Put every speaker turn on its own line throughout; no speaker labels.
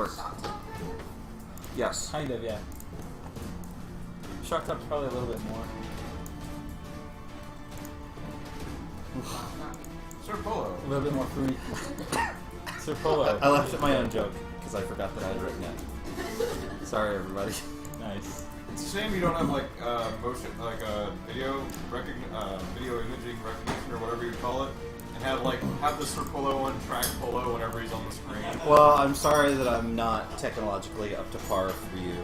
work. Yes.
Kind of, yeah. Shock top's probably a little bit more.
Sir Polo.
A little bit more fruity. Sir Polo.
I laughed at my own joke because I forgot that I had written it. Sorry, everybody.
Nice.
It's a shame you don't have like motion, like video imaging recognition or whatever you call it, and have the Sir Polo on track Polo whenever he's on the screen.
Well, I'm sorry that I'm not technologically up to par for you,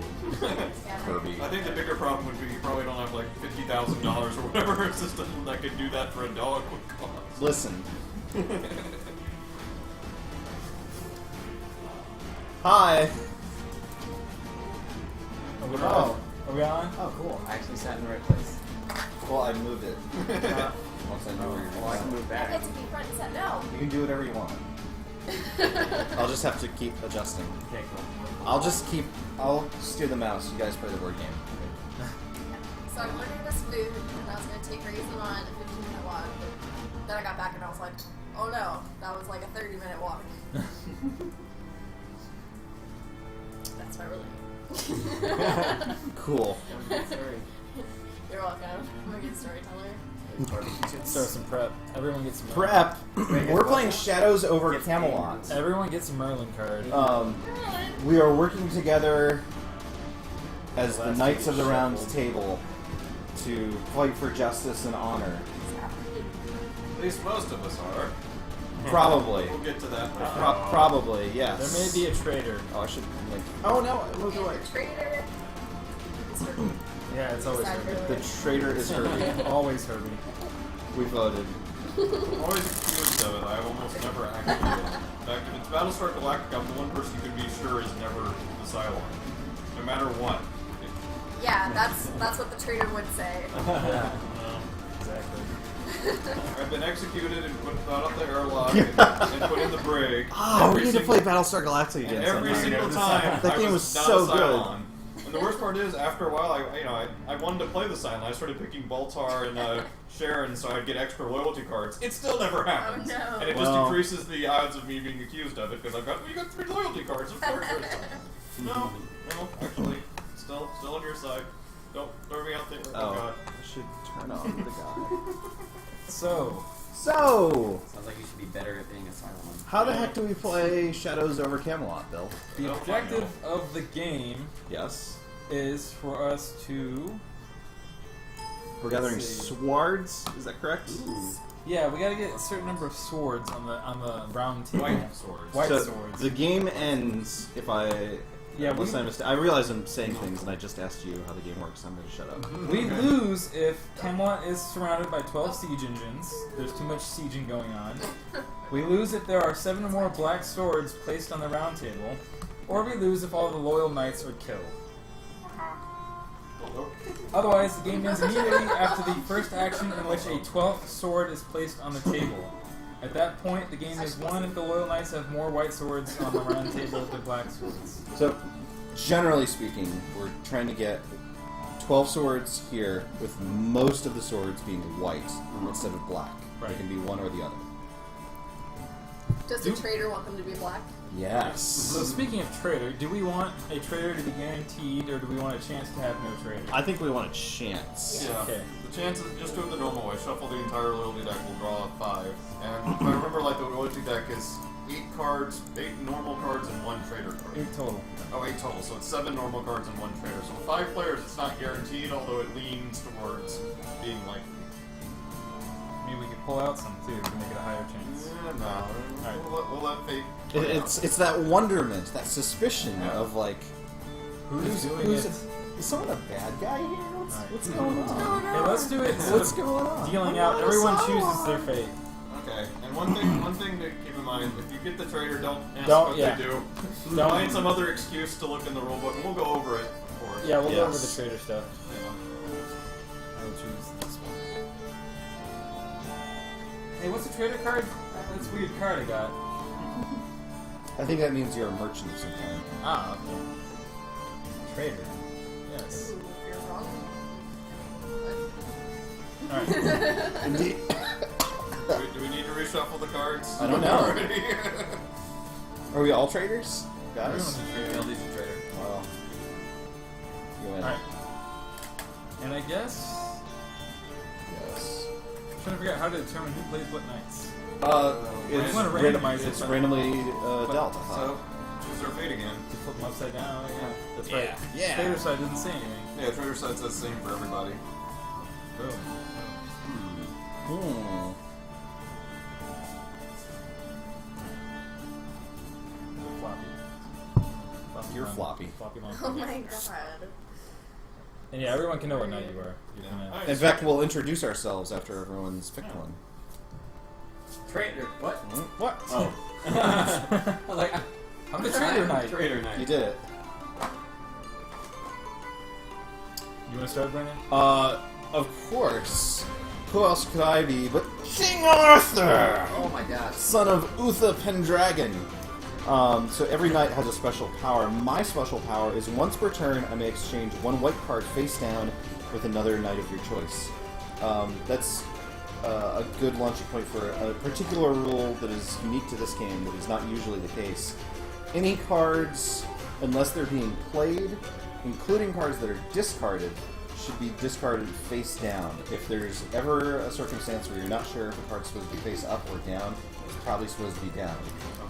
Kirby.
I think the bigger problem would be you probably don't have like $50,000 or whatever a system that could do that for a dog would cost.
Listen. Hi.
Are we on?
Oh, cool. I actually sat in the right place.
Well, I moved it. Once I know where you're
Well, I can
going.
move
I
back.
get to be front and set now.
You can do whatever you want. I'll just have to keep adjusting.
Okay, cool.
I'll steer the mouse. You guys play the board game.
So I ordered this food and I was going to take Raisin on a 15-minute walk. But then I got back and I was like, oh no, that was like a 30-minute walk. That's my relief.
Cool.
Sorry.
You're welcome. I'm a good storyteller.
Throw some prep. Everyone gets a Merlin.
Prep. We're playing Shadows over Camelot.
Everyone gets a Merlin card.
We are working together as the Knights of the Round Table to fight for justice and honor.
At least most of us are.
Probably.
We'll get to that.
Probably,
There
yes.
may be a traitor.
Oh, I should like. Oh no! I moved away.
And the trader is Herbie.
Yeah, it's always
Side
Herbie.
road.
The traitor is Herbie.
Always Herbie.
We voted.
I'm always accused of it. I've almost never actually. In fact, if it's Battlestar Galactica, I'm the one person you can be sure is never the Cylon. No matter what.
Yeah, that's what the trader would say.
Yeah, exactly.
I've been executed and put out the airlock and put in the brig.
Oh, we
Every
need to
single-
play Battlestar Galactica again.
And every
sometime.
single time,
That
I
game
was
was
not
so
a
good.
Cylon. And the worst part is, after a while, I wanted to play the Cylon. I started picking Baltar and Sharon, so I'd get extra loyalty cards. It still never happens.
Oh, no.
And it
Well-
just decreases the odds of me being accused of it because you got 3 loyalty cards. Of course. No, actually, still on your side. Don't throw me out there. Oh, God.
I should turn on the guy.
So,
So,
Sounds like you should be better at being a Cylon.
how the heck do we play Shadows over Camelot, Bill?
the objective of the game
Yes.
is for us to...
We're gathering
Let's see.
swords. Is that correct?
Yeah, we gotta get a certain number of swords on the round table.
White swords.
White
So
swords.
the game ends if I.
Yeah,
unless
we-
I mistake. I realize I'm saying things, and I just asked you how the game works. So I'm going to shut up.
We lose if Camelot is surrounded by 12 siege engines. There's too much sieging going on. We lose if there are 7 or more black swords placed on the round table. Or we lose if all the loyal knights are killed. Otherwise, the game ends immediately after the first action in which a 12th sword is placed on the table. At that point, the game is won if the loyal knights have more white swords on the round table than black swords.
So, generally speaking, we're trying to get 12 swords here, with most of the swords being white instead of black.
Right.
They can be one or the other.
Does the trader want them to be black?
Yes.
So speaking of traitor, do we want a traitor to be guaranteed, or do we want a chance to have no traitor?
I think we want a chance.
Yeah.
Okay.
The chances, just do it the normal way. Shuffle the entire loyalty deck. We'll draw 5. And if I remember, like the loyalty deck is 8 cards, 8 normal cards, and 1 trader card.
8 total.
Oh, 8 total. So it's 7 normal cards and 1 trader. So with 5 players, it's not guaranteed, although it leans towards being like.
Maybe we could pull out some too to make it a higher chance.
No.
Alright.
We'll let fate.
It's that wonderment, that suspicion
Yeah.
of like,
Who's doing
who's
it?
is someone a bad guy here?
Alright.
What's going on?
Okay, let's do it. Instead
What's
of
going on?
dealing out, everyone chooses their fate.
Okay. And one thing to keep in mind: if you get the trader, don't ask
Don't-
what
yeah.
they do.
Don't-
Find some other excuse to look in the rulebook, and we'll go over it. Of course.
Yeah, we'll go over
Yes.
the traitor stuff.
Yeah.
I will choose this one. Hey, what's a traitor card? That's a weird card I got.
I think that means you're a merchant of some kind.
Ah, okay. Traitor. Yes.
Ooh, you're wrong.
Alright.
Indeed.
Do we need to reshuffle the cards?
I don't know.
Already?
Are we all traders?
Everyone's a traitor.
Guildy's a traitor.
Well, you win.
Alright. And I guess...
Yes.
I'm trying to figure out how to determine who plays what nights.
It's,
wanna randomize it,
it's
but-
randomly dealt. I
So,
thought.
choose their fate again.
To flip them upside down. Yeah, that's
Yeah.
right.
Yeah.
Traitor side doesn't say anything.
Yeah, Trader side says same for everybody.
Boom.
Hmm.
Floppy.
You're
long.
floppy.
Floppy long.
Oh my god.
And yeah, everyone can know what night you are. You
Yeah.
can,
Alright,
In fact, we'll introduce ourselves after everyone's picked one.
Traitor. What?
What?
Oh. I was like,
I'm the traitor knight.
Traitor knight.
You did it.
You want to start, Brennan?
Of course. Who else could I be but King Arthur,
Oh my gosh.
son of Uther Pendragon? So every knight has a special power. My special power is once per turn, I may exchange one white card face down with another knight of your choice. That's a good launching point for a particular rule that is unique to this game that is not usually the case. Any cards, unless they're being played, including cards that are discarded, should be discarded face down. If there's ever a circumstance where you're not sure if a card's supposed to be face up or down, it's probably supposed to be down.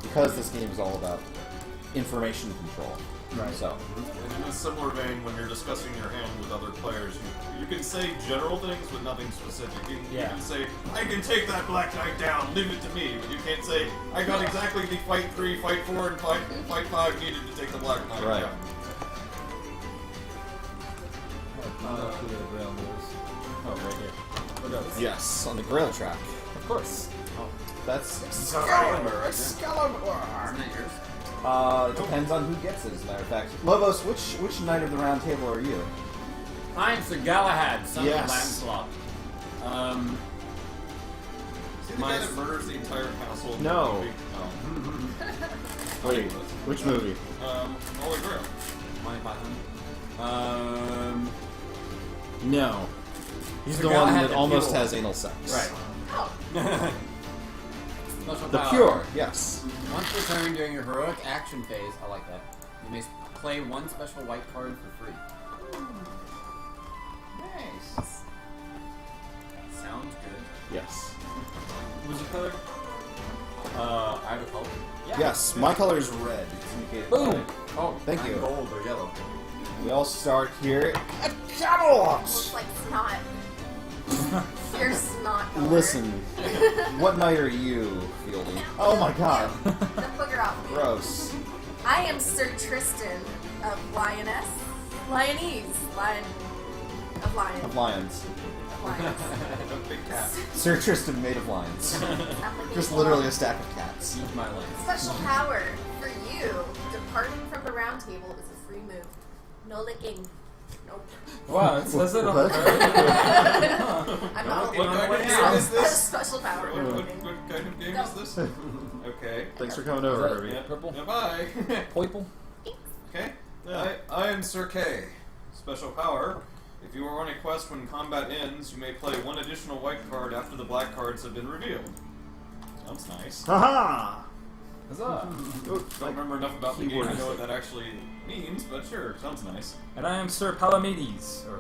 Because this game is all about information control.
Right.
So,
And in a similar vein, when you're discussing your hand with other players, you can say general things but nothing specific. You
Yeah.
can say, I can take that black knight down, leave it to me. But you can't say, I got exactly the fight 3, fight 4, and fight 5 needed to take the black knight
Right.
down.
Oh, right here. What else?
yes, on the Grail track.
Of course.
That's
Excalibur.
Excalibur!
Isn't that yours?
It depends on who gets it, as a matter of fact. Lobos, which knight of the round table are you?
I'm Sir Galahad, son
Yes.
of Lancelot.
See the guy that murders the entire castle? in the
No.
movie?
Wait, which movie?
Holy Grail.
Monty Python.
No. He's
Sir
the one
Galahad
that
the
almost
Pure.
has anal sex.
Right.
Oh,
Special
The
power.
Pure, yes.
Once per turn during your heroic action phase, I like that. You may play one special white card for free.
Nice.
Sounds good.
Yes.
What's your color?
I have a color.
Yes, my color is red. It's indicated
Boom!
by-
Oh,
Thank
I'm
you.
gold or yellow.
We all start here at Camelot!
looks like snot. You're snot color.
Listen, what knight are you fielding? Oh my god.
The booger off me.
Gross.
I am Sir Tristan of Lioness. Lionese. Lion. Of Lion.
Of lions.
Of Lions.
A big cat.
Sir Tristan made of lions.
Application.
Just literally a stack of cats.
Eat my life.
Special power for you. Departing from the round table is a free move. No licking. Nope.
Wow, it says it on the
What?
card.
I'm not
What
looking.
kind of game
That's
is this?
special power.
What kind of game is this? Okay.
Thanks for coming over, Herbie.
Yeah.
Purple?
Yeah, bye.
Poiple?
Okay. I am Sir K. Special power. If you are on a quest when combat ends, you may play one additional white card after the black cards have been revealed. Sounds nice.
Haha!
Huzzah!
Don't remember enough about the game to
Keyboard.
know what that actually means, but sure, sounds nice.
And I am Sir Palamedes. Or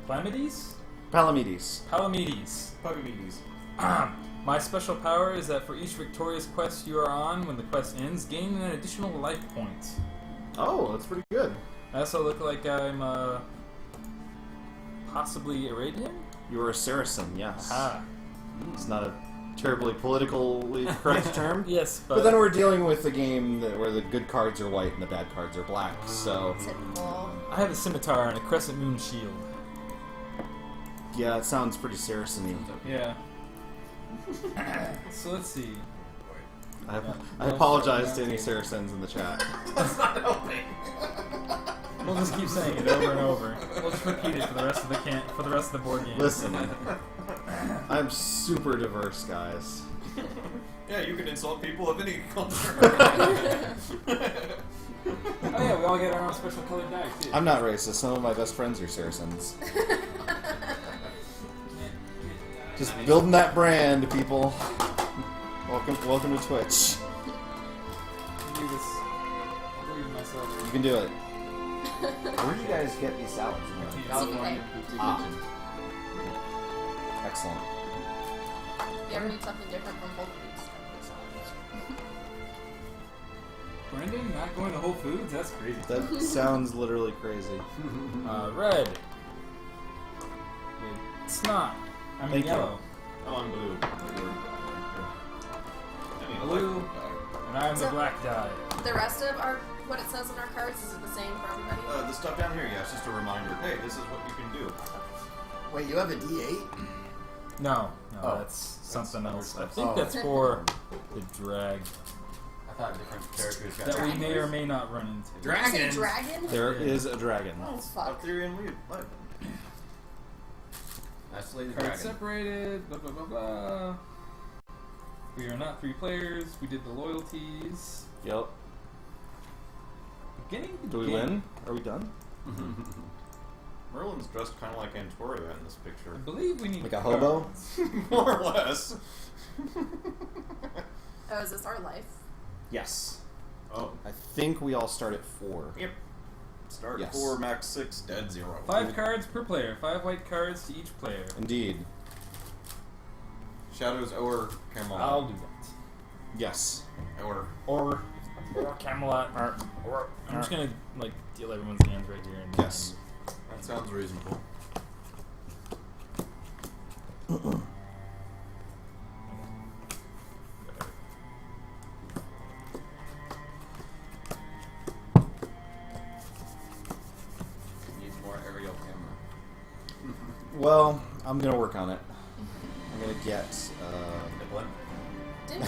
Palamedes?
Palamedes.
Palamedes.
Puggies.
My special power is that for each victorious quest you are on, when the quest ends, gain an additional life point.
Oh, that's pretty good.
I also look like I'm, possibly Arabian?
You were a Saracen, yes.
Ah.
It's not a terribly politically correct term.
Yes,
But then we're dealing with a game where the good cards are white and the bad cards are black, so...
Typical.
I have a scimitar and a crescent moon shield.
Yeah, it sounds pretty Saracen-y.
Yeah. So let's see.
I apologize to any Saracens in the chat.
That's not helping.
We'll just keep saying it over and over. We'll just repeat it for the rest of the board game.
Listen, I'm super diverse, guys.
Yeah, you can insult people of any culture.
Oh yeah, we all get our own special colored die too.
I'm not racist. Some of my best friends are Saracens. Just building that brand, people. Welcome to Twitch.
Do this.
You can do it. Where do you guys get these salads?
California.
Ah. Excellent.
If you ever need something different from Whole Foods,
Brendan not going to Whole Foods? That's crazy.
That sounds literally crazy.
Red. Snot. I mean
Thank you.
yellow.
Oh, I'm blue. I mean,
Blue. And I'm the
So-
black dye.
the rest of our what it says on our cards, is it the same for everybody?
The stuff down here, yeah, it's just a reminder. Hey, this is what you can do.
Wait, you have a D8?
No,
Oh.
that's something
other
else. I
stuff.
think
Oh.
that's for the drag
I thought different characters got
that we may or may not run into.
Did you say
Dragons.
dragon?
There is a dragon.
Oh, fuck.
Arthurian lead. What?
That's Lady
Cards
Dragon.
separated, blah blah blah blah. We are not 3 players. We did the loyalties.
Yep.
Beginning the
Do we
game.
win? Are we done?
Merlin's dressed kind of like Antoria in this
I
picture.
believe we need
Like a hobo?
cards.
More or less.
Oh, is this our life?
Yes.
Oh,
I think we all start at 4.
yep. Start
Yes.
4, max 6, dead 0.
5 cards per player. 5 white cards to each player.
Indeed.
Shadows or Camelot.
I'll do that.
Yes.
Or
Or Camelot. Or I'm just gonna like deal everyone's hands right here. And
Yes.
that sounds reasonable.
Needs more aerial camera.
Well, I'm gonna work on it. I'm gonna get.
Did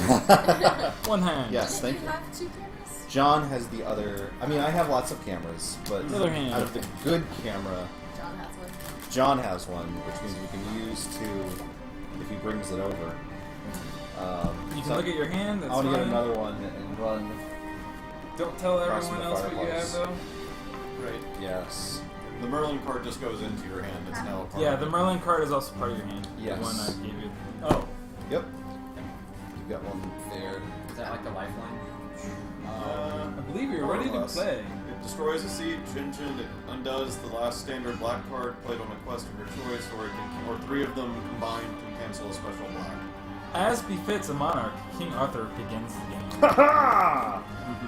One hand.
Yes,
Did
thank
you
you.
have 2 cameras?
John has the other. I mean, I have lots of cameras, but
The other hand.
out of the good camera,
John has one.
John has one, which means we can use to if he brings it over.
You can
so
look at your hand. That's
I want to get
fine.
another one and run.
Don't tell
Across
everyone
the
else what you have
fireplace.
though.
Right.
Yes.
The Merlin card just goes into your hand. It's now a part
Yeah,
of
the
it.
Merlin card is also part of your hand.
Yes.
The one I gave you. Oh.
Yep. You got one there.
Is that like the lifeline?
I believe you're
more or
ready to
less.
play.
It destroys a siege engine. It undoes the last standard black card played on a quest of your choice, or 3 of them combined can cancel a special black.
As befits a monarch, King Arthur begins the game.
Ha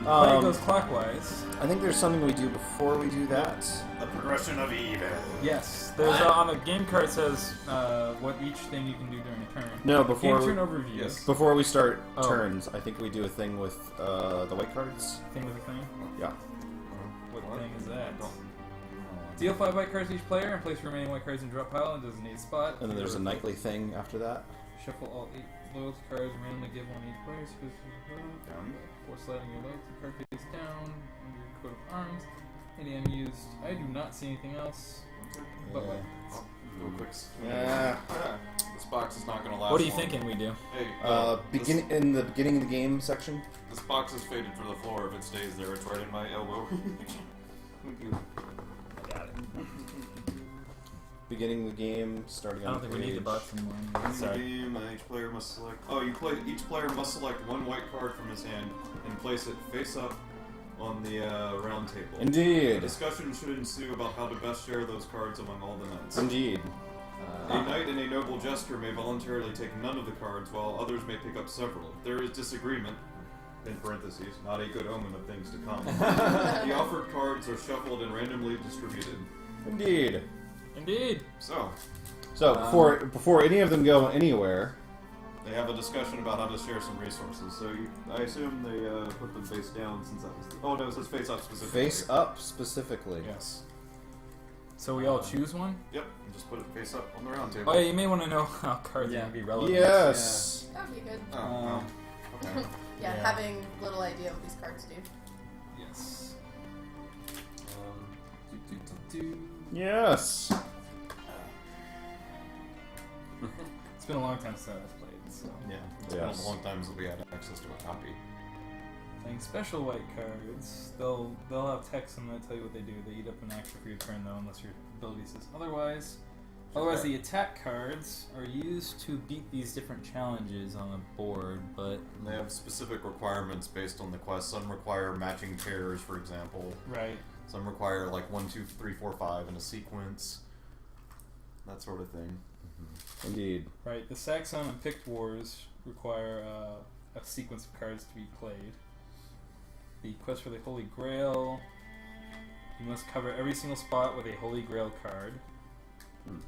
Play goes clockwise.
I think there's something we do before we do that.
The progression of evil.
Yes, there's on the game card it says what each thing you can do during a turn.
No, before
Game turn overview.
Yes.
before we start
Oh.
turns, I think we do a thing with the white cards.
Thing with a thing.
Yeah.
What thing is that? Deal 5 white cards to each player and place remaining white cards in drop pile and designated spot.
And then there's a nightly thing after that.
Shuffle all 8 loyalty cards and randomly give one each player.
Down.
Before sliding your loyalty card face down under your coat of arms. ADM used. I do not see anything else. But
Yeah.
what?
Real quick.
Yeah.
This box is not going to last.
What are you
long.
thinking we do?
Hey,
Begin in the beginning of the game section.
This box is fated for the floor. If it stays there, it's right in my elbow. Thank you.
I got it.
Beginning the game, starting
I
on
don't
the
think we need the
page.
box anymore.
In the
Sorry.
game, each player must select. Oh, each player must select 1 white card from his hand and place it face up on the round table. A
Indeed.
discussion should ensue about how to best share those cards among all the knights.
Indeed.
A knight and a noble jester may voluntarily take none of the cards, while others may pick up several. If there is disagreement, in parentheses, not a good omen of things to come, the offered cards are shuffled and randomly distributed.
Indeed.
Indeed.
So,
So before any of them go anywhere,
they have a discussion about how to share some resources. So I assume they put them face down since that was. Oh no, it says face up specifically.
face up specifically.
Yes.
So we all choose one?
Yep. And just put it face up on the round table.
Oh yeah, you may want to know how cards
Yeah.
are going to be relevant.
Yes.
That would be good.
Oh, okay.
Yeah,
Yeah.
having little idea what these cards do.
Yes.
Yes.
It's been a long time since I've played, so.
Yeah. It's
Yes.
been a long time since we had access to a copy.
Playing special white cards, they'll have text and they'll tell you what they do. They eat up an action for your turn though, unless your ability says otherwise. Otherwise, the attack cards are used to beat these different challenges on the board, but...
They have specific requirements based on the quest. Some require matching chairs, for example.
Right.
Some require like 1, 2, 3, 4, 5 in a sequence. That sort of thing.
Indeed.
Right. The Saxon and Pict Wars require a sequence of cards to be played. The quest for the Holy Grail. You must cover every single spot with a Holy Grail card. Those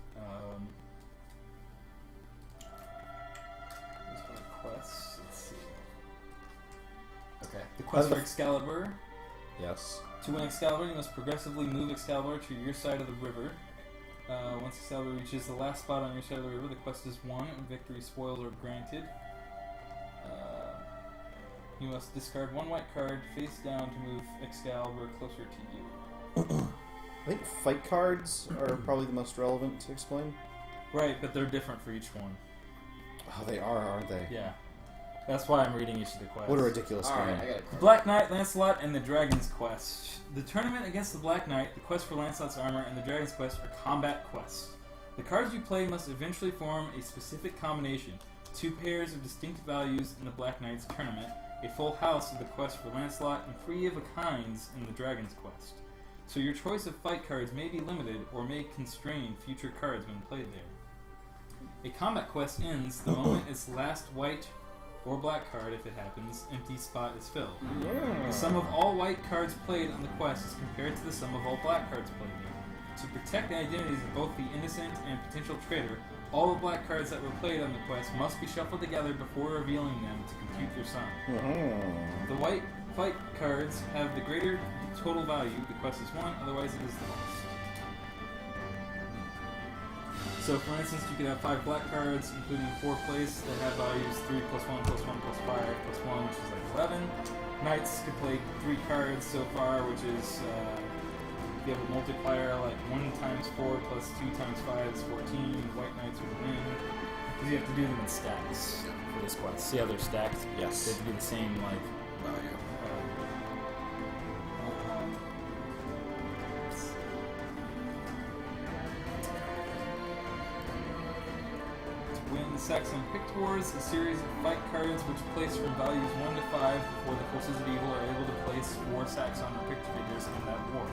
are the quests. Let's see.
Okay.
The quest for Excalibur.
Yes.
To win Excalibur, you must progressively move Excalibur to your side of the river. Once Excalibur reaches the last spot on your side of the river, the quest is won and victory spoils are granted. You must discard one white card face down to move Excalibur closer to you.
I think fight cards are probably the most relevant to explain.
Right, but they're different for each one.
Oh, they are, aren't they?
Yeah. That's why I'm reading each of the quests.
What a ridiculous
Alright,
game.
I got it.
The Black Knight, Lancelot, and the Dragon's Quest. The tournament against the Black Knight, the quest for Lancelot's armor, and the Dragon's Quest are combat quests. The cards you play must eventually form a specific combination. 2 pairs of distinct values in the Black Knight's tournament, a full house of the quest for Lancelot, and 3 of a kinds in the Dragon's Quest. So your choice of fight cards may be limited or may constrain future cards when played there. A combat quest ends the moment its last white or black card, if it happens, empty spot is filled. The sum of all white cards played on the quest is compared to the sum of all black cards played there. To protect the identities of both the innocent and potential traitor, all the black cards that were played on the quest must be shuffled together before revealing them to compute their sum. The white fight cards have the greater total value, the quest is won, otherwise it is lost. So, for instance, you could have 5 black cards, including 4 place, that have values 3 +1 +1 +5 +1, which is like 11. Knights could play 3 cards so far, which is, if you have a multiplier like 1 times 4 plus 2 times 5 is 14. White Knights would win. Because you have to do them in stacks for this quest. See how they're stacked?
Yes.
They have to be the same, like,
Value.
Win the Saxon Pict Wars, a series of fight cards which place from values 1 to 5 before the forces of evil are able to place 4 Saxon or Pict figures in that war.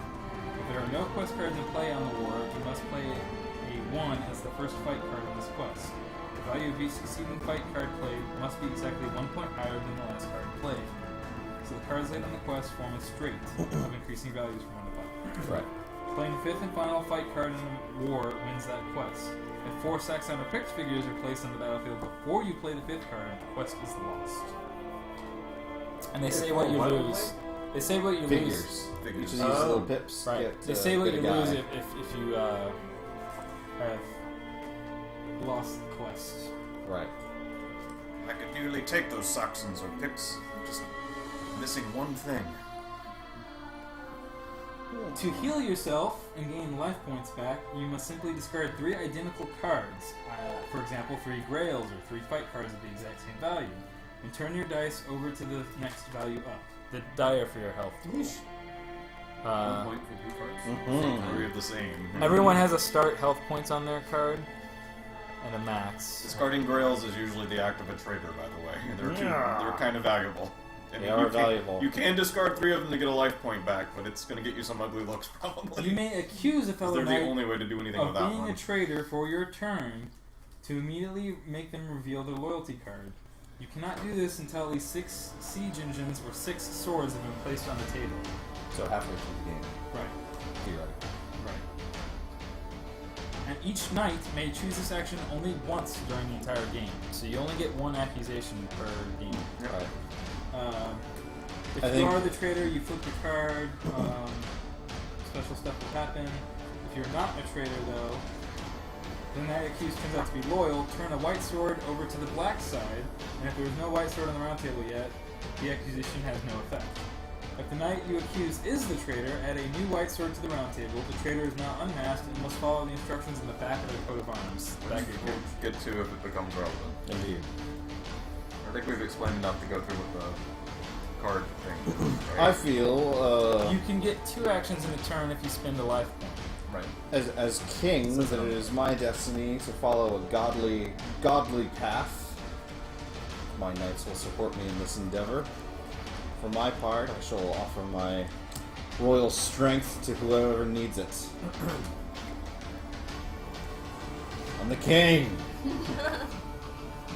If there are no quest cards in play on the war, you must play a 1 as the first fight card in this quest. The value of each succeeding fight card played must be exactly 1 point higher than the last card played. So the cards laid on the quest form a straight of increasing values from 1 to 5.
Right.
Playing the 5th and final fight card in the war wins that quest. If 4 Saxon or Pict figures are placed on the battlefield before you play the 5th card, the quest is lost. And they say what you lose. They say what you lose.
Figures. Each of these little pips.
Right.
Get,
They say what
get
you
a guy.
lose if you have lost the quest.
Right.
I could nearly take those Saxons or Picts, just missing one thing.
To heal yourself and gain life points back, you must simply discard 3 identical cards. For example, 3 Grails or 3 fight cards of the exact same value. And turn your dice over to the next value up. The die are for your health.
1 point for 3 cards.
3 of the same.
Everyone has a start health points on their card and a max.
Discarding Grails is usually the act of a traitor, by the way. They're kind of valuable. And
They are valuable.
You can discard 3 of them to get a life point back, but it's going to get you some ugly looks, probably.
You may accuse a
'Cause
fellow
they're the
knight
only way to do anything
of
with that
being
one.
a traitor for your turn to immediately make them reveal their loyalty card. You cannot do this until at least 6 siege engines or 6 swords have been placed on the table.
So halfway through the game,
Right.
theoretically.
Right. And each knight may choose this action only once during the entire game. So you only get 1 accusation per game.
Right.
If
I
you
think-
are the traitor, you flip the card. Special stuff will happen. If you're not a traitor, though, then that accused turns out to be loyal. Turn a white sword over to the black side, and if there is no white sword on the round table yet, the accusation has no effect. If the knight you accuse is the traitor, add a new white sword to the round table. The traitor is now unmasked and must follow the instructions in the back of the coat of arms. The back of your
We'll
coat.
get to if it becomes relevant.
Indeed.
I think we've explained enough to go through with the card thing.
I feel,
You can get 2 actions in a turn if you spend a life point.
Right.
as king, that it is my destiny to follow a godly path. My knights will support me in this endeavor. For my part, I shall offer my royal strength to whoever needs it. I'm the king!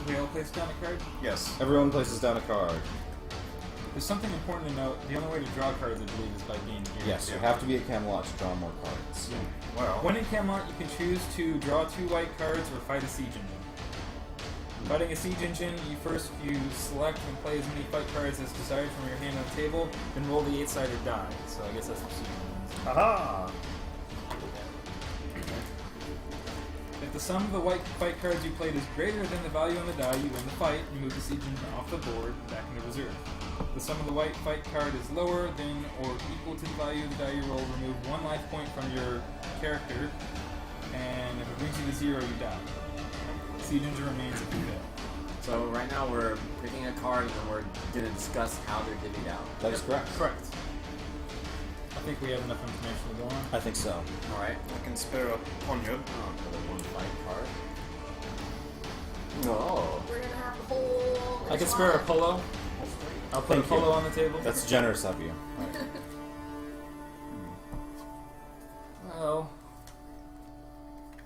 We all place down a card?
Yes.
Everyone places down a card.
There's something important to note. The only way to draw cards, I believe, is by being here.
Yes, you have to be at Camelot to draw more cards.
Well.
When in Camelot, you can choose to draw 2 white cards or fight a siege engine. Fighting a siege engine, you select and play as many fight cards as desired from your hand on the table, then roll the 8-sided die. So I guess that's what siege engine is.
Aha!
If the sum of the white fight cards you played is greater than the value on the die, you win the fight and move the siege engine off the board back into reserve. If the sum of the white fight card is lower than or equal to the value of the die you roll, remove 1 life point from your character, and if it brings you to 0, you die. Siege engine remains if you fail.
So right now we're picking a card and then we're going to discuss how they're divvied out.
That is correct.
Correct. I think we have enough information to go on.
I think so.
Alright.
I can spare a poniard.
For the 1 fight card.
Oh.
We're gonna have the whole.
I can spare a polo. I'll put
Thank
a polo
you.
on the table.
That's generous of you.
Well,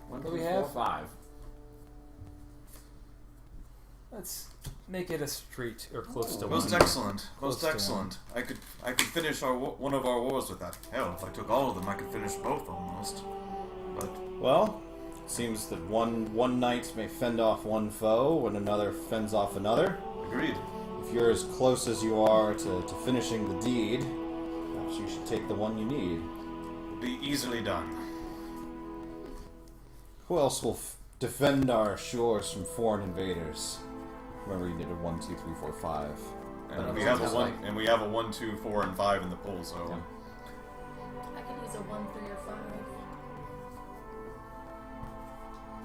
1,
do
2,
we
4,
have?
5.
let's make it a straight or close to
Most
one.
excellent.
Close
Most
to
excellent. I could finish one of our wars with that. Hell, if I took all of them, I could finish both almost. But
Well, it seems that one knight may fend off one foe when another fends off another.
agreed.
If you're as close as you are to finishing the deed, perhaps you should take the one you need.
It'll be easily done.
Who else will defend our shores from foreign invaders? Remember, you needed 1, 2, 3, 4, 5.
And
But
we
it
have a
sounds
one,
like-
and we have a 1, 2, 4, and 5 in the pool. So
I could use a 1, 3, or 5.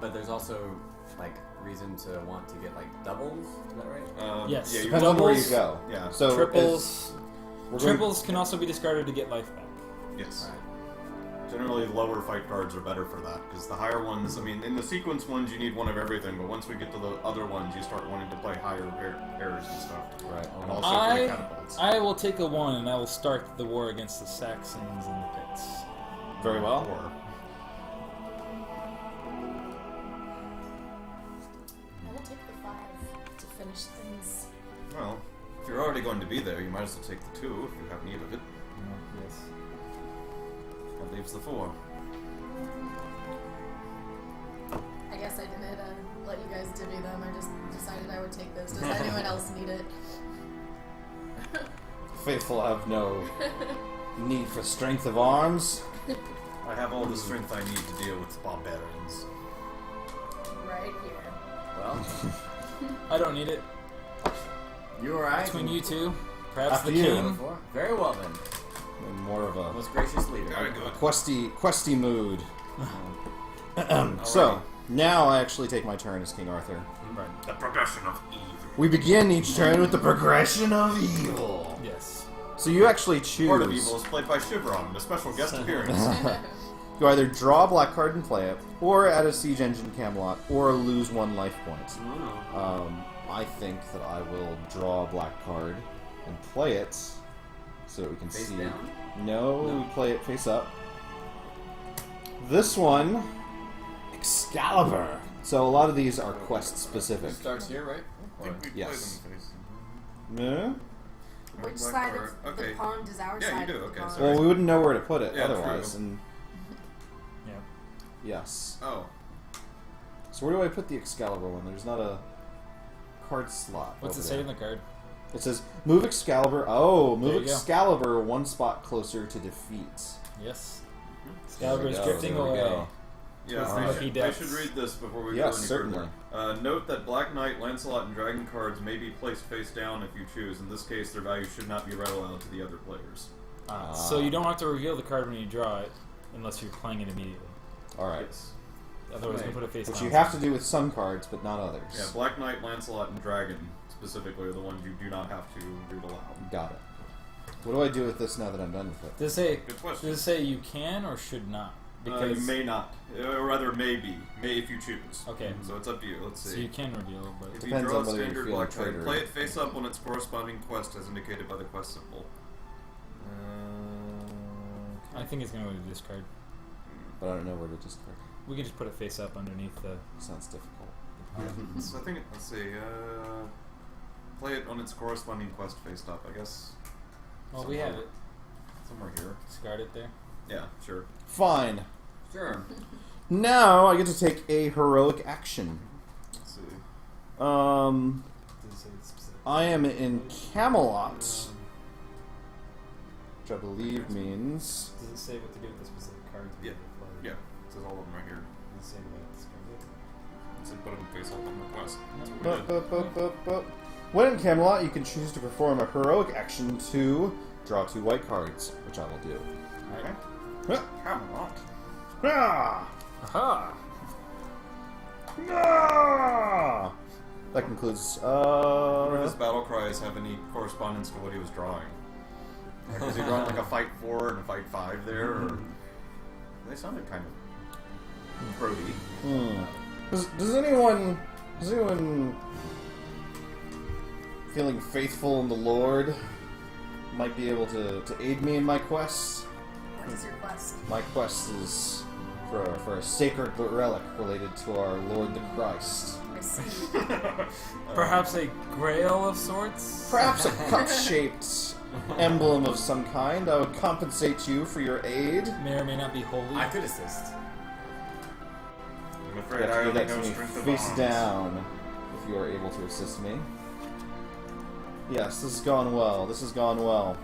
But there's also like reason to want to get like doubles. Is that right?
Yes.
Yeah,
Depends on where you
Doubles,
go.
Yeah.
So
Triples.
we're going-
Triples can also be discarded to get life back.
Yes.
Right.
Generally, lower fight cards are better for that because the higher ones. I mean, in the sequence ones, you need one of everything. But once we get to the other ones, you start wanting to play higher pairs and stuff.
Right.
And also for the catapults.
I will take a 1 and I will start the war against the Saxons and the Picts.
Very well.
Or
I will take the 5 to finish things.
well, if you're already going to be there, you might as well take the 2 if you have need of it.
Yes.
That leaves the 4.
I guess I didn't let you guys divvy them. I just decided I would take this. Does anyone else need it?
Faithful have no need for strength of arms.
I have all the strength I need to deal with barbarians.
Right here.
Well,
I don't need it.
you or I?
Between you two, perhaps
After
the
you.
king.
Very well then.
And more of a
Most gracious leader.
Very good.
questy mood. So now I actually take my turn as King Arthur.
Right.
The progression of evil.
We begin each turn with the progression of evil.
Yes.
So you actually choose.
Part of Evil is played by Chevron, a special guest appearance.
You either draw a black card and play it, or add a siege engine Camelot, or lose 1 life point. I think that I will draw a black card and play it, so that we can
Face
see.
down?
No, we play it face up. This one, Excalibur. So a lot of these are quest specific.
It starts here, right? Or,
Yes.
Yeah.
Yeah?
Which
Black
side
card.
of the
Okay.
pond is our
Yeah, you
side
do,
of the
okay,
pond?
sorry.
Well, we wouldn't know where to put it
Yeah,
otherwise.
true.
And
Yeah.
yes.
Oh.
So where do I put the Excalibur one? There's not a card slot.
What's it
over
say
there.
in the card?
It says move Excalibur. Oh,
There
move
you go.
Excalibur 1 spot closer to defeat.
Yes.
There we
Excalibur is
go,
drifting
there we
away.
go.
Yeah,
It's
I
lucky
should
depths.
read this before we
Yes,
go any
certainly.
further. Note that Black Knight, Lancelot, and Dragon cards may be placed face down if you choose. In this case, their value should not be read aloud to the other players.
So you don't have to reveal the card when you draw it, unless you're playing it immediately.
All right.
Otherwise, you put it face
Which
down.
you have to do with some cards, but not others.
Yeah, Black Knight, Lancelot, and Dragon specifically are the ones you do not have to read aloud.
Got it. What do I do with this now that I'm done with it?
Does it say?
Good question.
Does it say you can or should not? Because
you may not, or rather maybe, if you choose.
Okay.
So it's up to you. Let's
so
see.
you can reveal, but
If
Depends
you draw
on
a
whether you
standard
feel
black card,
traitor.
play it face up on its corresponding quest as indicated by the quest symbol.
I think it's gonna go to discard.
But I don't know where to discard.
We can just put it face up underneath the.
Sounds difficult.
So I think, let's see, play it on its corresponding quest face up, I guess.
Well, we have it.
Somewhere here.
Discard it there.
Yeah, sure.
Fine.
Sure.
Now I get to take a heroic action.
Let's see.
Does it say the specific?
I am in Camelot, which I believe means
Does it say what to do with the specific cards?
Yeah. Yeah, it says all of them right here.
Does it say to discard it?
It said put them face up on the quest. That's what we
But,
did.
but. When in Camelot, you can choose to perform a heroic action to draw 2 white cards, which I will do.
Okay.
Huh.
Camelot.
Ah!
Aha!
Ah! That concludes.
I wonder if his battle cries have any correspondence to what he was drawing. Like, was he drawing like a fight 4 and a fight 5 there, or they sounded kind of grody.
Does anyone feeling faithful in the Lord might be able to aid me in my quest?
What is your quest?
My quest is for a sacred relic related to our Lord the Christ.
I see.
Perhaps a grail of sorts?
Perhaps a cup-shaped emblem of some kind. I would compensate you for your aid.
May or may not be holy.
I could assist.
I'm
You
afraid
have
I
to
only
give that
know
to me
strength of
face
arms.
down if you are able to assist me. Yes, this has gone well. This has gone well.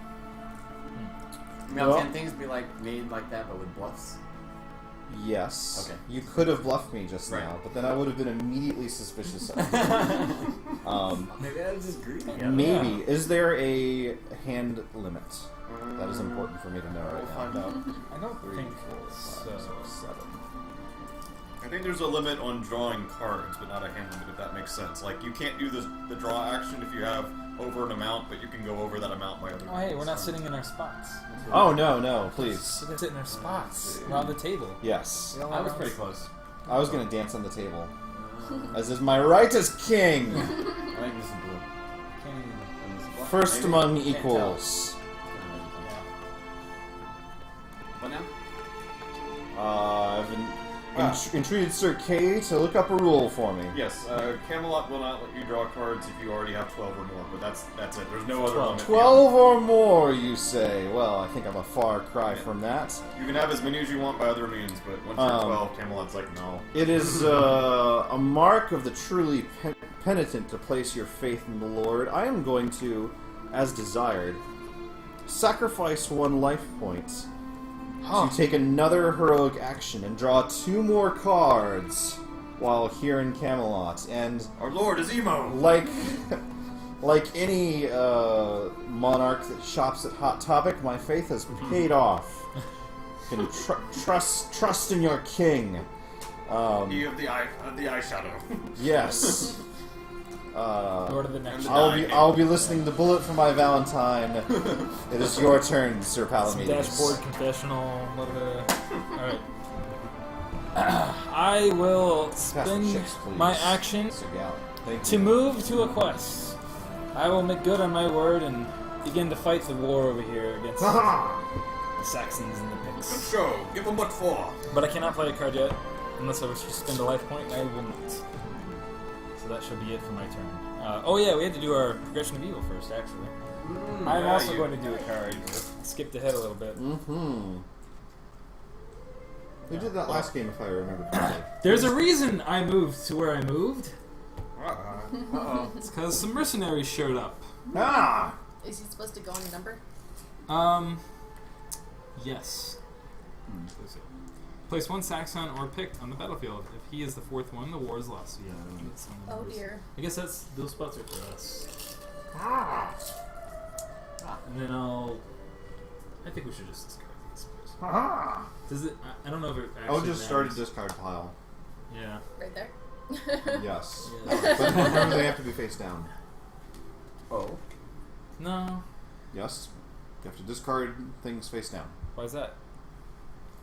Now,
Well-
can things be like made like that, but with bluffs?
Yes.
Okay.
You could have bluffed me just
Right.
now, but then I would have been immediately suspicious of you.
Maybe I was just greedy.
Maybe. Is there a hand limit? That is important for me to know
We'll
right now.
find out.
I don't
3,
think
4, 5,
so.
6, 7.
I think there's a limit on drawing cards, but not a hand limit, if that makes sense. Like, you can't do the draw action if you have over an amount, but you can go over that amount by other
Oh, hey,
means.
we're not sitting in our spots.
Oh, no, please.
We're gonna sit in our spots around the table.
Yes.
I was pretty close.
I was going to dance on the table. As is my right as king.
I think this is blue.
Can't even.
First
Maybe.
among
Can't
equals.
What now?
I've entreated Sir Kay to look up a rule for me.
Yes, Camelot will not let you draw cards if you already have 12 or more, but that's it. There's no other limit.
12 or more, you say? Well, I think I'm a far cry from that.
You can have as many as you want by other means, but once you're 12, Camelot's like, no.
It is a mark of the truly penitent to place your faith in the Lord. I am going to, as desired, sacrifice 1 life point to take another heroic action and draw 2 more cards while here in Camelot. And
Our Lord is emo!
like any monarch that shops at Hot Topic, my faith has paid off. You can trust in your king.
He of the eyeshadow.
Yes.
Lord of the next.
I'll be listening to Bullet for my Valentine. It is your turn, Sir Palamedes.
Dashboard confessional. Alright. I will
Pass the
spend
chips, please.
my action
Sir Gallant. Thank
to
you.
move to a quest. I will make good on my word and begin to fight the war over here against the Saxons and the
Good
Picts.
show. Give him what for.
But I cannot play a card yet, unless I wish to spend a life point. I will not. So that shall be it for my turn. Oh yeah, we had to do our progression of evil first, actually. I'm
yeah,
also
you-
going to do a card. Skipped ahead a little bit.
Mm-hmm. We did that last game, if I remember correctly.
There's a reason I moved to where I moved.
Uh-oh.
It's because some mercenaries showed up.
Ah!
Is he supposed to go in number?
Yes. Place 1 Saxon or Pict on the battlefield. If he is the 4th one, the war is lost. Yeah, I don't get some
Oh
numbers.
dear.
I guess those spots are for us. And then I think we should just discard these. Does it? I don't know if it actually
I'll just start a
matters.
discard pile.
Yeah.
Right there?
Yes.
Yeah.
But remember, they have to be face down.
Oh.
No.
Yes. You have to discard things face down.
Why is that?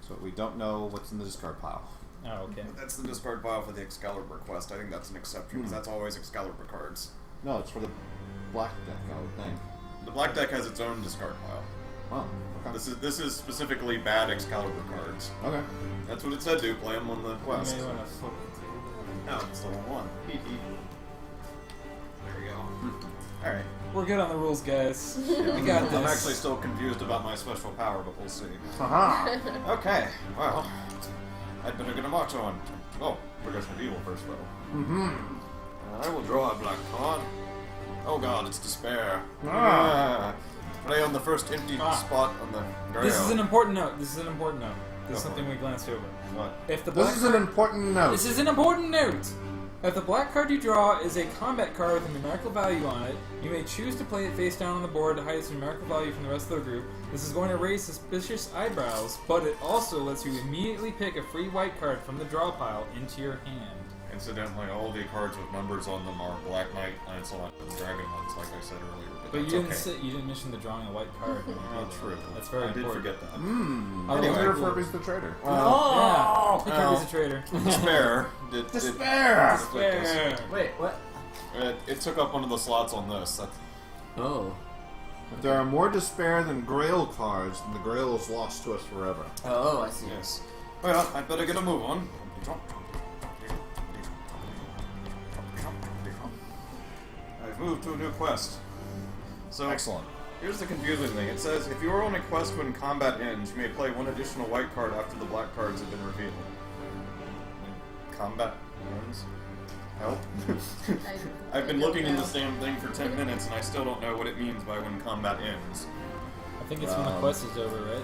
So we don't know what's in the discard pile.
Oh, okay.
That's the discard pile for the Excalibur quest. I think that's an exception because that's always Excalibur cards.
No, it's for the black deck, I would think.
The black deck has its own discard pile.
Oh, okay.
This is specifically bad Excalibur cards.
Okay.
That's what it said to play them on the
You
quest.
may want to flip it to-
No, it's the wrong one. There we go. Alright.
We're good on the rules, guys. We got this.
I'm actually still confused about my special power, but we'll see.
Haha!
Okay, well, I'd better get a march on. Oh, Progression of Evil first, though.
Mm-hmm.
I will draw a black card. Oh god, it's Despair.
Ah.
Play on the first empty spot on the grail.
This is an important note. This is an important note. This is
Go for
something we glanced over.
What?
If the
This
black
is an important note.
This is an important note. If the black card you draw is a combat card with a numerical value on it, you may choose to play it face down on the board to hide its numerical value from the rest of the group. This is going to raise suspicious eyebrows, but it also lets you immediately pick a free white card from the draw pile into your hand.
Incidentally, all the cards with numbers on them are Black Knight, Lancelot, and Dragon ones, like I said earlier.
But you
that's
didn't you didn't mention the drawing a white card. When you
Oh,
did
true.
That's very
I did
important.
forget that.
Mmm.
Oh,
Anyway,
cool.
Furby's the traitor.
Yeah. The
well.
is a traitor.
Despair.
Despair!
Wait, what?
It took up one of the slots on this.
Oh.
If there are more despair than Grail cards, then the Grail is lost to us forever.
Oh, I see.
Yes. Well, I'd better get a move on. I've moved to a new quest. So,
Excellent.
here's the confusing thing. It says, if you are on a quest when combat ends, you may play one additional white card after the black cards have been revealed. Combat ends? Help? I've been looking in the same thing for 10 minutes and I still don't know what it means by when combat ends.
I think it's when the quest is over, right?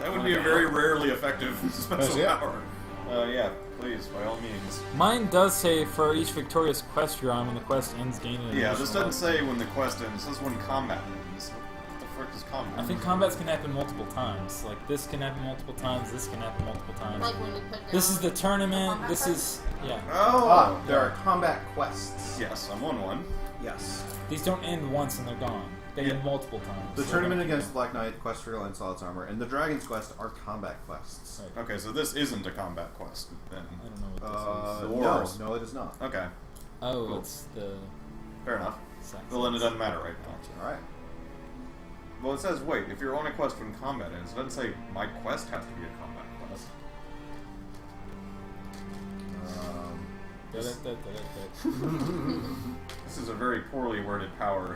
That would be a very rarely effective special
it?
power. Yeah, please, by all means.
Mine does say for each victorious quest you're on, when the quest ends, gain an
Yeah,
additional
this doesn't
life.
say when the quest ends, it says when combat ends. What the frick is combat?
I think combats can happen multiple times. Like this can happen multiple times. This can happen multiple times.
Like when you put down
This is the tournament.
combat
This
cards?
is yeah.
Oh!
There are combat quests.
Yes, I'm on one.
Yes.
These don't end once and they're gone. They
Yeah.
end multiple times.
The
So
tournament
they're-
against the Black Knight, Quest for Lancelot's armor, and the Dragon's Quest are combat quests.
Right.
Okay, so this isn't a combat quest, then.
I don't know what this is.
Wars.
No, it is not.
Okay,
Oh,
cool.
it's the.
fair enough.
Saxons.
Well, then it doesn't matter right now.
Alright.
Well, it says, wait, if you're on a quest when combat ends, it doesn't say my quest has to be a combat quest. This is a very poorly worded power.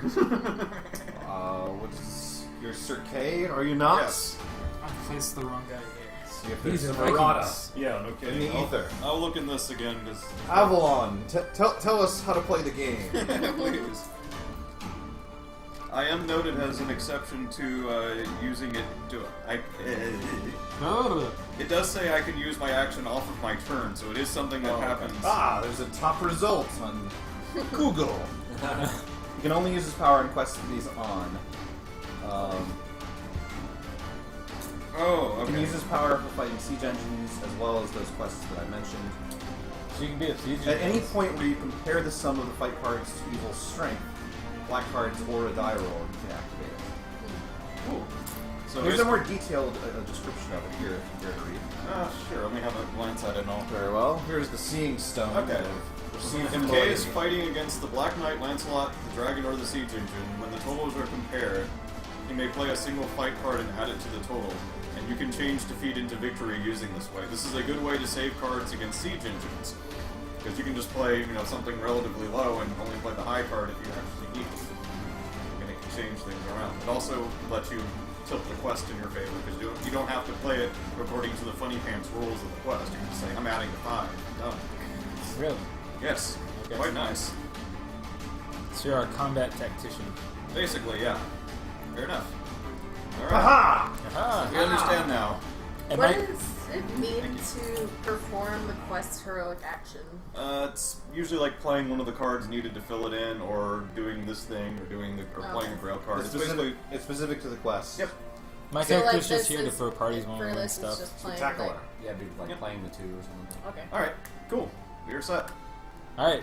What's your Sir K? Are you not?
Yes.
I placed the wrong guy here.
See if
These
there's
are
some errata.
Vikings.
Yeah, no kidding.
In the ether.
I'll look in this again, because...
Avalon, tell us how to play the game.
Please. I am noted as an exception to using it to... It does say I can use my action off of my turn, so it is something that happens.
There's a top result on Google. You can only use his power in quests that he's on.
Oh,
You can
okay.
use his power for fighting siege engines as well as those quests that I mentioned.
So you can be a siege.
At any point where you compare the sum of the fight cards to evil strength, black cards or a die roll, you can activate it.
Cool. So
There's
is-
a more detailed description of it here if you care to read.
Sure, let me have a glance at it and all.
Very well. Here's the Seeing Stone.
Okay.
that I've received
In
from
case
Lloyd.
fighting against the Black Knight, Lancelot, the Dragon, or the Siege Engine, when the totals are compared, you may play a single fight card and add it to the total, and you can change defeat into victory using this way. This is a good way to save cards against Siege Engines, because you can just play, something relatively low and only play the high card if you actually need it, and it can change things around. It also lets you tilt the quest in your favor, because you don't have to play it according to the funny pants rules of the quest. You can just say, I'm adding to 5. Done.
Really?
Yes.
Okay.
Quite nice.
So you're a combat tactician.
Basically, yeah. Fair enough. Alright.
Aha!
Aha!
We understand now.
Am
What
I-
does it mean to perform the quest's heroic action?
It's usually like playing one of the cards needed to fill it in, or doing this thing, or playing a grail card.
It's
It's basically...
specific to the quest.
Yep.
My
So,
character's
like,
just
this
here to
is-
throw parties
like,
when
for
we win
this is
stuff.
just playing,
Spectacular.
like-
Yeah, be like
Yep.
playing the 2 or something.
Okay.
Alright, cool. You're set.
Alright.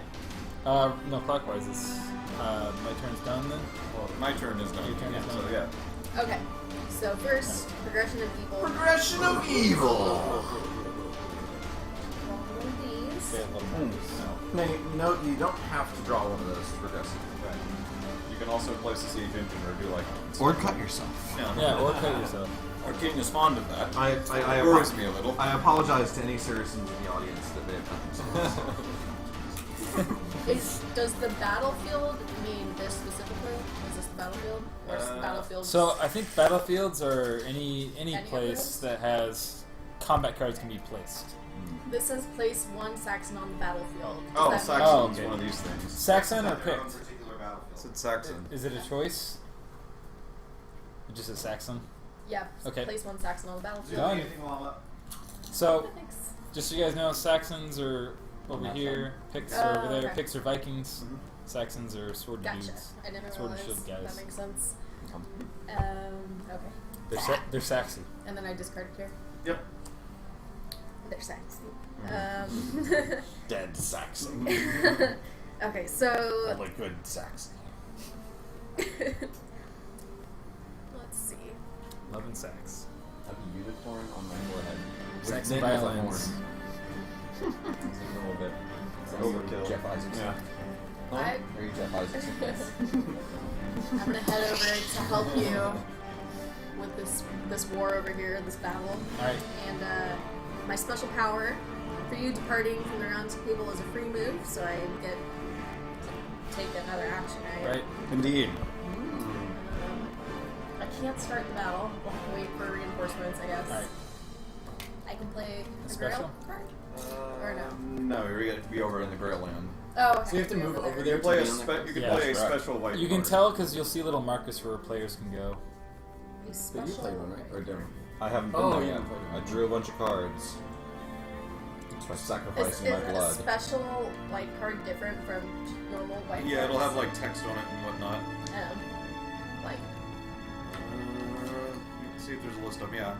No, clockwise. It's, my turn's done then?
Well, my turn is done.
Your turn is
So,
done.
yeah.
Okay. So first, progression of evil.
Progression of evil.
Roll one of these.
Okay, a little more. No, you don't have to draw one of those to progress.
You can also place a siege engine or do like.
Or cut yourself.
Yeah, or cut yourself.
Our king is fond of that.
I
Worries me a little.
I apologize to any citizens in the audience that they have cut themselves.
Does the battlefield mean this specifically? Is this the battlefield? Or is the battlefield?
So I think battlefields are any
Any of
place
those?
that has combat cards can be placed.
This says place one Saxon on the battlefield. Does
Oh,
that
Saxon
Oh,
is
okay.
one of these things.
Saxon or picked?
It's Saxon.
Is it a choice? Just a Saxon.
Yeah.
Okay.
Place one Saxon on the battlefield.
Done. So,
Thanks.
just so you guys know, Saxons are over
that
here, Picts are over there,
okay.
Picts are Vikings, Saxons are sword
Gotcha.
dudes.
I didn't
Sword and
realize.
shield guys.
That makes sense. Okay.
They're Saxy.
And then I discard a character.
Yep.
They're Saxon.
Dead Saxon.
Okay, so
Only good Saxon.
let's see.
Love and Sax.
Have a unicorn on my forehead.
Saxon
Then has a
violins.
horn. It's a little bit
Overkill.
Jeff Isaacson.
Yeah.
Huh?
I-
Are you Jeff Isaacson?
I'm gonna head over to help you with this war over here, this battle.
Alright,
And my special power for you departing from the round table is a free move, so I get to take another action, right?
right.
Indeed.
I can't start the battle. We'll have to wait for reinforcements, I guess.
Alright.
I can play a
Special?
Grail card? Or no?
No, you're going to be over in the Grail Land.
Oh, okay.
So you have to move over
You
there
can play a,
to be on that
you can
Yeah,
play a
that's right.
special white
You can
card.
tell because you'll see little markers where players can go.
A
But
special.
you played one, right? Or different?
I haven't been
Oh,
there
yeah.
yet. I drew a bunch of cards. By
Is
sacrificing my
a
blood.
special white card different from normal white
Yeah, it'll have
cards?
like text on it and whatnot.
Like,
You can see if there's a list of them. Yeah,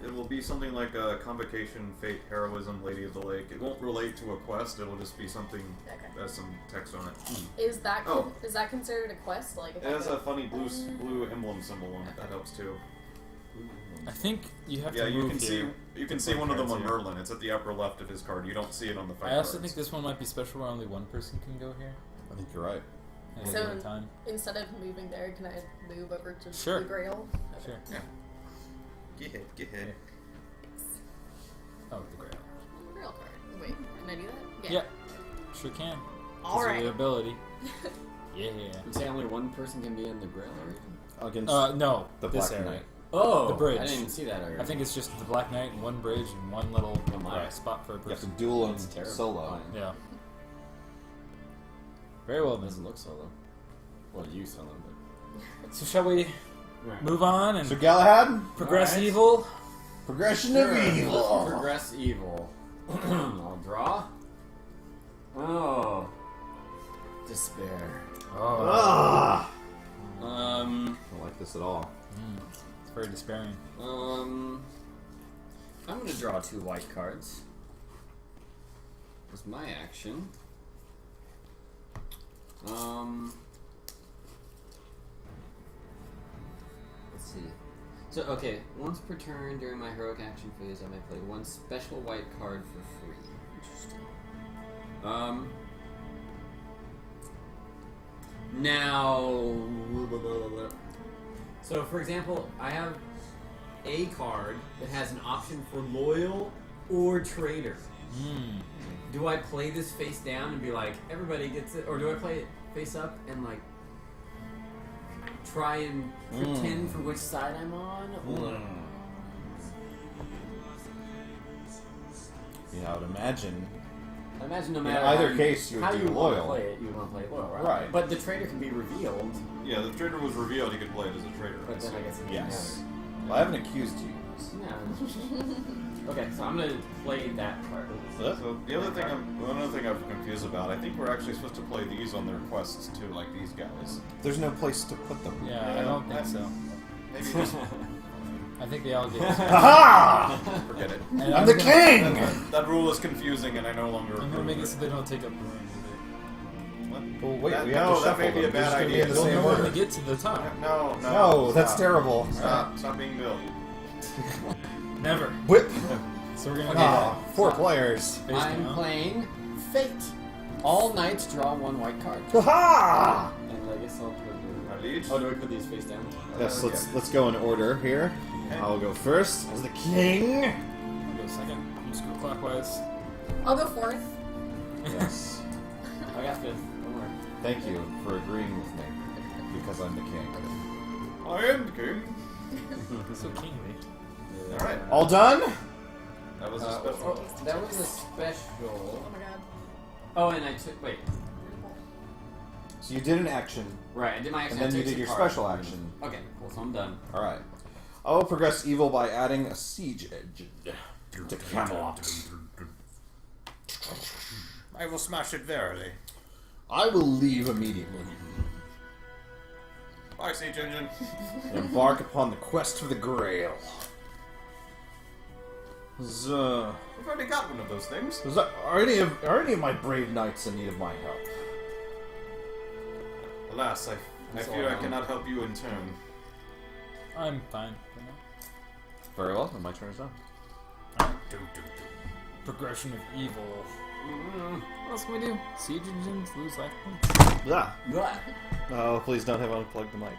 it will be something like Convocation, Fate, Heroism, Lady of the Lake. It won't relate to a quest. It'll just be something
Okay.
that has some text on it.
is that
Oh.
is that considered a quest? Like, if
It
I
has
go-
a funny blue emblem symbol on it. That helps too.
I think you have
Yeah,
to
you
move
can
here.
see you can see
Play
one of them
cards
on
here.
Merlin. It's at the upper left of his card. You don't see it on the fight
I also
cards.
think this one might be special where only one person can go here
I think you're right.
at
So-
one time.
instead of moving there, can I move over to
Sure.
the Grail? Okay.
Sure.
Yeah. Get hit.
Thanks.
Oh, the Grail.
Grail card. Wait, can I do that?
Yeah, sure can.
All
Because of
right.
your ability. Yeah.
You say only one person can be in the Grail area?
Against
No,
the
this
Black
area.
Knight.
Oh!
The bridge.
I didn't even see that area.
I think it's just the Black Knight and one bridge and one little
Oh my.
spot for a
You have to
person.
duel him
That's terrible.
solo.
Yeah. Very well
It
then.
doesn't look solo. Well, you solo,
So shall we
but...
move on and
So Galahad,
progress
Alright.
evil?
progression of evil.
Progress evil. I'll draw. Oh. Despair.
Oh,
Ah,
Um.
I don't like this at all.
it's very despairing.
I'm gonna draw 2 white cards. That's my action. Let's see. So, okay, once per turn during my heroic action phase, I may play 1 special white card for free. Interesting. Now, so for example, I have a card that has an option for loyal or traitor.
Hmm.
Do I play this face down and be like, everybody gets it, or do I play it face up and like try and pretend for which side I'm on? Or
Yeah, I would imagine.
I imagine no
In
matter
either
how
case, you would
how
do
you want to
loyal.
play it, you want to play loyal, right?
Right.
But the traitor can be revealed.
Yeah, the traitor was revealed. You could play it as a traitor.
But then I guess it doesn't
Yes.
matter.
Well, I haven't accused you.
Yeah. Okay, so I'm gonna play that card.
So the other thing, another thing I'm confused about. I think we're actually supposed to play these on their quests too, like these guys.
There's no place to put them.
Yeah, I don't think so.
Maybe just
I think they all get.
Aha!
forget it.
And
I'm the
gonna-
king!
That rule is confusing, and I no longer.
I'm gonna
approve
make it
it.
so they don't take up the room with it.
Well, wait,
That-
we have
no,
to
that
shuffle
may be
them.
a bad
They're just gonna be
idea.
in the
You'll
same
know when we
order.
get to the top.
No,
No, that's
stop.
terrible.
Stop being Bill.
Never.
Whip.
So we're gonna
Ah,
do
4 players.
face
I'm
down.
playing
Fate.
all knights draw 1 white card.
Ha!
And I guess I'll put
I lead.
Oh, do I put these face down?
Yes, let's go in order here. I'll go first as the king.
I'll go second. You just go clockwise.
I'll go fourth.
Yes.
I got 5th. Don't worry.
Thank you for agreeing with me because I'm the king.
I am the king.
So kingly.
Alright.
All done?
That was a special.
That was a special.
Oh my god.
Oh, and I took. Wait.
So you did an action,
Right, I did my action.
and then
I
you
took
did your
some cards.
special action.
Okay, cool. So I'm done.
All right. I will progress evil by adding a siege edge to Camelot.
I will smash it verily.
I will leave immediately
Bye, Siege Engine.
and embark upon the quest for the Grail.
We've already got one of those things.
Are any of my brave knights in need of my help?
Alas, I fear I cannot help you in turn.
I'm fine. for now.
Very well, then my turn is done.
Progression of evil. What else can we do? Siege engines lose life points.
Yeah.
Blah.
Oh, please don't have unplugged the mic.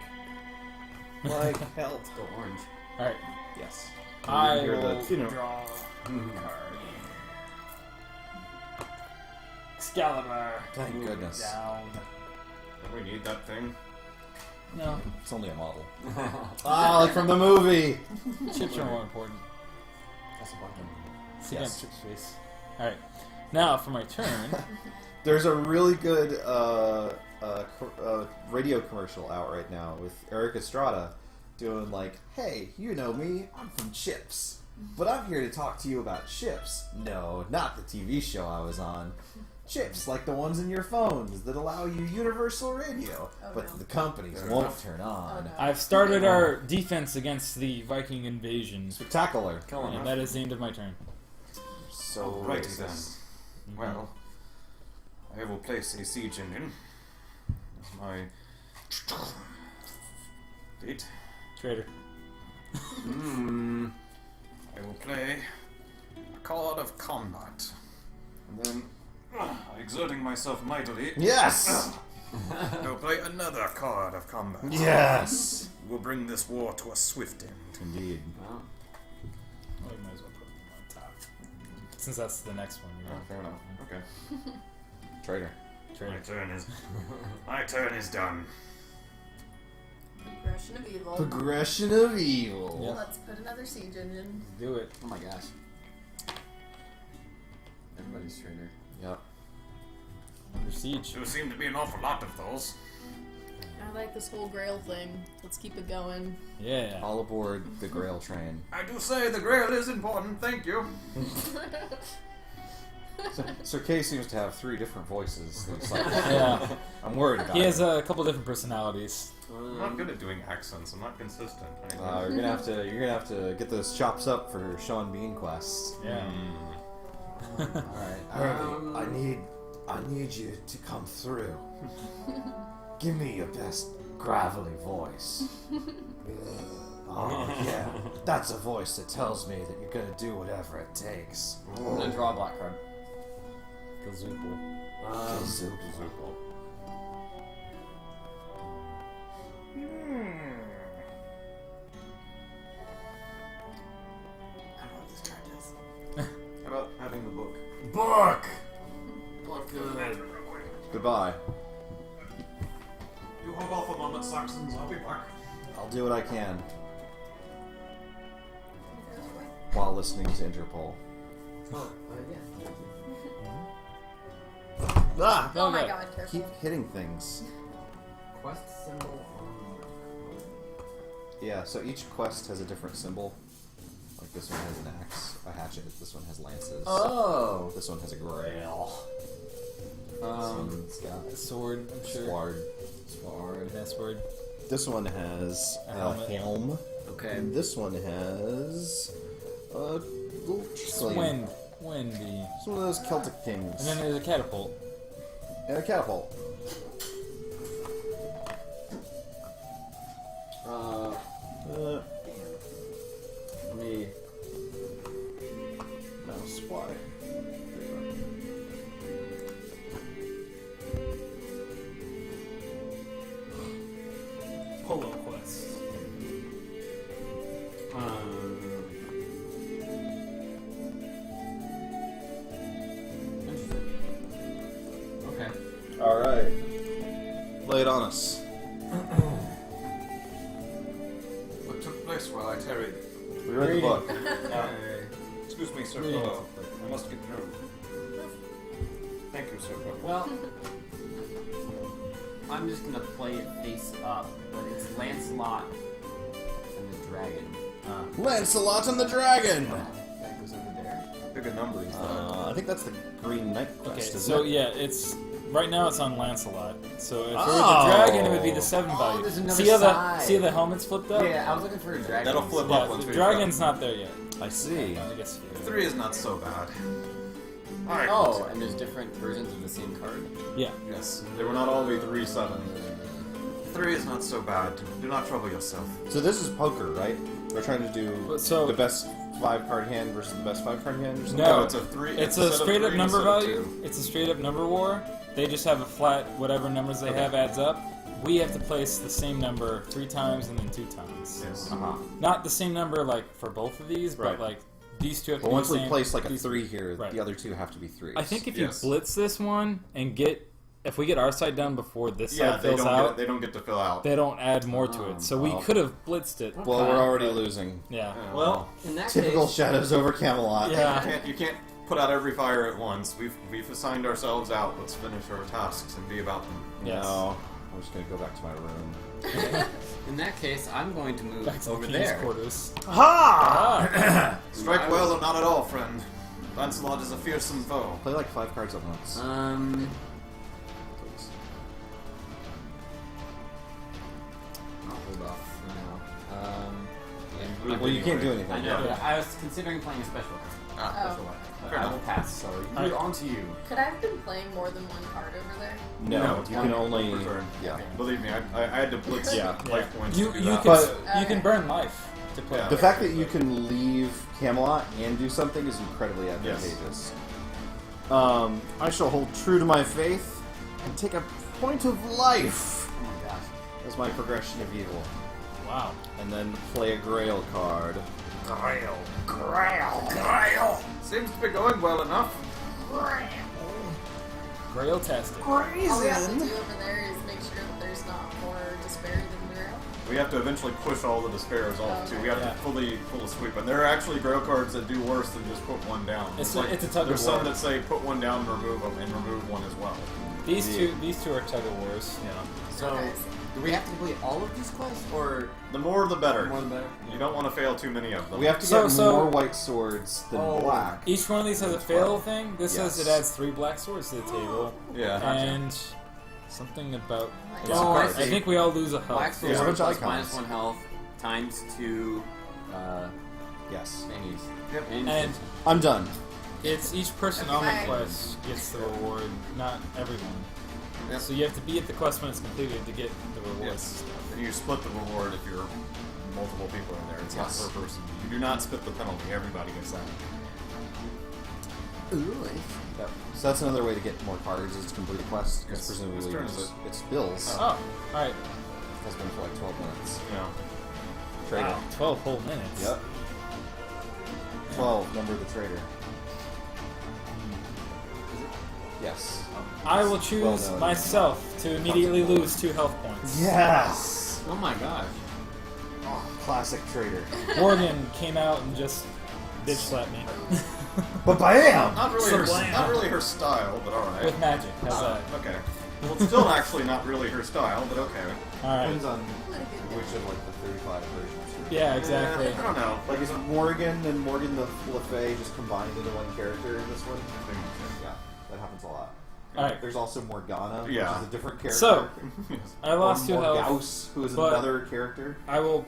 Mike, help.
Go orange.
Alright.
Yes.
I
Hear
will
the,
draw a card. Excalibur.
Thank
Move
goodness.
Down.
Do we need that thing?
No.
It's only a model. Ah, like from the movie.
Chips are more important.
That's a button.
See
Yes.
Chip's face. Alright. Now for my turn.
There's a really good radio commercial out right now with Eric Estrada doing like, "Hey, you know me, I'm from Chips, but I'm here to talk to you about Chips. No, not the TV show I was on. Chips like the ones in your phones that allow you universal radio,
Oh,
but
no.
the companies
Fair
won't
enough.
turn on."
Oh, no.
I've started our defense against the Viking invasion.
Spectacular.
And that is the end of my turn.
So
Alrighty then. Well, I will place a siege engine as my feet.
Traitor.
I will play a card of combat. And then, exerting myself mightily,
Yes.
I will play another card of combat.
Yes.
We'll bring this war to a swift end.
Indeed.
Wow.
Well, we might as well put them on top. Since that's the next one. You know?
Fair enough. Okay.
Traitor.
Traitor.
My turn is done.
Progression of evil.
Progression of evil.
Yep.
Let's put another siege engine.
Do it.
Oh my gosh. Everybody's traitor.
Yep.
Under siege.
There seem to be an awful lot of those.
I like this whole grail thing. Let's keep it going.
Yeah.
All aboard the Grail train.
I do say the Grail is important, thank you.
Sir Kay seems to have 3 different voices. It's like,
Yeah.
I'm worried about
He has
it.
a couple different personalities.
I'm not good at doing accents. I'm not consistent.
You're gonna have to get those chops up for Sean Bean Quest.
Yeah.
All right, I need you to come through. Give me your best gravelly voice. Oh yeah, that's a voice that tells me that you're gonna do whatever it takes.
I'm gonna draw a black card.
Gazoople.
Zuple.
I don't know what this card does.
How about having the book?
Book.
Look good.
Goodbye.
You hold off a moment, Saxons. I'll be back.
I'll do what I can while listening to Interpol.
Oh, yeah.
Ah!
Oh my
Okay.
god, careful.
Keep hitting things.
Quest symbol on.
Yeah, so each quest has a different symbol. Like this one has an axe, a hatchet. This one has lances.
Oh.
This one has a grail. This one's got
A sword, I'm sure.
sword.
Sword. Best word.
This one has
A
a
helmet.
helm.
Okay.
And this one has a little trillion.
Windy.
It's one of those Celtic kings.
And then there's a catapult.
And a catapult. quests. Why?
Polo quest.
Okay.
All right. Lay it on us.
What took place while I tarried?
We read the book.
Excuse me, Sir
Reading.
Polo. I must get through. Thank you, Sir Polo.
Well, I'm just gonna play it face up, but it's Lancelot and the dragon.
Lancelot and the Dragon.
That goes over there.
Bigger numbers.
I think that's the Green Knight
Okay,
quest, isn't
so
it?
yeah, it's right now it's on Lancelot. So if it were
Oh.
the dragon, it would be the 7 value.
there's another
See how
side.
see how the helmet's flipped up?
Yeah, I was looking for a dragon.
That'll flip
Yeah,
up once
the
we
dragon's not there yet.
I see.
I guess.
3 is not so bad. Alright.
Oh, and there's different versions of the same card.
Yeah.
Yes. There will not all be 3 7. 3 is not so bad. Do not trouble yourself.
So this is poker, right? We're trying to do
So-
the best 5-card hand versus the best 5-card hand or something?
No,
it's a 3.
It's
instead
a
of
straight up
3
number
instead of
value.
2.
It's a straight up number war. They just have a flat whatever numbers they have adds up. We have to place the same number 3 times and then 2 times.
Yes.
Not the same number like for both of these,
Right.
but like these two have to
But
be
once
the
we
same.
place like a
These-
3 here,
Right.
the other 2 have to be 3s.
I think if you
Yes.
blitz this one and if we get our side done before this
Yeah,
side
they
fills
don't,
out,
they don't get to fill out.
they don't add more to it. So we
well.
could have blitzed it.
Well, we're already losing.
Yeah.
Well, in that
Typical
case,
Shadows over Camelot.
Yeah.
You can't put out every fire at once. We've assigned ourselves out. Let's finish our tasks and be about them.
Yes.
No, I'm just gonna go back to my room.
in that case, I'm going to move
Back to
over
the king's
there.
quarters.
Ha!
Strike well or not at all, friend. Lancelot is a fearsome foe.
Play like 5 cards at once. Please.
I'll hold off for now. And
Well, you can't do
I
anything.
know, but I was considering playing a special card.
Ah,
Special one. But
Fair
I
enough.
will pass, so
Alright.
on to you.
Could I have been playing more than one card over there?
No,
No,
you can only.
return.
Yeah.
Believe me, I had to blitz
Yeah.
life points
You
to do
you
that.
can
But-
you can burn life to play.
Yeah.
The fact that you can leave Camelot and do something is incredibly advantageous. I shall hold true to my faith and take a point of life
Oh my gosh.
as my progression of evil,
Wow.
and then play a Grail card.
Seems to be going well enough.
Grail-tastic.
All we have to do over there is make sure that there's not more despair than Grail.
We have to eventually push all the despairs off too. We have
Yeah.
to fully sweep. And there are actually Grail cards that do worse than just put one down.
It's a tug of
There's some
war.
that say put one down and remove them, and remove one as well.
These two are tug of wars.
Yeah.
So,
Okay.
do we have to complete all of these quests, or
The more the better.
more the better?
You don't want to fail too many of them.
We have to
So-
get
so-
more white swords than
Oh.
black.
Each one of these has a fail thing. This says it
Yes.
adds 3 black swords to the table,
Yeah.
and something about.
Like,
Oh, I
I
see.
think we all lose a health.
Black
There's a
sword
bunch of
plus
icons.
-1 health times 2
Yes.
thingies.
Yep.
And
I'm done.
it's each person on
Okay.
the quest gets the reward, not everyone.
Yep.
So you have to be at the quest when it's completed to get the rewards.
Yes. And you split the reward if you're multiple people in there. It's
Yes.
not per person. You do not split the penalty. Everybody gets that.
Yep. So that's another way to get more cards is to complete a quest, because
Yes.
presumably
Whose turn is it?
it's Bill's.
Oh, alright.
Has been for like 12 minutes.
Yeah.
Trader.
Wow, 12 whole minutes.
Yep. 12, number of the trader. Yes.
I will
Well
choose
done.
myself to immediately lose 2 health points.
Yes!
Oh my gosh.
Oh, classic trader.
Morgan came out and just bitch slapped me.
But bam!
Not really,
Sublime.
not really her style, but alright.
With magic. How's that?
Okay. Well, it's still actually not really her style, but okay.
Alright.
Depends on which of like the 35 versions.
Yeah, exactly.
I don't know.
Like is Morgan and Morgan the Le Fay just combined into one character in this one? Yeah, that happens a lot.
Alright.
There's also Morgana,
Yeah.
which is a different character.
So,
Yes.
I lost 2
or
health.
Morgaus, who is
but-
another character.
I will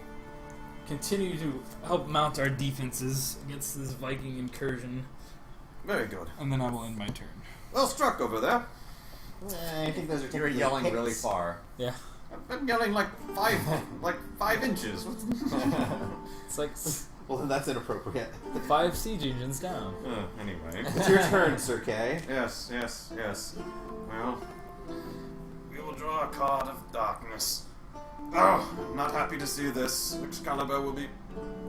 continue to help mount our defenses against this Viking incursion,
Very good.
and then I will end my turn.
Well struck over there.
I think those are
You were
technically
yelling
hits.
really far.
Yeah.
I'm yelling like 5 inches.
It's like
Well, then that's inappropriate.
5 siege engines down.
Anyway.
It's your turn, Sir Kay.
Yes. Well, we will draw a card of darkness. Oh, not happy to see this. Excalibur will be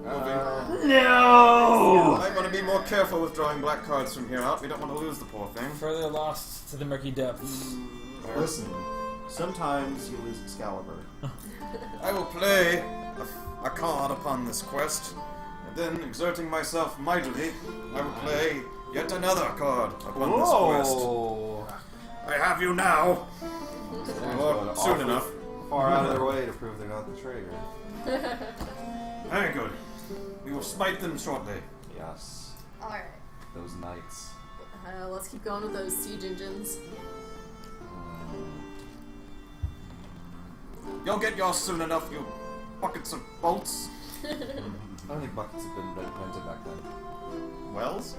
moving.
No!
I'm going to be more careful with drawing black cards from here out. We don't want to lose the poor thing.
Further lost to the murky depths.
Listen, sometimes you lose Excalibur.
I will play a card upon this quest, and then, exerting myself mightily, I will play yet another card upon this quest. I have you now. Or soon enough.
Far out of their way to prove they're not the traitor.
Very good. We will smite them shortly.
Yes.
Alright.
Those knights.
Let's keep going with those siege engines.
You'll get yours soon enough, you buckets of bolts.
I don't think buckets have been invented back then.
Wells?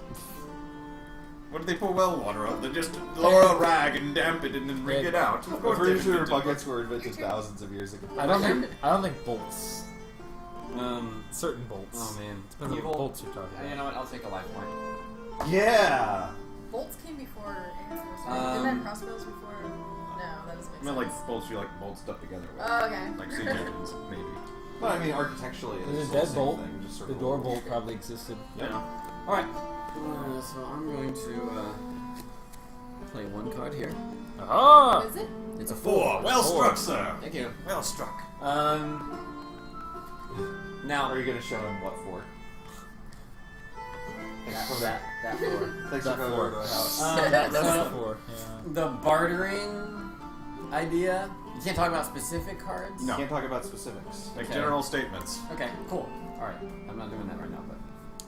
What did they pour well water out? They just lower a rag and damp it and then wring it out. Of
I'm
course
pretty
they
sure
invented
buckets were invented thousands of years ago.
I don't think bolts. Certain bolts.
Oh man.
Depends on what bolts you're talking about.
You know what? I'll take a life point.
Yeah!
Bolts came before arrows. Right? Didn't they have crossbows before? No, that doesn't make
I mean,
sense.
like bolts you like bolt stuff together with.
Oh, okay.
Like siege engines, maybe.
But I mean, architecturally,
There's
it's
a
the same
deadbolt.
thing, just sort
The
of
door
a-
bolt probably existed.
Yeah.
Alright. So I'm going to play one card here.
Ah!
What is it?
It's a
4. Well struck, sir.
Thank you.
Well struck.
Now
Are you gonna show him what for?
that floor.
Thanks
That
for coming
floor.
over to my house.
That's
So-
the 4. Yeah.
The bartering idea. You can't talk about specific cards.
No.
Can't talk about specifics.
Like
Okay.
general statements.
Okay. Cool. All right. I'm not doing that right now, but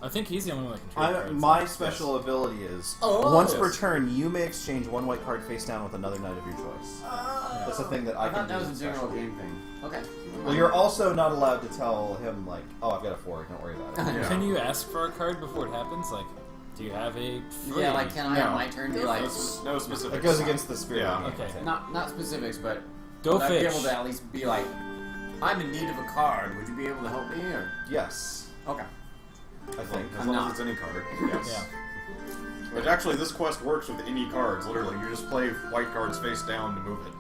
I think he's the only one that can trade cards.
My special ability is once per turn, you may exchange one white card face down with another knight of your choice. That's a thing that I
I
can
thought
do.
that was a general
especially.
game thing. Okay.
Well, you're also not allowed to tell him like, "Oh, I've got a 4. Don't worry about it."
Yeah.
Can you ask for a card before it happens? Like, do you have a 3?
Yeah, like can I
No.
on my turn be
Go
like
No specifics.
It goes against the spirit.
Yeah.
of the game,
Okay.
I think.
not specifics, but
Go
would I be
fish.
able to at least be like, I'm in need of a card. Would you be able to help me? Or
Yes,
okay.
I think.
As
I'm
long
not.
as it's any card. Yes.
Yeah.
But actually, this quest works with any cards. Literally, you just play white cards face down to move it.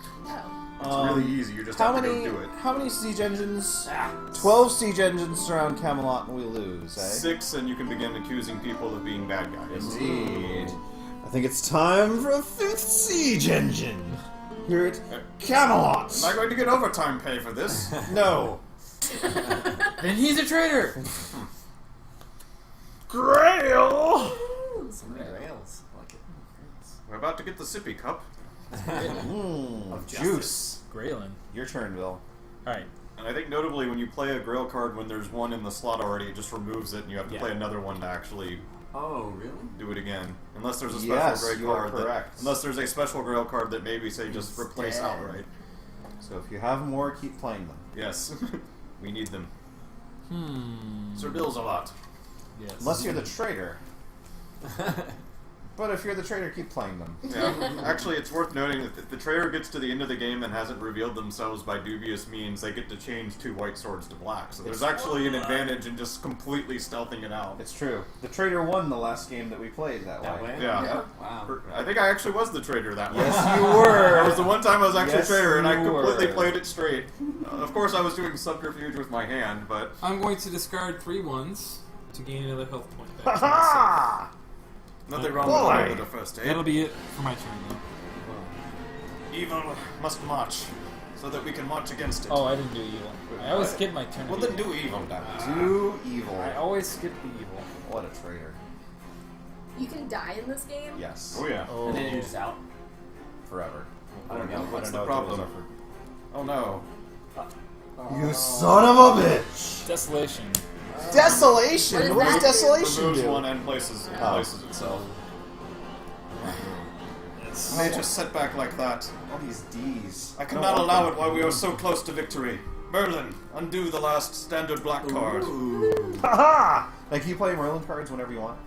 Oh.
It's really easy. You just
How
have
many?
to go do it.
How many siege engines?
Ah.
12 siege engines surround Camelot, and we lose. Eh?
6, and you can begin accusing people of being bad guys.
Indeed. I think it's time for a 5th siege engine. Here at Camelot.
Am I going to get overtime pay for this?
No.
Then he's a traitor!
Grail.
Some rails. I like it.
We're about to get the sippy cup.
Juice.
Graylin.
Your turn, Bill.
Alright.
And I think notably, when you play a grail card, when there's one in the slot already, it just removes it, and you have to
Yeah.
play another one to actually
Oh, really?
do it again. Unless there's a special
Yes,
grail
you are
card.
correct.
Unless there's a special grail card that maybe say just
Instead.
replace outright.
So if you have more, keep playing them.
Yes, we need them.
Hmm.
Sir Bill's a lot.
Yes.
Unless you're the traitor. But if you're the traitor, keep playing them.
Yeah. Actually, it's worth noting that if the traitor gets to the end of the game and hasn't revealed themselves by dubious means, they get to change 2 white swords to black. So there's actually an advantage in just completely stealthing it out.
It's true. The traitor won the last game that we played that,
That
way.
way?
Yeah.
Wow.
I think I actually was the traitor that way.
Yes, you were.
That was the one time I was actually
Yes,
a traitor, and I
you
completely
were.
played it straight. Of course, I was doing subterfuge with my hand, but
I'm going to discard 3 1s to gain another health point back.
Ha
nothing wrong
Boy.
with the first aid.
That'll be it for my turn, though.
Evil must march, so that we can march against it.
Oh, I didn't do evil. I always skip my turn.
Well,
of
then
evil.
do evil, damn it.
Do evil.
I always skip the evil.
What a traitor.
You can die in this game?
Yes.
Oh, yeah.
Oh.
And then you're just out.
Forever. I don't know.
What's
I
the
don't know what
problem?
rules are
Oh, no.
for- You son of a bitch!
Desolation.
Desolation!
What
What
does
does
that do?
desolation
Removes
do?
one and places itself.
Yes.
May just set back like that.
All these D's.
I cannot allow it while we are so close to victory. Merlin, undo the last standard black card.
Haha! Like, you play Merlin cards whenever you want.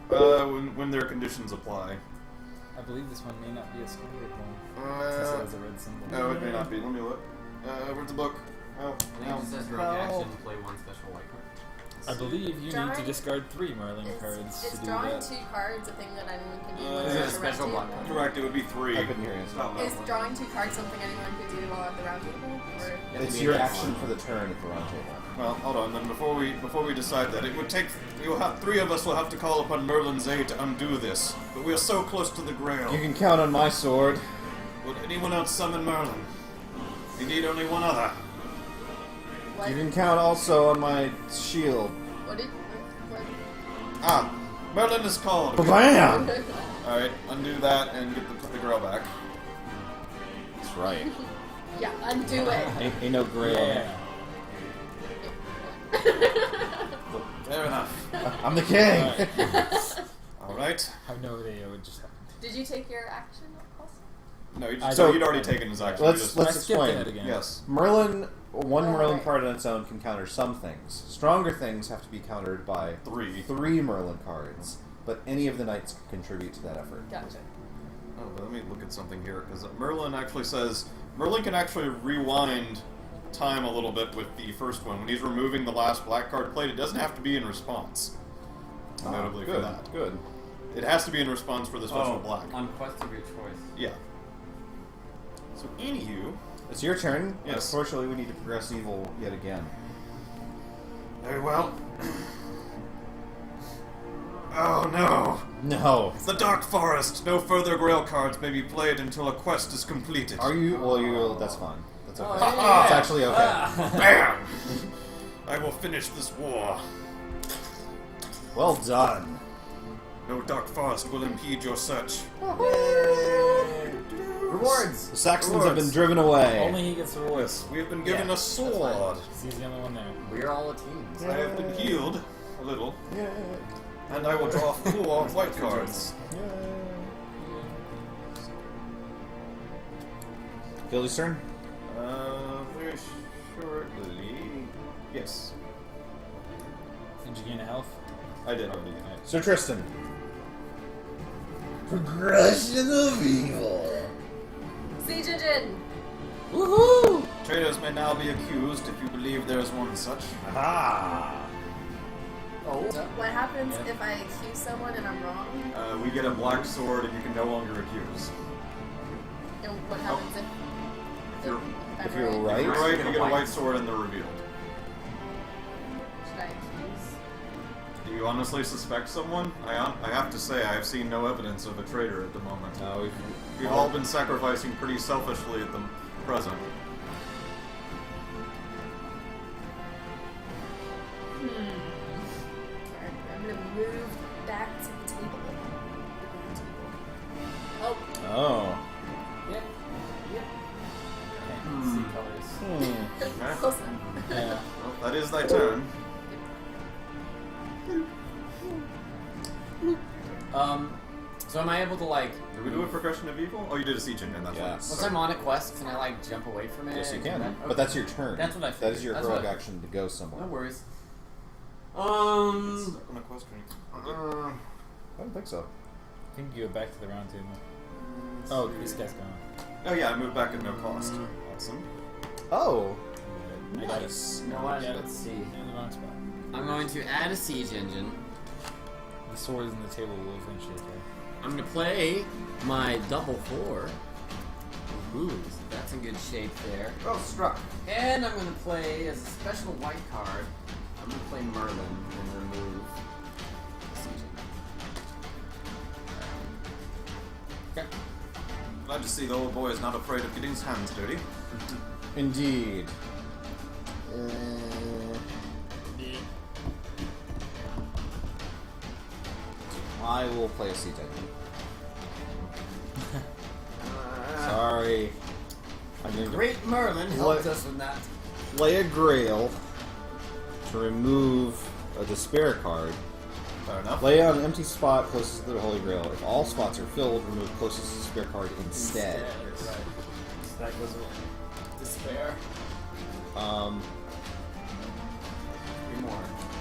When their conditions apply.
I believe this one may not be a standard one. Since it has a red symbol.
No, it may not be. Let me look. Where's the book? Oh,
I think it just says heroic action to play 1 special white card.
cards.
I believe you need to
Drawing-
discard 3 Merlin cards
Is
to do
drawing
that.
2 cards a thing that anyone can do?
Is
while
it
at
a
the
special
round
block
table?
card?
Correct, it would be 3.
I couldn't hear you.
Stop that
Is
one.
drawing 2 cards something anyone could do while at the round table? Or
It's your action for the turn at the round table.
Well, hold on. Then before we decide that, it would take 3 of us will have to call upon Merlin's aid to undo this. But we are so close to the Grail.
You can count on my sword.
Would anyone else summon Merlin? We need only one other.
what?
You can count also on my shield.
What did? What?
Ah, Merlin is called.
Bam!
All right, undo that and get the girl back.
That's right.
Yeah, undo it.
Ain't no grail.
Yeah.
Fair enough.
I'm the king.
Alright.
All right.
I have no idea what just happened.
Did you take your action also?
No,
I
so
don't-
you'd already taken his action.
Let's
We
I
let's
skipped
explain.
ahead again.
yes.
Merlin, one
Oh,
Merlin
right.
card on its own can counter some things. Stronger things have to be countered by
3.
Merlin cards, but any of the knights can contribute to that effort.
Gotcha.
Oh, but let me look at something here because Merlin actually says Merlin can actually rewind time a little bit with the first one when he's removing the last black card played. It doesn't have to be in response. Notably
good,
for that,
good.
it has to be in response for the special black.
On quest of your choice.
Yeah. So, anywho,
It's your turn.
Yes.
Unfortunately, we need to progress evil yet again.
very well. Oh no!
No.
The Dark Forest. No further Grail cards may be played until a quest is completed.
Are you? Well, you. That's fine. That's okay.
yeah.
It's actually okay.
Bam! I will finish this war.
Well done.
No Dark Forest will impede your search.
Rewards!
The Saxons have been
Rewards.
driven away.
Only he gets rewards.
We have been given
Yeah,
a sword.
He's the only one there.
We're all a team.
I have been healed a little,
Yeah.
and I will draw 4 white cards.
Gildy's turn.
Very shortly. Yes,
Did you gain a health?
I did already.
Sir Tristan.
Progression of evil.
Siege engine.
Woohoo!
Traitors may now be accused if you believe there is one such.
Ah.
Oh.
What happens
Yeah.
if I accuse someone and I'm wrong?
We get a black sword, and you can no longer accuse.
And what happens
you're-
I'm
if you're
If
right,
you're right, you get a white sword, and they're revealed.
Should I accuse?
Do you honestly suspect someone? I have to say, I have seen no evidence of a traitor at the moment.
No,
We've all been sacrificing pretty selfishly at the present.
Alright, I'm gonna move back to the table. Oh,
Oh.
Yep. Yep. Okay. See colors.
Okay.
close enough.
Yeah.
Well, that is thy turn.
So am I able to like?
Did we do a progression of evil? Oh, you did a siege engine, that's
Yeah.
right.
Once I'm on a quest, can I like jump away from it?
Yes, you
and
can.
do that?
But that's your turn.
That's what I
That
figured.
is your
That's
heroic
what I-
action to go somewhere.
No worries.
It's on a quest or anything.
I don't think so.
I think you go back to the round table. Oh, this guy's gone.
Oh yeah, I moved back at no cost. Awesome.
Oh.
I got it.
Nice.
You know what?
Yeah.
Let's see.
In the wrong spot.
I'm going to add a siege engine.
The swords in the table will eventually appear.
I'm going to play my double 4. Ooh, so that's in good shape there.
Oh, struck.
And I'm going to play as a special white card. I'm going to play Merlin and remove the siege engine.
Okay.
Glad to see the old boy is not afraid of getting his hands dirty.
Indeed. I will play a siege engine. Sorry. I'm going to
Great Merlin
What?
helped us with that.
play a Grail to remove a Despair card.
Fair enough.
Play on an empty spot closest to the Holy Grail. If all spots are filled, remove closest Despair card instead.
Right. So that goes away. Despair.
Three more.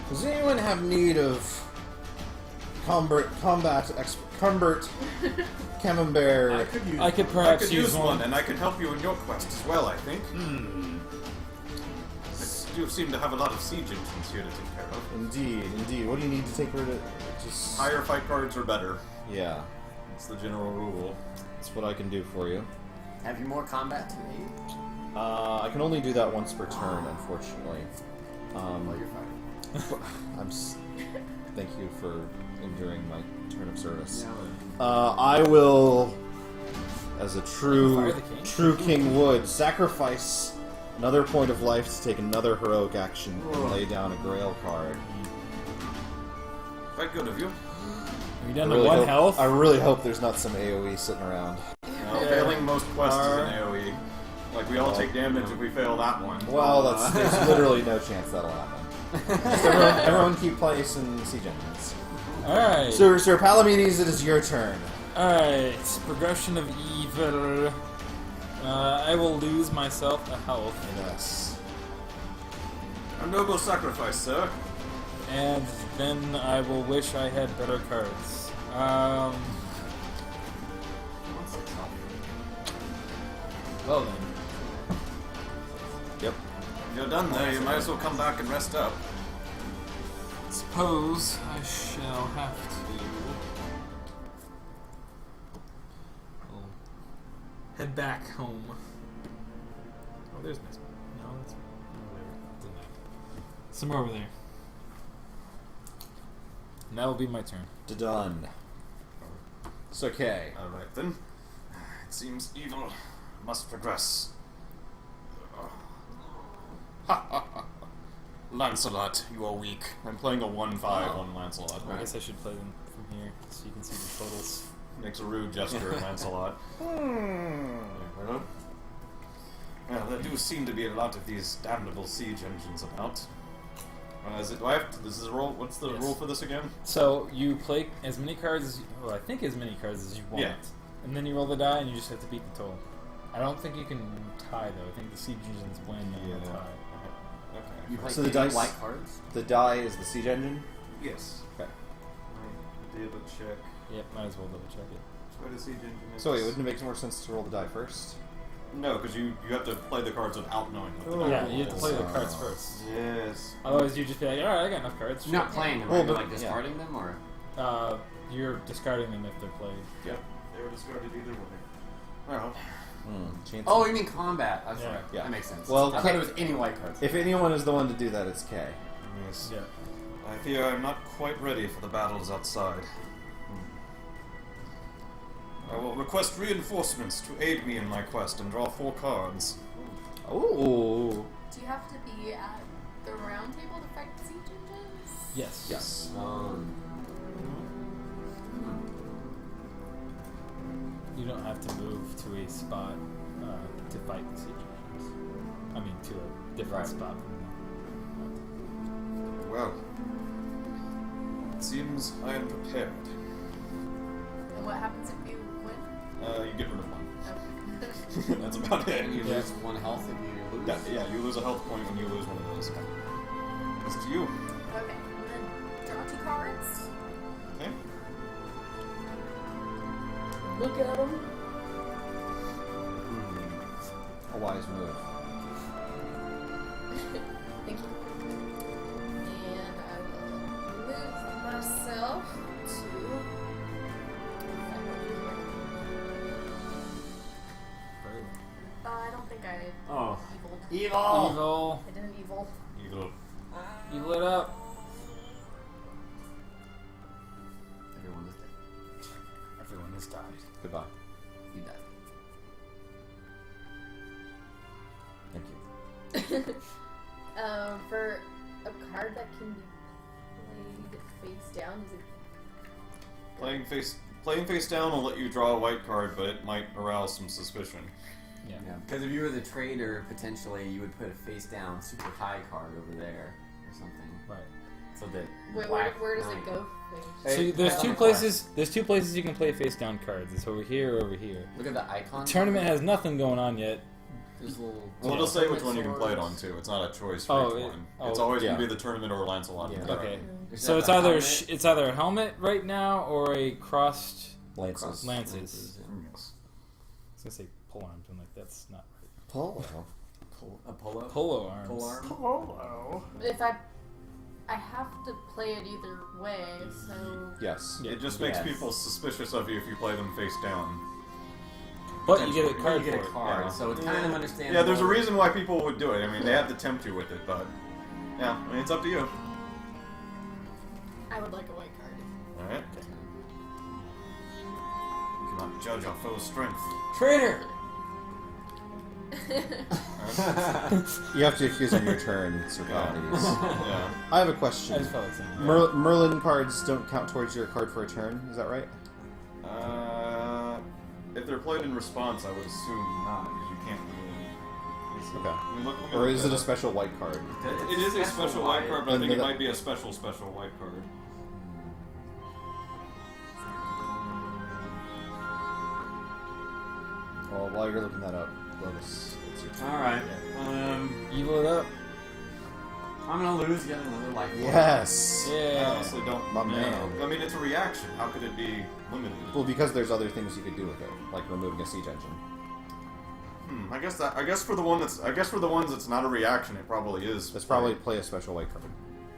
Does anyone have need of combat camembert?
I could
I
perhaps
could use one,
one.
and I can help you in your quest as well, I think. do seem to have a lot of siege engines here to take care of.
Indeed, indeed. What do you need to take rid of? Just
Higher fight cards are better.
Yeah,
It's the general rule.
that's what I can do for you.
Have you more combat to me?
I can only do that once per turn, unfortunately.
While you're fighting.
Thank you for enduring my turn of service.
Yeah.
I will, as a
Fire the king.
true king would, sacrifice another point of life to take another heroic action and lay down a Grail card.
Quite good of you.
Are you down
I
to
really
1
hope-
health?
I really hope there's not some AoE sitting around.
Failing most quests is an AoE. Like, we all take damage if we fail that one.
Well, there's literally no chance that'll happen. Just everyone keep placing siege engines.
Alright.
Sir Palamedes, it is your turn.
Alright. Progression of evil. I will lose myself a health.
Yes.
A noble sacrifice, sir.
And then I will wish I had better cards. Well then.
Yep.
If you're done there, you might as well come back and rest up.
Suppose I shall have to head back home. Oh, there's my spot. No, that's whatever. Doesn't matter. Somewhere over there. And that will be my turn.
Done. It's okay.
Alright then. It seems evil must progress. Ha ha ha. Lancelot, you are weak. I'm playing a 1/5 on Lancelot.
I guess I should play them from here so you can see the totals.
Makes a rude gesture at Lancelot. Well, there do seem to be a lot of these damnable siege engines about. Do I have to, this is a roll? What's the
Yes.
rule for this again?
So you play as many cards as I think as many cards as you want.
Yeah.
And then you roll the die and you just have to beat the total. I don't think you can tie though. I think the siege engines win and
Yeah.
the tie.
Okay.
You play
So the
80
dice-
white cards?
The die is the siege engine.
Yes.
Okay.
Double check.
Yep, might as well double check it.
What a siege engine is.
So wait, wouldn't it make more sense to roll the die first?
No, because you have to play the cards without knowing what the
Oh.
die
Yeah, you have to play the
Oh.
cards first.
Yes.
Otherwise, you just be like, all right, I got enough cards.
You're not playing them,
Well,
right? You're
but-
like discarding them, or?
You're discarding them if they're played.
Yep. They were discarded either way. Well,
Chance.
Oh, you mean combat? That's
Yeah.
right.
Yeah.
That makes sense.
Well,
I thought it was any white cards.
If anyone is the one to do that, it's K.
yes.
Yeah.
I fear I'm not quite ready for the battles outside. I will request reinforcements to aid me in my quest and draw 4 cards.
Oh.
Do you have to be at the round table to fight the siege engines?
Yes.
Yes.
You don't have to move to a spot to fight the siege engines. I mean, to a different
Right.
spot.
Well, it seems I am prepared.
And what happens if you win?
You get rid of one.
Oh.
That's about it.
And you lose 1 health if you lose.
Yeah, you lose a health point when you lose one of those. It's to you.
Okay, and then draw 2 cards.
Okay.
Look at them.
A wise move.
Thank you. And I will move myself to. I don't think I
Oh.
eviled.
Evil!
Evil.
I didn't evil.
Eagle.
You lit up.
Everyone is dead.
Everyone has died.
Goodbye.
You died.
Thank you.
For a card that can be played face down, is it?
Playing face down will let you draw a white card, but it might arouse some suspicion.
Yeah.
Yeah, because if you were the trader, potentially you would put a face down super high card over there or something.
Right.
So that
Wait,
black
where does it
knight-
go?
So
Hey,
there's
on
two
the
places. There's 2 places you can play face down cards. It's over here or over here.
Look at the icon.
Tournament has nothing going on yet.
There's little.
Well, it'll say which one you can play it on too. It's not a choice for
Oh,
each
it-
one.
oh,
It's always
yeah.
going to be the tournament or Lancelot.
Yeah.
Okay.
Is
So
that
it's
the
either
helmet?
it's either a helmet right now or a crossed
Lances.
lances.
Yeah.
Yes.
I was gonna say pole arms. I'm like, that's not right.
Paul.
A polo?
Polo arms.
Pole arm?
Polo.
If I have to play it either way, so
Yes.
It just makes
Yes.
people suspicious of you if you play them face down.
But you get a
You
card
get a
for it.
card,
Yeah.
so it's kind of understandable.
Yeah, there's a reason why people would do it. I mean, they have to tempt you with it, but yeah, I mean, it's up to you.
I would like a white card.
All right. You cannot judge our foe's strength.
Traitor!
You have to accuse on your turn, Sir Palamedes.
Yeah.
I have a
I
question.
just felt like saying that.
Merlin cards don't count towards your card for a turn, is that right?
If they're played in response, I would assume not, because you can't really.
Okay.
I mean, let me
Or
look
is
that
it a
up.
special white card?
It is a special white card, but I
And
think it
the-
might be a special white card.
Well, while you're looking that up, Lotus, what's your turn?
Alright.
Evil it up.
I'm gonna lose yet another life.
Yes!
I
Yeah.
honestly don't.
My
know.
man.
I mean, it's a reaction. How could it be limited?
Well, because there's other things you could do with it, like removing a siege engine.
I guess for the ones that's not a reaction, it probably is.
That's probably play a special white card,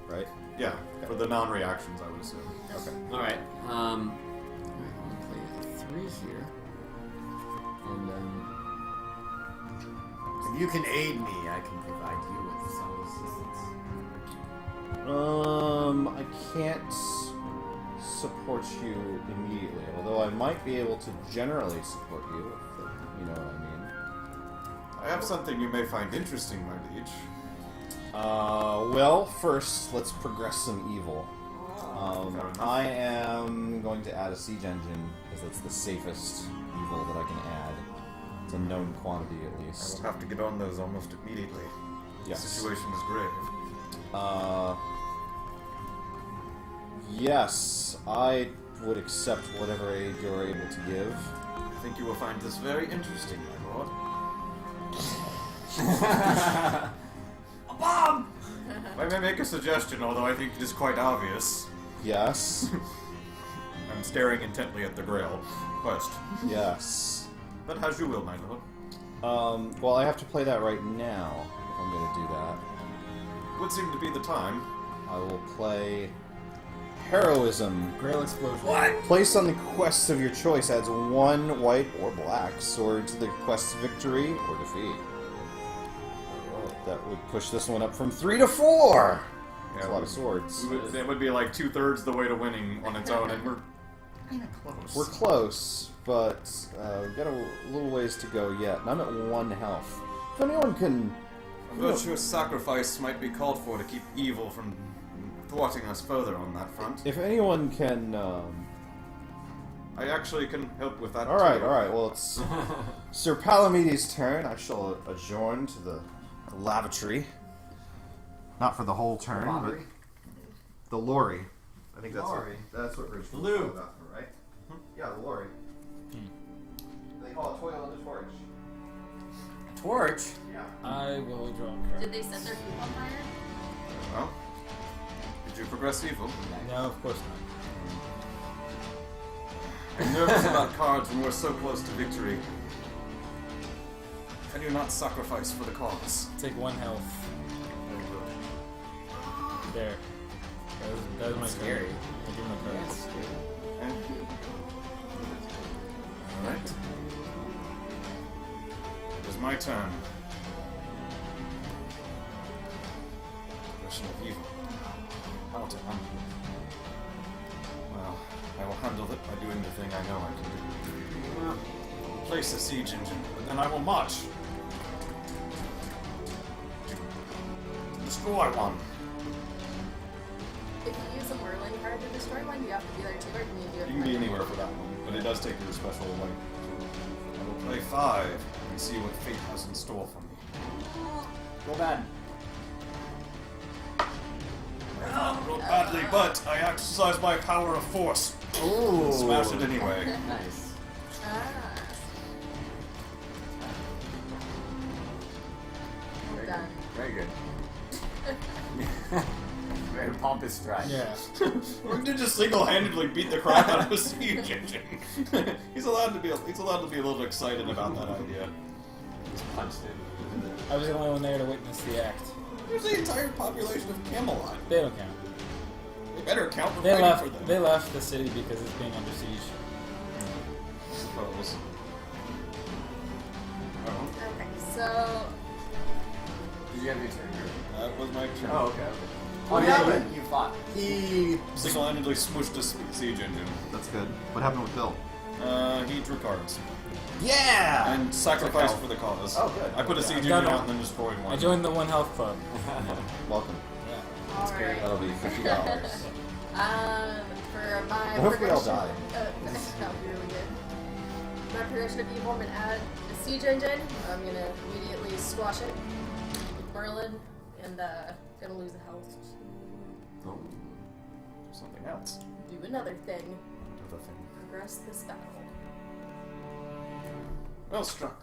right?
Yeah. For the non-reactions, I would assume.
Okay.
Alright. I'm gonna play a 3 here. And if you can aid me, I can provide you with some assistance.
I can't support you immediately, although I might be able to generally support you, if you know what I mean.
I have something you may find interesting, my liege.
Well, first, let's progress some evil.
Fair enough.
I am going to add a siege engine, because that's the safest evil that I can add. It's a known quantity, at
I
least.
will have to get on those almost immediately.
Yes.
The situation is grave.
Yes, I would accept whatever aid you're able to give.
I think you will find this very interesting, my lord.
A bomb!
I may make a suggestion, although I think it is quite obvious.
Yes.
I'm staring intently at the grail. Quest.
Yes.
But as you will, my lord.
Well, I have to play that right now, if I'm gonna do that.
Would seem to be the time.
I will play Heroism.
Grail explosion.
Placed on the quest of your choice adds 1 white or black sword to the quest's victory or defeat. That would push this one up from 3 to 4! That's a lot of swords.
That would be like 2/3 the way to winning on its own, and we're kind of close.
We're close, but we've got a little ways to go yet. And I'm at 1 health. If anyone can...
A virtuous sacrifice might be called for to keep evil from thwarting us further on that front.
If anyone can...
I actually can help with that.
Alright,
too.
alright, well it's Sir Palamedes' turn. I shall adjourn to the lavatory. Not for the whole turn, but the lorry. I think that's
Lorry?
that's what Rich
The loo.
about, right? Yeah, the lorry. They call it toilet and torch.
Torch?
Yeah.
I will draw a
Did
card.
they set their food on fire?
Well, did you progress evil?
No, of course not.
I'm nervous about cards when we're so close to victory. Can you not sacrifice for the cause?
Take 1 health. There. That was my
Scary.
card. I drew my cards.
Alright. It is my turn. Progression of evil. How to undo. Well, I will handle it by doing the thing I know I can do. Place a siege engine, but then I will march. Destroy one.
If you use a Merlin card to destroy one, you have to be there too, or can you do it?
You can be anywhere for that one, but it does take your special light. I will play 5 and see what fate has in store for me.
Go bad.
Rolled badly, but I exercise my power of force.
Ooh.
Smash it anyway.
Nice.
Ah.
Very
Done.
good. Very good. Very pompous stride.
Yeah.
We're gonna just single-handedly beat the crap out of a siege engine. He's allowed to be a little excited about that idea.
Just punched it.
I was the only one there to witness the act.
There's the entire population of Camelot.
They don't count.
They better count for
They
fighting
left.
for them.
They left the city because it's being under siege.
I suppose.
Okay, so
Did you have your turn?
That was my turn.
Oh, okay.
What
yeah,
happened?
you fought.
He.
Single-handedly smushed a siege engine.
That's good. What happened with Bill?
He drew cards.
Yeah!
And sacrificed for the cause.
Oh, good.
I put a siege engine
got it.
out and then destroyed one.
I joined the One Health Club.
Welcome.
alright.
That'll be $50.
For my
What if we all
progression-
die?
that would be really good. My progression of evil, I'm gonna add a siege engine. I'm gonna immediately squash it with Merlin, and gonna lose a health.
Oh. Something else.
Do another thing.
Another thing.
Progress this battle.
Well struck.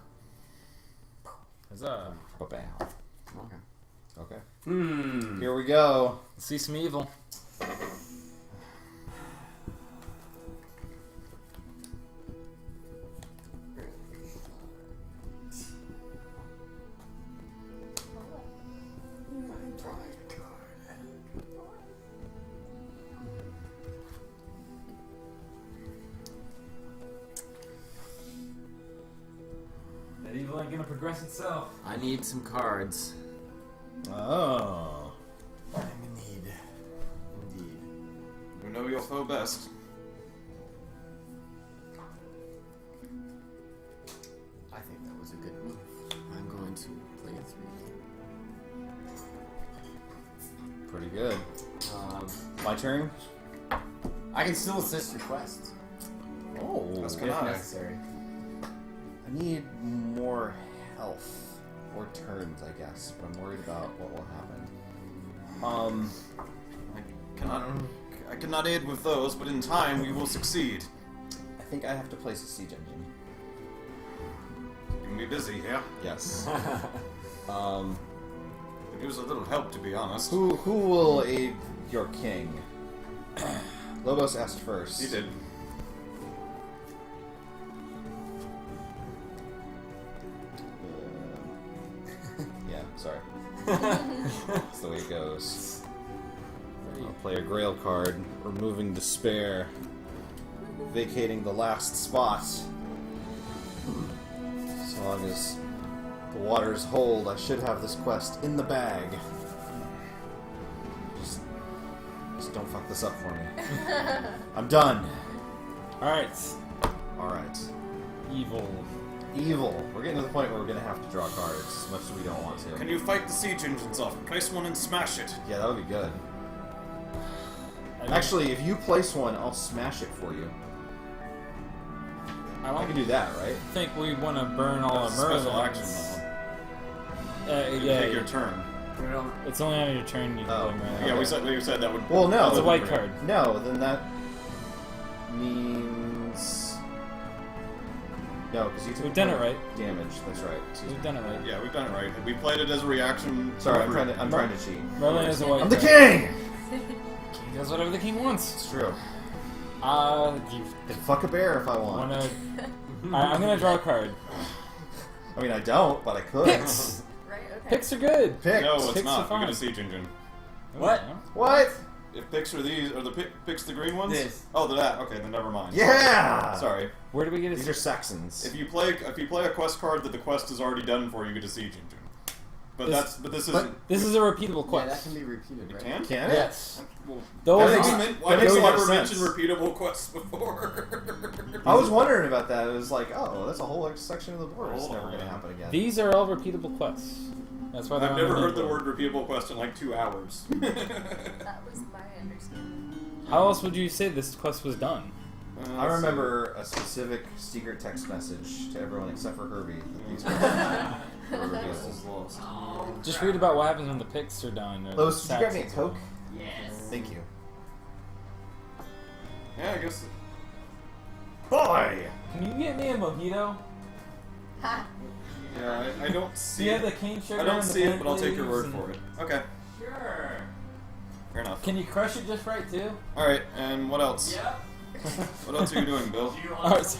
Huzzah.
Ba-bam.
Okay.
Okay.
Hmm.
Here we go.
See some evil. That evil ain't gonna progress itself.
I need some cards.
Oh.
I'm in need. Indeed.
You know your foe best.
I think that was a good move. I'm going to play a 3.
Pretty good.
Um,
My turn?
I can still assist your quest
Oh.
That's
if
good.
necessary.
I need more health. Or turns, I guess. But I'm worried about what will happen.
I cannot aid with those, but in time we will succeed.
I think I have to place a siege engine.
Keeping me busy, yeah?
Yes.
Could use a little help, to be honest.
Who will aid your king? Lobos asked first.
He did.
Yeah, sorry. That's the way it goes. I'll play a Grail card, removing despair, vacating the last spot. As long as the waters hold, I should have this quest in the bag. Just don't fuck this up for me. I'm done.
Alright.
Alright.
Evil.
Evil. We're getting to the point where we're gonna have to draw cards, as much as we don't want to.
Can you fight the siege engines off? Place one and smash it.
Yeah, that would be good.
I don't-
Actually, if you place one, I'll smash it for you.
I
I
don't
can do that, right?
think we want to burn all
That's
our
a special
Merlins.
action,
Yeah,
though. Take your turn.
Put it on.
it's only on your turn you can
Oh.
play Merlin.
Yeah, we said that would.
Well, no.
that
It's a
would
white
be
card.
No, then that means... No, because you took
We've done it right.
damage. That's right. Excuse me.
We've done it right.
Yeah, we've done it right. We played it as a reaction.
Sorry, I'm
Whatever.
trying to cheat.
Merlin is a white
I'm the
card.
king!
King does whatever the king wants.
It's true.
You
Fuck a bear if I want.
wanna... I'm gonna draw a card.
I mean, I don't, but I could.
Picks.
Right, okay.
Picks are good.
Picks.
No, it's
Picks
not.
are
We get
fine.
a siege engine.
What?
What?
If picks are these, are the picks the green ones?
This.
Oh, they're that. Okay, then never mind.
Yeah!
Sorry.
Where do we get a
These are Saxons.
If you play a quest card that the quest is already done for, you get a siege engine. But
This-
this isn't.
This is a repeatable
Yeah, that
quest.
can be repeated,
You
right?
can?
Can it?
Yes.
Well,
Those
That
why
makes-
have
are,
you
that makes a lot of
never
sense.
mentioned repeatable quests before?
I was wondering about that. It was like, oh, that's a whole section of the board. It's
Hold
never
on.
going to happen again.
these are all repeatable quests. That's why they're
I've
on
never
the
heard the
board.
word repeatable quest in like 2 hours.
That was my understanding.
How else would you say this quest was done?
I remember a specific secret text message to everyone except for Herbie. That these were revealed.
Just read about what happens when the picks are done. Or
Lois,
the
did you grab me a
Saxons.
Coke?
Yes.
Thank you.
Yeah, I guess.
Boy!
Can you get me a mojito?
Ha!
Yeah, I don't
Do
see
you have
it.
the cane sugar?
I don't
and the
see it, but I'll take your
leaves
word
and-
for it. Okay,
Sure.
fair enough.
Can you crush it just right too?
All right, and what else?
Yeah.
What else are you doing, Bill?
Alright.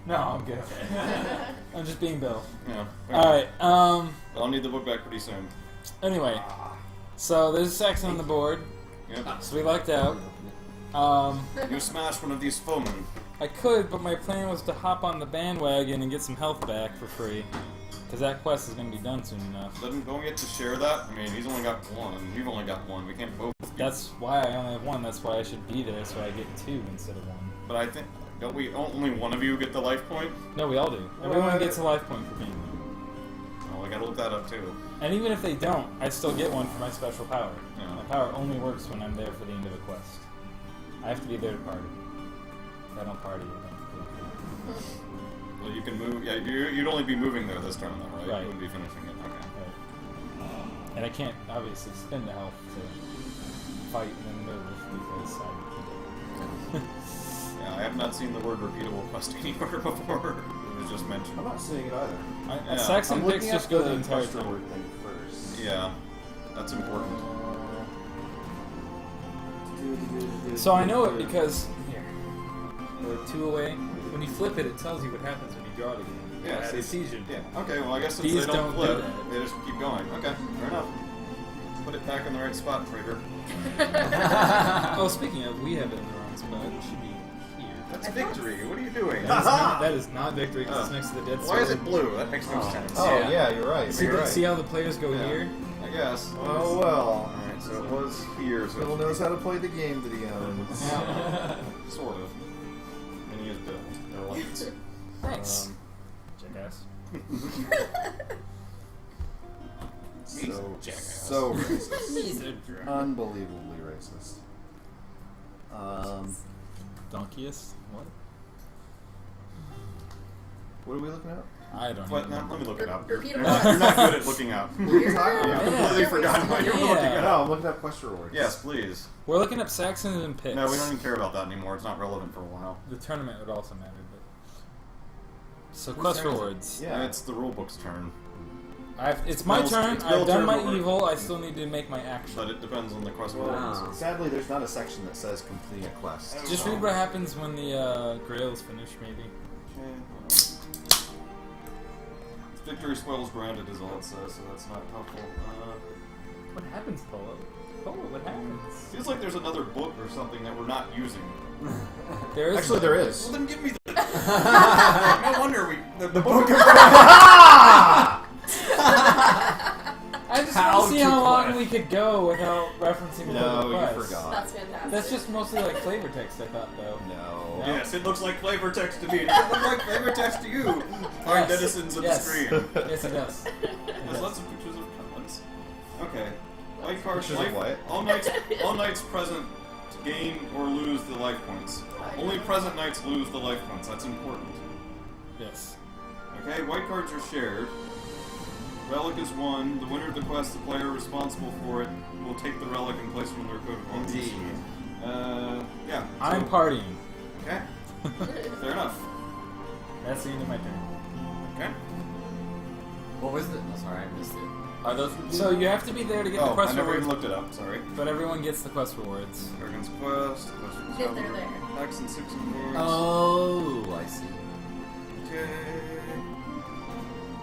No, I'm good. I'm just being Bill.
Yeah.
Alright,
I'll need the book back pretty soon.
anyway. So there's a Saxon on the board,
Yep.
so we lucked out.
You smash one of these foemen.
I could, but my plan was to hop on the bandwagon and get some health back for free. Because that quest is going to be done soon enough.
Don't we get to share that? I mean, he's only got one. You've only got one. We can't both.
That's why I only have one. That's why I should be there, so I get two instead of one.
But I think don't we? Only one of you get the life point.
No, we all do. Everyone gets a life point for being there.
Oh, I gotta look that up too.
And even if they don't, I still get one for my special power.
Yeah.
My power only works when I'm there for the end of a quest. I have to be there to party. If I don't party, I don't.
Well, you can move. Yeah, you'd only be moving there this turn, though, right?
Right.
You wouldn't be finishing it. Okay.
Right. And I can't obviously spend the health to fight and then move because
Yeah, I have not seen the word repeatable quest anywhere before. It was just mentioned.
I'm not seeing it either.
Yeah.
Saxon
I'm
picks
looking
just
at
go the entire
quest
time.
reward thing first.
Yeah, that's important.
So I know it because here, the 2 away. When you flip it, it tells you what happens when you draw it again.
Yeah,
Add a
see-
siege engine.
Yeah. Okay. Well, I guess since
These
they don't
don't
flip,
do that.
they just keep going. Okay. Fair enough. Put it back in the right spot, Trigger.
Oh, speaking of, we have it in the wrong spot. It should be here.
That's victory. What are you doing?
That is not victory because it's
Oh.
next to the dead sword.
Why is it blue? That makes no sense.
Oh, yeah, you're right.
See,
You're right.
see how the players go
Yeah.
here?
I guess.
Oh, well.
Alright, so it was here, so
Bill knows how to play the game that he owns.
sort of. And he is Bill. They're lights.
Thanks. Jackass.
So,
Jackass.
so racist.
He's a drunk.
Unbelievably racist.
Donkeyist? What?
What are we looking at?
I don't
What?
know.
No, let me look it up.
Repeatable.
You're not good at looking up.
What are you talking
I've
about?
completely forgotten what you were looking
Yeah.
at.
No, I'm looking at quest rewards.
Yes, please.
We're looking up Saxons and picks.
No, we don't even care about that anymore. It's not relevant for a while.
The tournament would also matter, but... So
Whose
quest
turn is it?
rewards.
Yeah.
It's the rulebook's turn,
It's my
Bill's-
turn.
it's
I've
Bill's
done
turn
my
over.
evil. I still need to make my action.
but it depends on the quest
Wow.
rewards.
Sadly, there's not a section that says completing a quest.
Just read what happens when the Grail's finished, maybe.
Okay. Victory spoils granted is all it says, so that's not helpful.
What happens, Polo? Polo, what happens?
Feels like there's another book or something that we're not using.
There is
Actually, there is.
Well, then give me the. No wonder we. The book of.
I just
How
want to see
to
how long
quest.
we could go without referencing the
No,
book of
you
quests.
forgot.
That's fantastic.
That's just mostly like flavor text, I thought, though.
No.
Yes, it looks like flavor text to me. Does it look like flavor text to you? Fine denizens of
Yes.
the screen.
Yes, it does.
There's lots of pictures of comments. Okay. White card.
Pictures of what?
All knights present gain or lose the life points. Only present knights lose the life points. That's important.
Yes.
Okay, white cards are shared. Relic is one. The winner of the quest, the player responsible for it, will take the relic and place it in their coat of arms.
Indeed.
Yeah.
I'm
so-
partying.
Okay. Fair enough.
That's the end of my turn.
Okay.
What was it? Oh, sorry, I missed it.
Are those?
So you have to be there to get the
Oh, I
quest
never
rewards,
even looked it up. Sorry.
but everyone gets the quest rewards.
Dragon's Quest.
If they're there.
X and 6 of course.
Oh, I see.
Okay.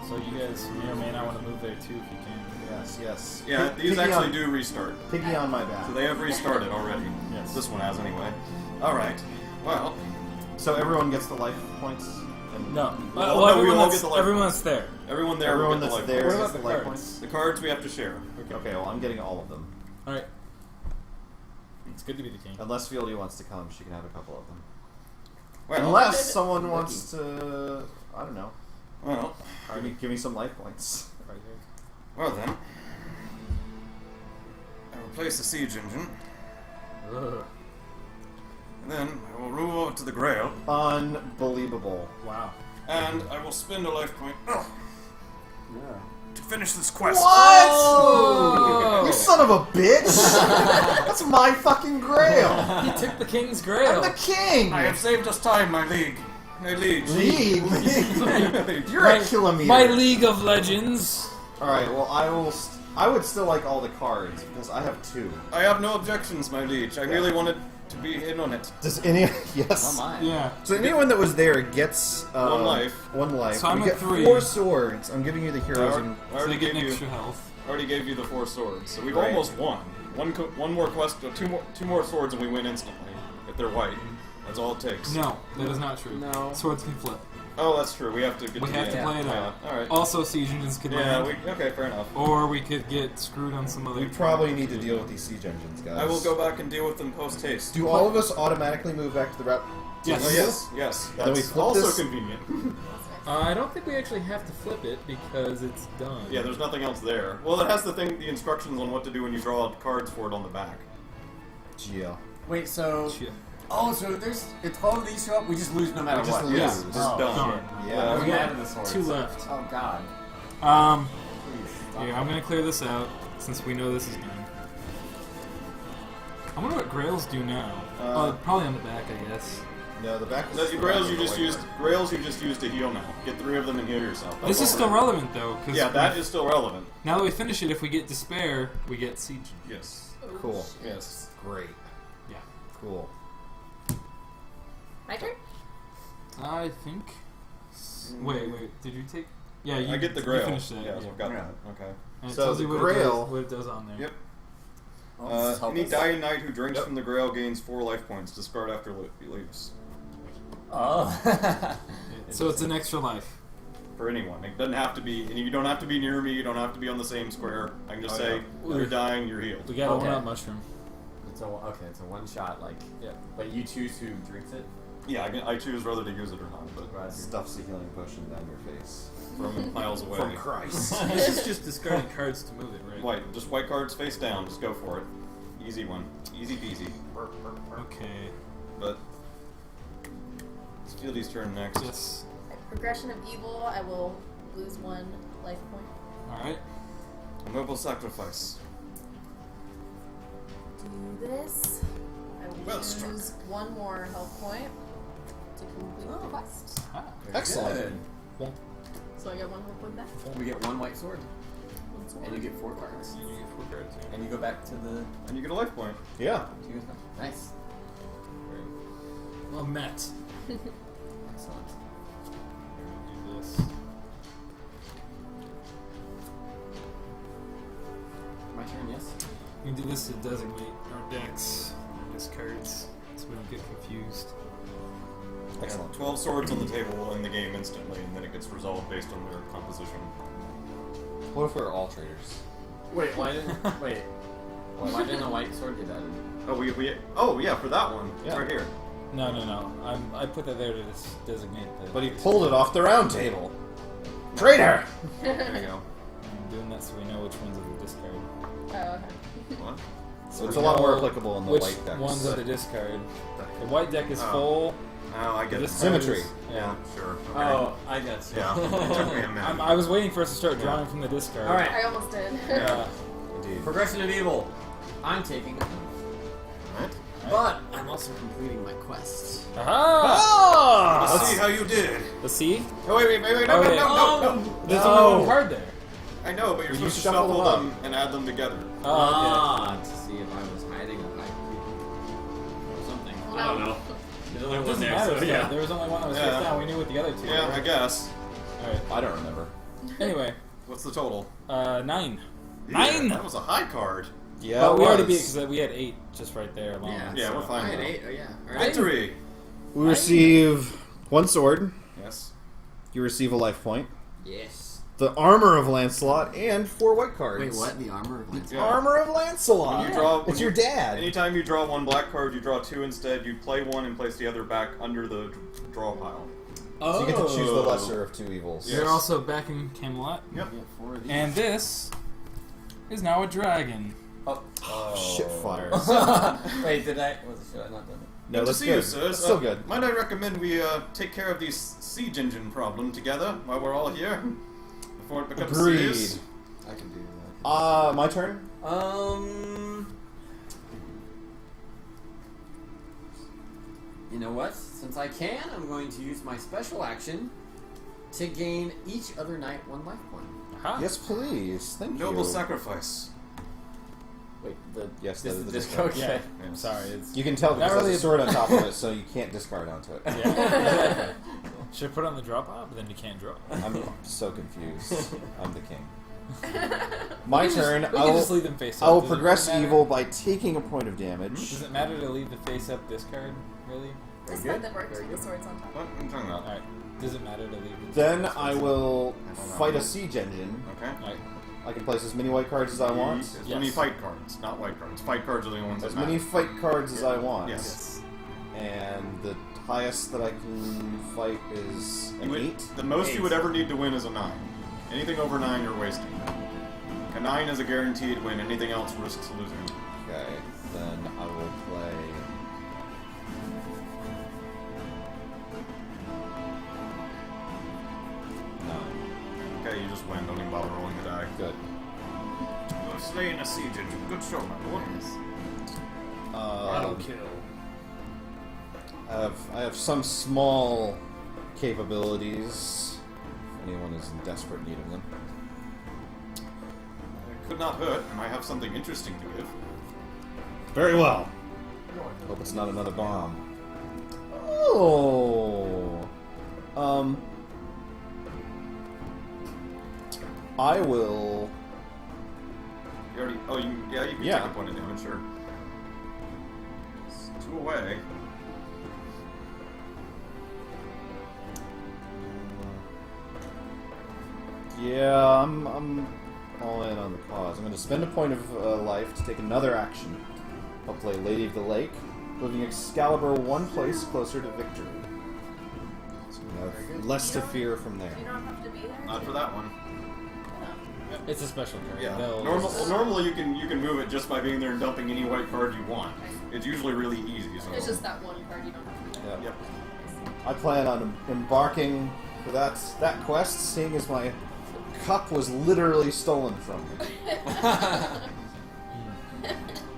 So you guys may or may not want to move there too if you can.
Yes, yes.
Yeah, these
Piggy
actually
on,
do restart.
Piggy on my back.
So they have restarted already.
Yes.
This one has anyway. Alright. Well.
So everyone gets the life points? And
No.
Well,
Well,
no, we all get the life
everyone that's there.
Everyone there
Everyone
will get
that's
the
there
life
What
gets
about
the
the
life
cards?
points?
The cards we have to share.
Okay, well, I'm getting all of them.
All right. It's good to be the king.
Unless Fieldy wants to come, she can have a couple of them.
Well,
Unless someone wants to, I don't know,
well,
give me some life points.
Right here.
well then. I will place the siege engine,
Ugh.
and then I will move over to the Grail,
Unbelievable.
Wow.
and I will spend a life point to finish this quest.
What?
Oh!
You son of a bitch! That's my fucking grail!
He took the king's
I'm
grail.
the king!
I have saved us time, my liege. My liege.
League? You're
my,
a kilometer.
my League of Legends.
Alright, well, I would still like all the cards, because I have two.
I have no objections, my liege. I merely wanted to be in on it.
Does any... Yes.
Oh my.
Yeah.
So anyone that was there gets...
One life.
One life.
So I'm
we
at
get
3.
4 swords. I'm giving you the
I
heroes.
already,
And...
I
So
already
they get
gave
an
you.
extra health.
Already gave you the 4 swords, so we've
Right.
almost won. One more quest, two more swords, and we win instantly. If they're white, that's all it takes.
No, that is not true.
No.
Swords can flip.
Oh, that's true. We have to get
We
to
have
the
to
end.
play it out.
Yeah, all right.
Also, siege engines could
Yeah,
land.
okay, fair enough.
Or we could get screwed on some other...
We probably need to deal with these siege engines, guys.
I will go back and deal with them post haste.
Do all of us automatically move back to the route?
Yes.
Oh, yes.
Then we
That's
flip
also
this?
convenient.
I don't think we actually have to flip it because it's done.
Yeah, there's nothing else there. Well, it has the instructions on what to do when you draw cards for it on the back.
Yeah.
Wait, so...
Shit.
Oh, so if all of these show up, we just lose no matter
We just
what.
lose.
Yeah,
Oh,
just done.
darn.
Yeah.
We added the swords.
2 left.
Oh, God. Please. Stop.
Here, I'm gonna clear this out since we know this is done. I wonder what Grails do now. Probably on the back, I guess.
No, the back
No,
is...
Grails you just used to heal now. Get 3 of them and heal yourself.
This
That's
is
all
still
right.
relevant though, because
Yeah, that is still relevant.
now that we finish it, if we get Despair, we get Siege.
Yes.
Cool.
Yes.
Great.
Yeah.
Cool.
My turn?
I think. Wait. Did you take? Yeah, you.
I get the
You
Grail.
finished that.
Yeah, I've got
Yeah.
that. Okay.
And it
So
tells
the
you what
Grail-
what it does on there.
Yep.
Oh, this is
Any
hopeless.
dying knight who drinks
Yep.
from the Grail gains 4 life points. Discard after he leaves.
Oh.
So it's an extra life.
For anyone. It doesn't have to be, and you don't have to be near me, you don't have to be on the same square. I can just say,
yeah.
you're dying, you're healed.
We got a
Okay.
1-up mushroom.
It's a one shot, like...
Yeah.
But you choose who drinks it?
Yeah, I choose whether to use it or not, but
Right.
Stuffs a healing potion down your face.
from miles away.
From Christ.
This is just discarding cards to move it, right?
White, just white cards face down, just go for it. Easy one. Easy peasy.
Okay.
But, it's Fieldy's turn next.
Yes.
Progression of evil, I will lose 1 life point.
All right.
A noble sacrifice.
Do this. I will
Well struck.
lose 1 more health point to complete the quest.
Ah.
Excellent.
So I get 1 health point back.
We get 1 white sword,
One sword.
and you get 4 cards.
You get 4 cards. Yeah.
And you go back to the...
And you get a life point.
Yeah.
Nice.
Well met.
Excellent.
Do this.
My turn, yes?
You can do this to designate our decks, our discards, so we don't get confused.
Excellent.
12 swords on the table will end the game instantly, and then it gets resolved based on their composition.
What if we're all traders?
Wait, why didn't... wait. Why didn't the white sword get added?
Oh, yeah, for that one.
Yeah.
Right here.
No. I put that there to just designate the.
But he pulled it off the round table. Traitor!
There you go.
I'm doing that so we know which ones are the discard.
Oh, okay.
What?
So it's a lot more applicable in the
Which
white decks.
ones are the discard? The white deck is
Oh.
full.
Oh, I
The
get it.
discard
Symmetry.
is- yeah.
Sure. Okay.
Oh, I guess.
Yeah. It took me a minute.
I was waiting for us to start drawing from the discard.
Alright.
I almost did.
Yeah.
Indeed.
Progression of evil. I'm taking it.
Right?
But I'm also completing my quest.
Aha!
Let's see how you did.
Let's see.
Oh, wait, no,
Oh,
no,
yeah.
no.
There's
No.
only 1 card there.
I know, but you're
You
supposed to
shuffle
shuffle
them
them and add them together.
Oh,
To see if I was hiding a hide or something.
Well,
I don't know. There's only
okay. It
one
doesn't
there,
matter.
so yeah.
There was only one that was
Yeah.
face down. We knew what the other 2
Yeah,
were.
I guess.
Alright.
I don't remember.
Anyway,
What's the total?
9.
Yeah,
9!
That was a high card.
Yeah,
But
it
we already
was.
beat because we had 8 just right there alone.
Yeah, we're fine.
I had
now.
8. Oh, yeah. Alright.
Victory.
We receive 1 sword.
Yes.
You receive a life point.
Yes.
The armor of Lancelot and 4 white cards.
Wait, what? The armor of Lancelot?
Yeah.
Armor of Lancelot.
When you draw-
it's your dad.
Anytime you draw 1 black card, you draw 2 instead. You play 1 and place the other back under the draw pile.
So you get to choose the lesser of 2 evils.
Yeah.
You're
Yes.
also back in Camelot.
Yep.
You get 4 of these.
And this is now a dragon.
Oh.
Shit fire.
Wait, should I not done it?
No,
Good to
that's
see
good.
you, sir.
That's still good.
Might I recommend we take care of this siege engine problem together while we're all here? Before it becomes
Agreed.
serious?
I can do that.
My turn?
You know what? Since I can, I'm going to use my special action to gain each other knight 1 life point.
Aha.
Yes, please. Thank
Noble
you.
sacrifice.
Wait,
Yes,
this
that is
is
the
just
discard.
Yeah,
okay.
I'm sorry. It's,
You can tell
Not
because
really
there's a sword on top of it, so you can't discard onto it.
yeah, exactly. Should I put it on the draw pile, but then you can't draw.
I'm so confused. I'm the king. My
We can
turn.
Just, we
I
can
will,
just leave them face up.
I will
Does it
progress
matter?
evil by taking a point of damage.
Does it matter to leave the face up discard? Really?
This
Very
side
good.
that works
Very
with the
good.
swords on top.
What? I'm talking about.
Alright. Does it matter to leave the
Then
face
I
up?
will
I don't know.
fight a siege engine.
Okay.
Alright.
I can place as many white cards as I want.
As
Yes.
many fight cards, not white cards. Fight cards are the only ones
As
that
many
matter.
fight cards as I want.
Yes.
And the highest that I can fight is
You
an
would-
8.
The most you would ever need to win is a 9. Anything over 9, you're wasting. A 9 is a guaranteed win. Anything else risks losing.
Okay, then I will play. Nine.
Okay, you just win. Don't even bother rolling the die.
Good.
You have slain a siege engine. Good show, my lord.
Um,
kill.
I have some small capabilities. If anyone is in desperate need of them.
It could not hurt. I might have something interesting to give.
Very well. Hope it's not another bomb. Oh. I will.
You already. Oh, yeah, you can
Yeah.
take a point of damage, sure. It's 2 away.
Yeah, I'm all in on the cause. I'm going to spend a point of life to take another action. I'll play Lady of the Lake, moving Excalibur one place closer to victory. So we have less to fear from there.
You don't have to be there.
Not for that one.
It's a special card.
Yeah.
They'll-
Normally you can move it just by being there and dumping any white card you want. It's usually really easy. So.
It's just that one card you don't have to be there.
Yeah.
Yep.
I plan on embarking for that quest, seeing as my cup was literally stolen from me.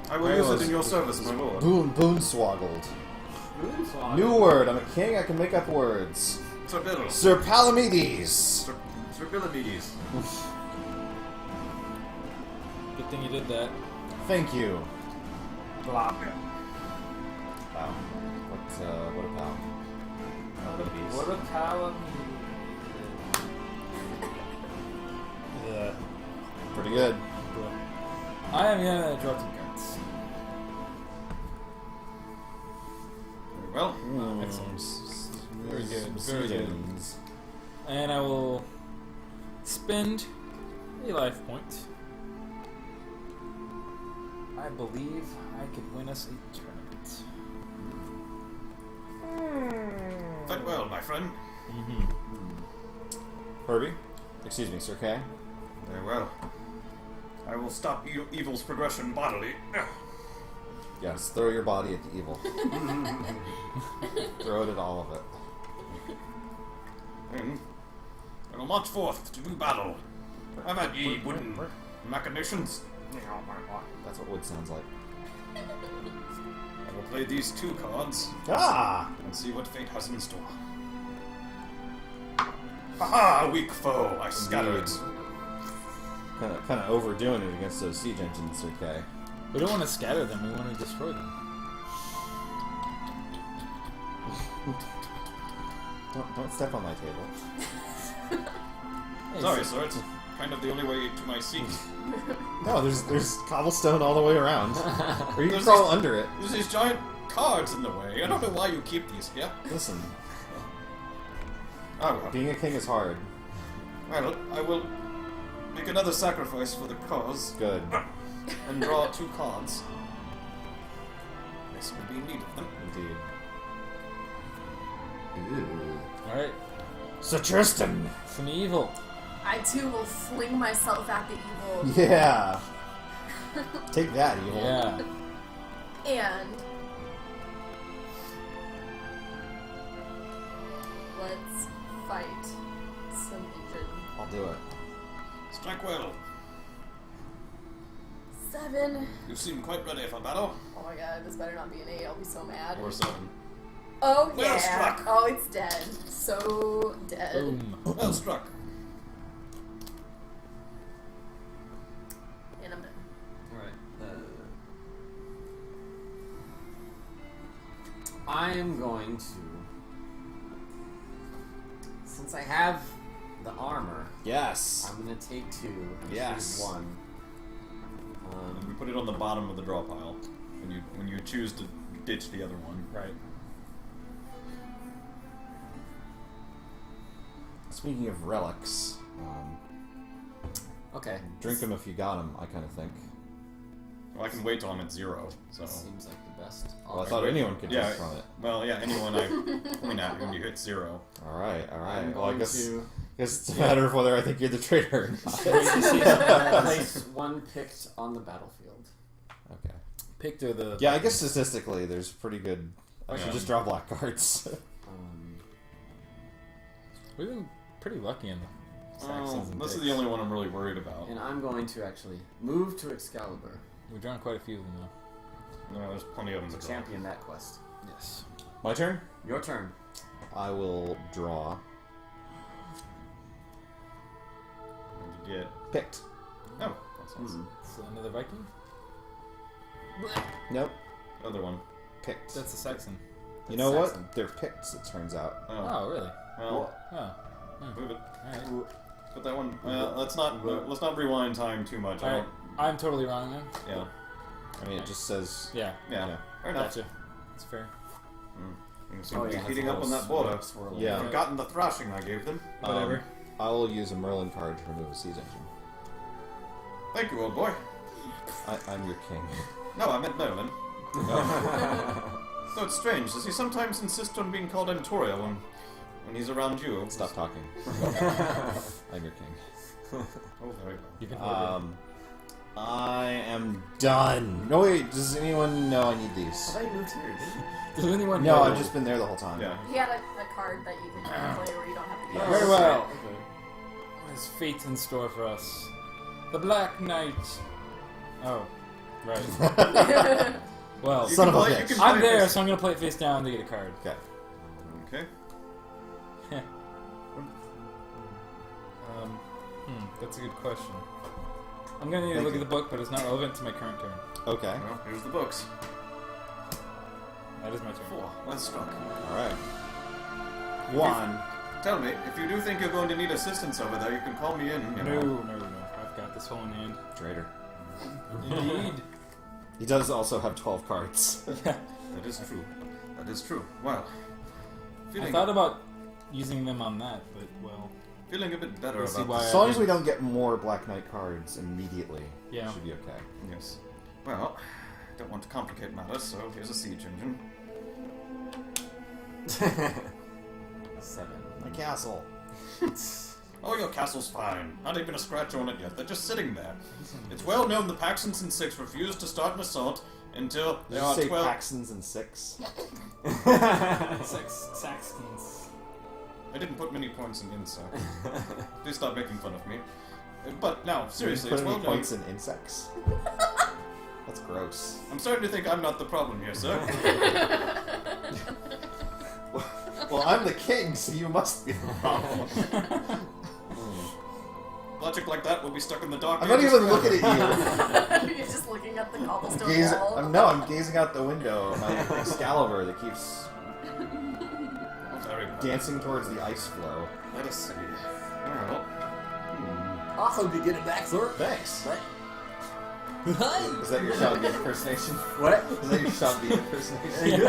I will
Very
use
well.
it in your service, my lord.
Boonswoggled. New word. I'm a king. I can make up words.
Sir Biddle.
Sir Palamedes.
Sir Billimedes.
Good thing you did that.
Thank you.
Blop.
Wow. What a pal. Palamedes.
What a pal. Yeah.
Pretty good.
I am gonna draw 2 cards.
Very well.
Excellent. Very good,
Some
very good.
seedings.
And I will spend a life point. I believe I could win us a tournament.
Fight well, my friend.
Herbie? Excuse me, Sir Kay?
Very well. I will stop evil's progression bodily.
Yes, throw your body at the evil. Throw it at all of it.
And I will march forth to do battle. Have at ye wooden machinations.
That's what wood sounds like.
I will play these 2 cards
Ah!
and see what fate has in store. Aha! Weak foe! I scatter it.
Kind of overdoing it against those siege engines, Sir Kay.
We don't want to scatter them, we want to destroy them.
Don't step on my table.
Sorry, sir. It's kind of the only way to my seat.
No, there's cobblestone all the way around. Or you can
There's
crawl
this-
under it.
There's these giant cards in the way. I don't know why you keep these here.
Listen,
Oh well.
being a king is hard.
Well, I will make another sacrifice for the cause
Good.
and draw 2 cards. I seem to be in need of them.
Indeed.
Alright,
Sir Tristan!
some evil.
I too will fling myself at the evil.
Yeah! Take that, evil.
Yeah.
And let's fight some engine.
I'll do it.
Strike well.
7.
You seem quite ready for battle.
Oh my god, this better not be an 8. I'll be so mad.
Or 7.
Oh
Well
yeah.
struck.
Oh, it's dead. So dead.
Boom.
Well struck.
And I'm done.
Alright. I am going to, since I have the armor,
Yes.
I'm gonna take 2 and
Yes.
choose 1.
And we put it on the bottom of the draw pile when you choose to ditch the other one.
Right.
Speaking of relics,
Okay.
drink them if you got them, I kind of think.
Well, I can wait till I'm at 0. So.
Seems like the best.
Well, I thought anyone could
Yeah.
drink from it.
Well, yeah. Anyone I point at when you hit 0.
Alright.
I'm
Well, I
going
guess
to
it's a matter of whether I think you're the traitor or not.
place 1 picked on the battlefield.
Okay.
Picked or the.
Yeah, I guess statistically, there's pretty good. I should
Yeah.
just draw black cards.
We've been pretty lucky in the Saxons and
This is
picks.
the only one I'm really worried about.
And I'm going to actually move to Excalibur
We've drawn quite a few of them though.
No, there's plenty of them
to
to draw.
champion that quest.
Yes.
My turn?
Your turn.
I will draw.
And you get.
Picked.
Oh, that's nice.
So another Viking.
Nope.
Other one.
Picked.
That's a Saxon.
You know
Saxon.
what? They're picked, it turns out.
Oh.
Oh, really?
Well,
Oh.
move it.
Alright.
Put that one. Let's not rewind time too much. I
Alright.
don't.
I'm totally wrong then.
Yeah.
I mean, it just says.
Yeah.
Yeah. Fair enough.
Gotcha. That's fair.
You seem
Oh,
to be
yeah,
heating
that's
up
a
on that
little
border.
swirl.
Yeah.
I've forgotten the thrashing I gave them.
Whatever.
I will use a Merlin card to remove a siege engine.
Thank you, old boy.
I'm your king.
No, I meant Merlin. Though it's strange, does he sometimes insist on being called Emtoria when he's around you?
Stop talking. I'm your king.
Oh, very well.
You can hold
I am done. No, wait, does anyone know I need these?
I thought you moved here, didn't you?
it. Does anyone
No,
know?
I've just been there the whole time.
Yeah.
He had a card that you can play where you don't have to
Yeah.
use.
Very well.
Okay.
What is fate in store for us? The Black Knight. Oh, right. Well,
Son of a
play-
bitch.
you can
I'm
play
there,
this-
so I'm gonna play it face down to get a card.
Okay.
Okay.
That's a good question. I'm gonna need to
Thank
look
you.
at the book, but it's not relevant to my current turn.
Okay.
Well, here's the books.
That is my turn.
4. Well struck.
Alright. One.
Tell me, if you do think you're going to need assistance over there, you can call me in. You
No,
know.
no. I've got this whole in hand.
Traitor.
Indeed.
He does also have 12 cards.
Yeah.
That is true. That is true. Well,
I
feeling,
thought about using them on that, but well,
feeling a bit better
Let's see
about
why
this.
As long as we don't get more Black Knight cards immediately,
Yeah.
it should be okay.
Yes. Well, don't want to complicate matters, so here's a siege engine.
7.
My castle.
Oh, your castle's fine. Not even a scratch on it yet. They're just sitting there. It's well known the Paxtons and 6 refused to start an assault until
Did
there
you
are
say
12.
Paxtons and 6?
Saxons.
I didn't put many points in insect. Please stop making fun of me. But now, seriously,
Put
it's
any
well known.
points in insects? That's gross.
I'm starting to think I'm not the problem here, sir.
Well, I'm the king, so you must be the problem.
Logic like that will be stuck in the dark.
I'm not
ages
even
forever.
looking at you.
You're just looking at the cobblestone
Gaze,
wall.
I'm gazing out the window at my Excalibur that keeps
Very well.
dancing towards the ice flow.
Let us see. Well,
Awesome to get it back, sir.
Thanks.
Hi.
Is that your Sean Bean impersonation?
What?
Is that your Sean Bean impersonation?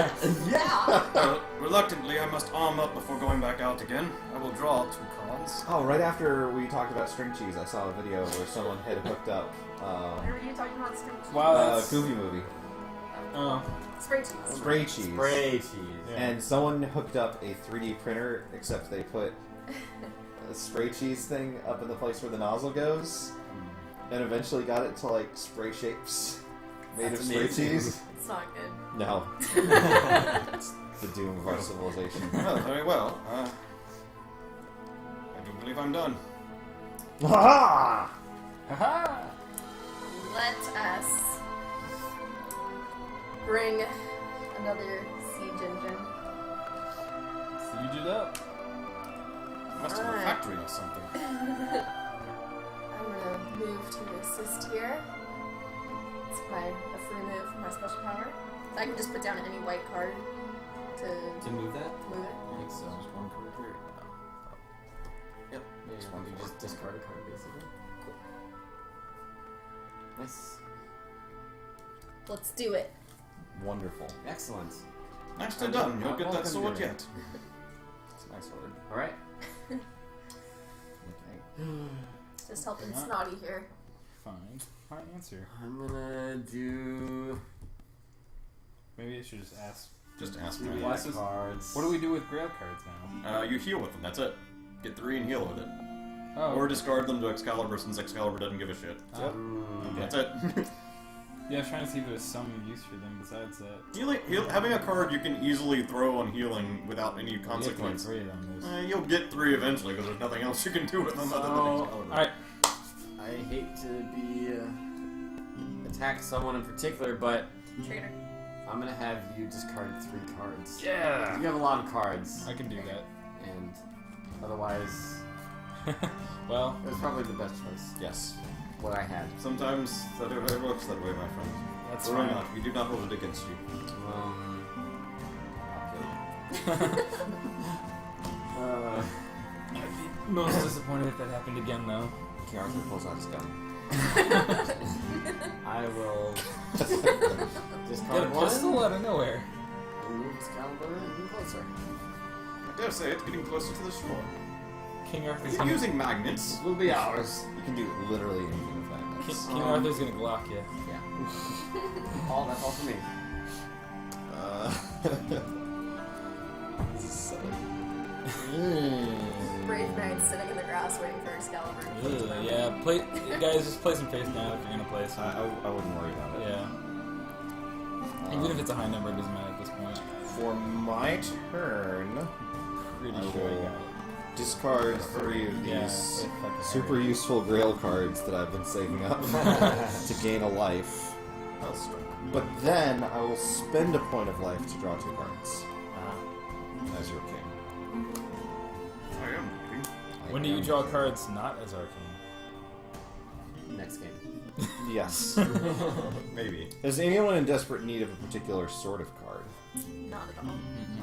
Yeah.
well, reluctantly, I must arm up before going back out again. I will draw 2 cards.
Oh, right after we talked about string cheese, I saw a video where someone had hooked up
Why were you talking about spring cheese?
Wow,
a
that's
Goofy movie.
Oh,
Spring cheese.
Spray cheese.
Spray cheese.
yeah.
And someone hooked up a 3D printer, except they put a spray cheese thing up in the place where the nozzle goes, and eventually got it to like spray shapes made
That's
of spray
amazing.
cheese.
It's not good.
No. It's the doom of our civilization.
Well, very well. I do believe I'm done.
Ha
Haha!
Let us bring another siege engine.
Siege it up.
Must have a
Alright.
factory or something.
I'm gonna move to assist here. It's a free move for my special power. I can just put down any white card to
To move that?
move it?
I think so.
Just one card here. Yep.
Yeah,
Just one
you
card.
just discard a card, basically. Cool. Nice.
Let's do it.
Wonderful.
Excellent.
Next to done, you'll get that
Welcome
sword
to it.
yet.
It's a nice sword.
Alright.
Okay.
Just helping
Yeah.
Snotty here.
Fine. My answer.
I'm gonna do
Maybe I should just ask.
Just ask
two
me.
Yeah,
black
this is-
cards.
What do we do with grail cards now?
You heal with them, that's it. Get 3 and heal with it.
Oh,
Or discard them to Excalibur since Excalibur doesn't give a shit. That's it.
yeah, I was trying to see if there's some use for them besides that.
Having a card you can easily throw on healing without any consequence.
Three of them.
You'll get 3 eventually because there's nothing else you can do with them other than Excalibur.
Alright.
I hate to be attack someone in particular, but
Traitor.
I'm gonna have you discard 3 cards.
Yeah!
You have a lot of cards,
I can do that.
and otherwise,
Well,
it was probably the best choice.
Yes.
What I had.
Sometimes that it works that way, my friend.
that's
Or
fine.
not. We do not hold it against you.
Uh,
I'd be most disappointed if that happened again, though.
King Arthur pulls out his gun.
I will
Get a
discard one.
pistol out of nowhere.
And move Excalibur even closer.
I dare say it's getting closer to the shore.
King Arthur's
You're
gonna,
using magnets.
This will be ours.
You can do literally anything with magnets.
King Arthur's gonna Glock you.
Yeah. All that's all for me.
This is silly.
Brave knight sitting in the grass waiting for Excalibur.
Ugh, yeah, play, guys, just play some face down if you're gonna play some.
I wouldn't worry about it.
Yeah. Even if it's a high number, it doesn't matter at this point.
For my turn,
Pretty
I
sure I
will
got it.
discard 3 of
Yeah,
these
it fucking
super
hurt.
useful Grail cards that I've been saving up to gain a life.
I'll strike.
But then I will spend a point of life to draw 2 cards as your king.
I am king.
When do you draw cards not as arcane?
Next game.
Yes.
Maybe.
Is anyone in desperate need of a particular sort of card?
Not at all.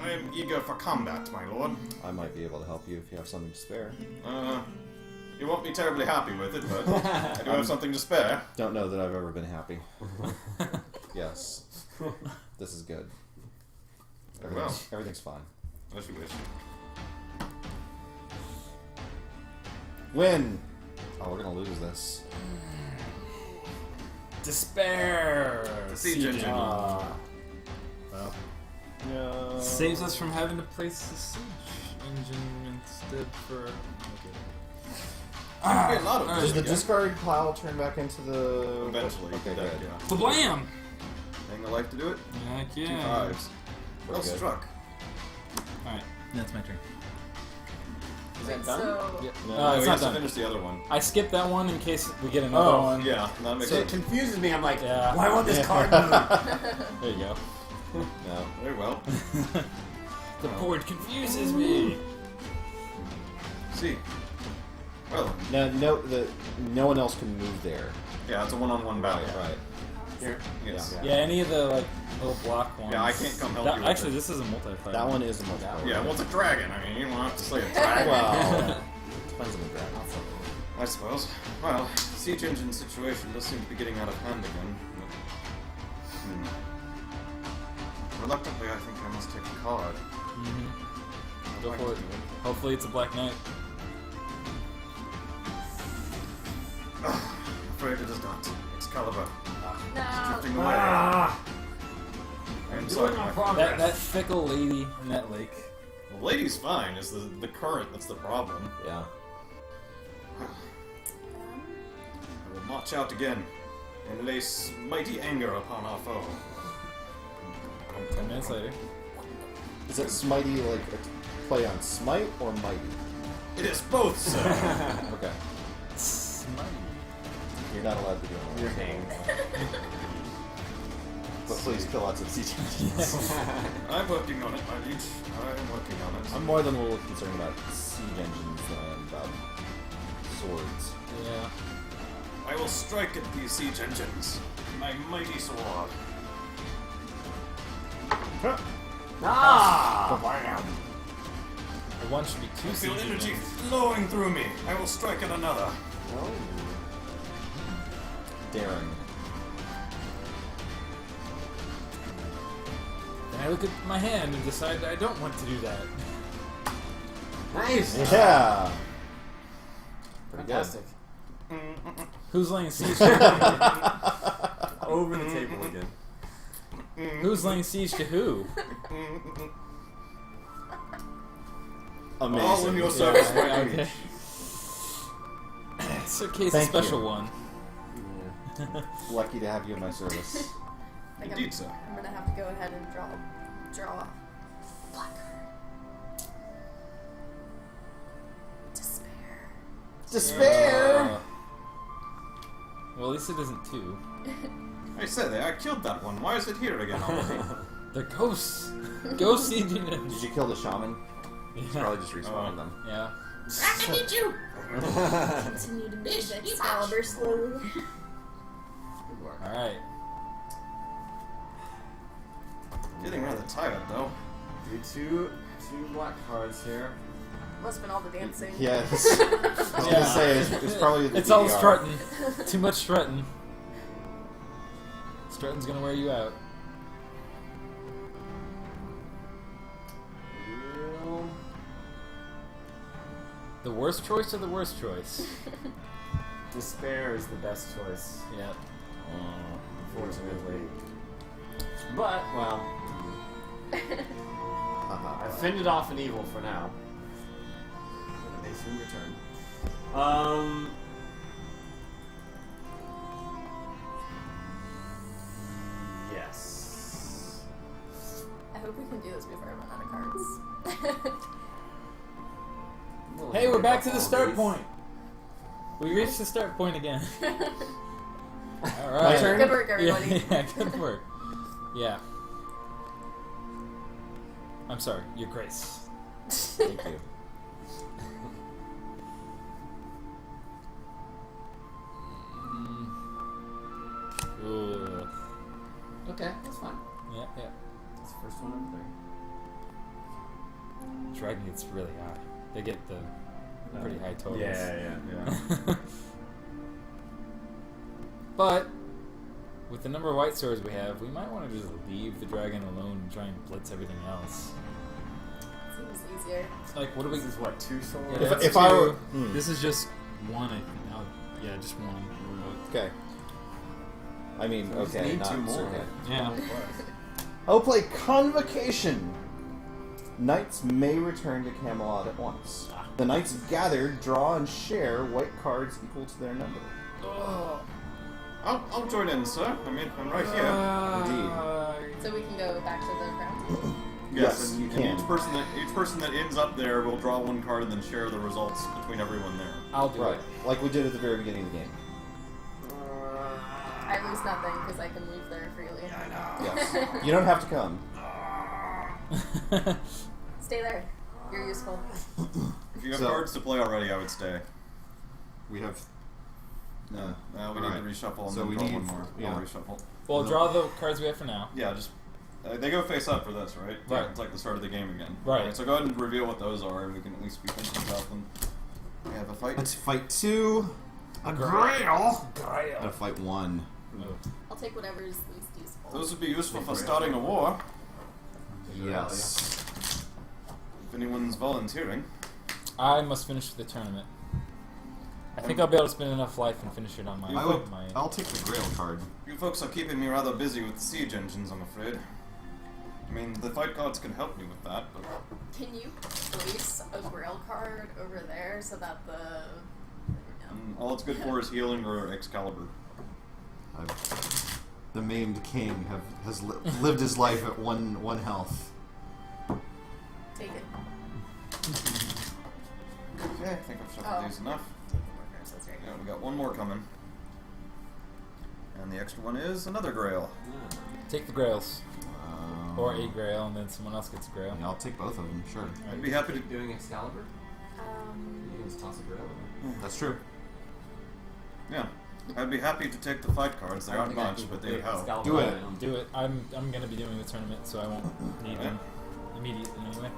I am eager for combat, my lord.
I might be able to help you if you have something to spare.
You won't be terribly happy with it, but I do have something to spare.
Don't know that I've ever been happy. Yes. This is good. Everything's fine.
As you wish.
Win! Oh, we're gonna lose this.
Despair!
Siege engine.
Well. Yeah.
Saves us from having to place the siege engine instead for.
Be a lot of
Alright.
Does the
yeah.
discard pile turn back into the...
Eventually.
Okay,
that,
good.
yeah.
Blam!
Hang the life to do it.
Heck
2
yeah.
5s.
Pretty
Well
good.
struck.
Alright, that's my turn.
Is that
Wait,
done?
so
Yeah.
No,
it's
he
not
has to
done.
finish the other one.
I skipped that one in case we get another
Oh,
one.
Yeah, that makes
So it
sense.
confuses me. I'm like,
Yeah.
why won't this
Yeah.
card move?
There you go.
No.
Very well.
The board confuses me.
See. Well,
No one else can move there.
yeah, it's a one-on-one battle.
Right.
Here.
Yes.
Yeah.
Yeah, any of the like little block ones.
Yeah, I can't come help
That-
you with
Actually,
it.
this is a multiplayer.
That one is a multiplayer.
Yeah, well, it's a dragon. I mean, you don't have to say a dragon.
Well, depends on the dragon.
I suppose. Well, siege engine situation does seem to be getting out of hand again. But, reluctantly, I think I must take a card.
Mm-hmm. Go for it. Hopefully, it's a Black Knight.
Afraid it is not. Excalibur.
no.
Drifting away. I am sorry. my friend.
That fickle lady in that lake.
The lady's fine. It's the current that's the problem.
Yeah.
I will march out again and lay mighty anger upon our foe.
10 minutes later.
Is it Smitey like a play on Smite or Mighty?
It is both, sir.
Okay.
Smite.
You're not allowed to do it.
You're hanged.
But please kill lots of siege engines.
I'm working on it, my liege. I'm working on it.
I'm more than a little concerned about siege engines than I am about swords.
Yeah.
I will strike at these siege engines. My mighty sword.
Ah!
The one should be
I
2
feel
siege
energy
engines.
flowing through me. I will strike at another.
Oh.
Daring.
Then I look at my hand and decide I don't want to do that.
Nice!
Yeah. Pretty good.
Fantastic.
Who's laying siege to
Over the table again.
Who's laying siege to who?
Amazing.
All in your service, my
okay.
liege.
It's okay, it's a
Thank
special
you.
one.
Yeah.
Lucky to have you in my service.
I think
Indeed, sir.
I'm gonna have to go ahead and draw black card. Despair.
Despair!
Well, at least it isn't 2.
I said I killed that one. Why is it here again already?
They're ghosts. Ghost siege engines.
Did you kill the shaman? He's
Yeah.
probably just respawning them.
Yeah.
Continue to move Excalibur slowly.
Good work.
Alright.
Getting rather tired though.
Do two black cards here.
Must have been all the dancing.
Yes. I was gonna say, it's probably the
It's all
DDR.
strutting. Too much strutting. Strutting's gonna wear you out.
Well,
The worst choice or the worst choice?
despair is the best choice,
Yep.
unfortunately. But, well,
Haha.
I've fended off an evil for now. They soon return. Yes.
I hope we can do this before I run out of cards.
Hey, we're back to the start point. We reached the start point again. All right.
My turn?
Good work, everybody.
Yeah, yeah, good work. Yeah. I'm sorry, Your Grace.
Thank you.
Ooh.
Okay, that's fine.
Yeah, yeah.
That's the first one over there.
Dragon gets really high. They get the pretty high totals.
Yeah.
But with the number of white swords we have, we might want to just leave the dragon alone and try and blitz everything else.
Seems easier.
Like, what do we?
This is what, 2 swords?
Yeah,
If-
that's
if I
two.
were-
This is just one. I think. Yeah, just one.
Okay. I mean,
We just
okay,
need
not
2 more.
okay.
Yeah.
I'll play Convocation. Knights may return to Camelot at once. The knights gathered draw and share white cards equal to their number.
I'll join in, sir. I mean, I'm right here.
Indeed.
So we can go back to the crown table.
Yes,
and,
you
and
can.
each person that ends up there will draw 1 card and then share the results between everyone there.
I'll do
Right,
it.
like we did at the very beginning of the game.
I lose nothing because I can leave there freely.
Yes. You don't have to come.
Stay there. You're useful.
If you have
So-
cards to play already, I would stay.
We have.
No, we
All
need
right.
to reshuffle and
So
then
we
draw
need-
1 more.
yeah.
I'll reshuffle.
Well, draw the cards we have for now.
Yeah, just they go face up for this, right?
Right.
It's like the start of the game again.
Right.
Alright, so go ahead and reveal what those are, and we can at least be thinking about them. We have a fight.
Let's fight 2. A grail. Gotta fight 1.
I'll take whatever is least useful.
Those would be useful for starting a war.
Yes.
If anyone's volunteering.
I must finish the tournament. I think I'll be able to spend enough life and finish it on my.
I'll take the grail card.
You folks are keeping me rather busy with the siege engines, I'm afraid. I mean, the fight cards can help me with that, but
Can you place a grail card over there so that the...
all it's good for is healing or Excalibur.
The maimed king has lived his life at one health.
Take it.
Okay, I think I've shuffled
Oh.
these enough.
Take the markers, that's right.
Yeah, we got 1 more coming. And the extra one is another grail.
Take the grails. Or a grail, and then someone else gets a grail.
Yeah, I'll take both of them, sure.
I'd be happy to.
Keep doing Excalibur? You can just toss a grill in
That's true.
Yeah. I'd be happy to take the fight cards. They aren't much, but they help.
Do it.
Do it. I'm gonna be doing the tournament, so I won't need them. immediately anyway.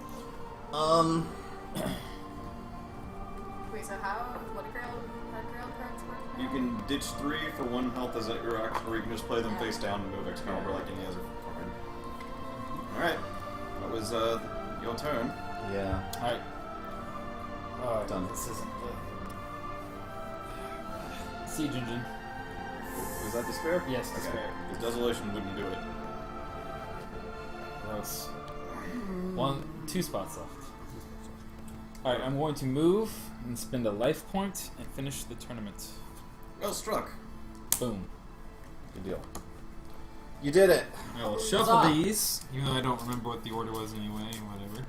Wait, so what do grail cards work?
You can ditch 3 for 1 health as at your action, or you can just play them face down and move Excalibur like any other card. Alright. That was your turn.
Yeah.
Alright. Oh,
Done.
This isn't good. Siege engine.
Was that despair?
Yes,
Okay.
despair.
Because desolation wouldn't do it.
Gross. 2 spots left. Alright, I'm going to move and spend a life point and finish the tournament.
Well struck.
Boom.
Good deal. You did it.
I will shuffle these, even though I don't remember what the order was anyway, whatever.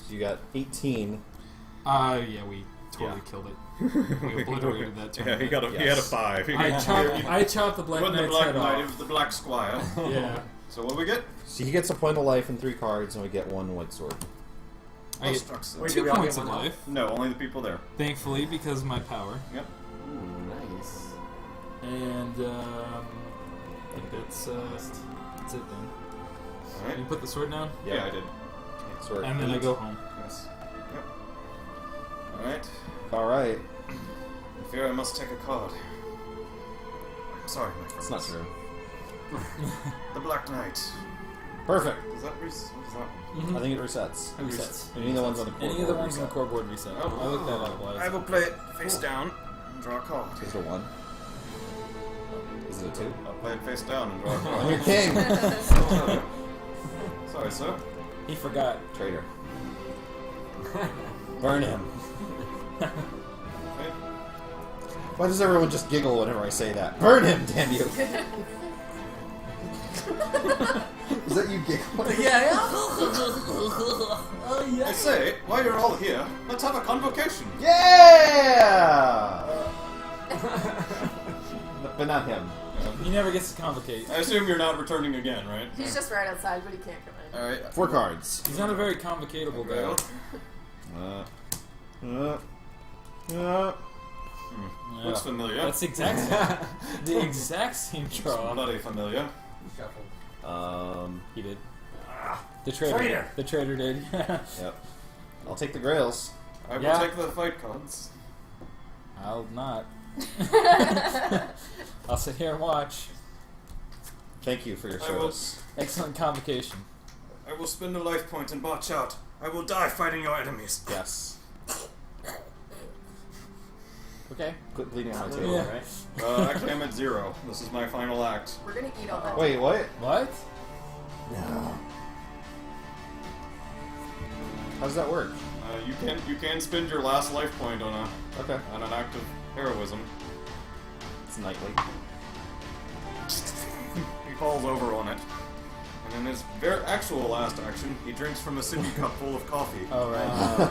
So you got 18.
Yeah, we totally killed it. We obliterated that
Yeah,
tournament.
he had a 5.
I chopped the Black
Wasn't the
Knight's
Black
head
Knight, it
off.
was the Black Squire.
Yeah.
So what do we get?
So he gets a point of life and 3 cards, and we get 1 white sword.
I
Well
get
struck, sir.
Wait,
2
did we all
points
get
of
one
life,
No, only the people there.
thankfully, because of my power.
Yep.
Ooh, nice.
And, I think that's it then.
Alright.
You put the sword down?
Yeah, I did.
Sword.
And then
There
I
you
go
go.
home.
Yes. Yep. Alright.
Alright.
I fear I must take a card. I'm sorry, my friend.
It's not true.
The Black Knight.
Perfect.
Does that what is that?
Mhm.
I think it resets.
It resets.
Any of the ones on the core
Any of the
board
ones in the
reset.
core board reset. I looked that up.
I will play it face down and draw a card.
Is it a 1? Is it a 2?
I'll play it face down and draw a
I'm
card.
your king!
Sorry, sir.
He forgot.
Traitor. Burn him.
Okay.
Why does everyone just giggle whenever I say that? Burn him, damn you! Is that you giggling?
Yeah.
I say, while you're all here, let's have a convocation.
Yeah! But not him.
He never gets to complicate.
I assume you're not returning again, right?
He's just right outside, but he can't come in.
Alright.
4 cards.
He's not a very complicatable guy.
Looks familiar.
That's the exact same draw.
Bloody familiar.
He did. The traitor. The traitor did.
Yep. I'll take the grails.
I will
Yeah.
take the fight cards.
I'll not. I'll sit here and watch.
Thank you for your
I will-
service.
Excellent convocation.
I will spend a life point and march out. I will die fighting your enemies.
Yes. Okay. Quit bleeding on my
Yeah.
table.
Right?
Actually, I'm at 0. This is my final act.
We're gonna eat all that.
Wait, what?
What?
No. How does that work?
You can spend your last life point on
Okay.
an act of heroism.
It's nightly.
He falls over on it, and in his very actual last action, he drinks from a sippy cup full of coffee.
Oh, right.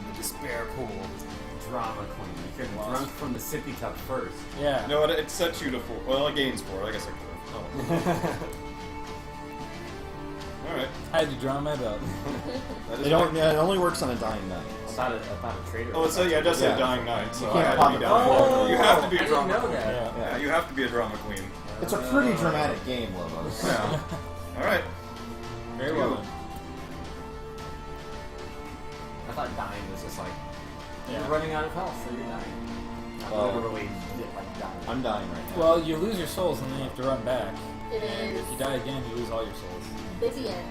The despair pool. Drama queen. You could have drunk from the sippy cup first.
Yeah.
No, it sets you to 4. Well, it gains 4. I guess I could have. Oh. Alright.
I had to draw my belt.
That
It,
is
don't, yeah, it only works on a dying knight.
I thought a traitor.
Oh, so yeah, it does say
Yeah.
Dying Knight, so
You
I
can't
had to be
pop
down.
it.
Oh,
You have to be
I
a
didn't
drama
know
queen.
that.
Yeah.
Yeah, you have to be a drama queen.
It's a pretty dramatic game, Lobos.
Yeah. Alright.
Very well done.
I thought dying was just like
Yeah.
you're running out of health, so you're dying. Not
Well,
literally like dying.
I'm dying right now.
Well, you lose your souls and then you have to run back.
It
And
is
if you die again, you lose all your souls.
Vivian.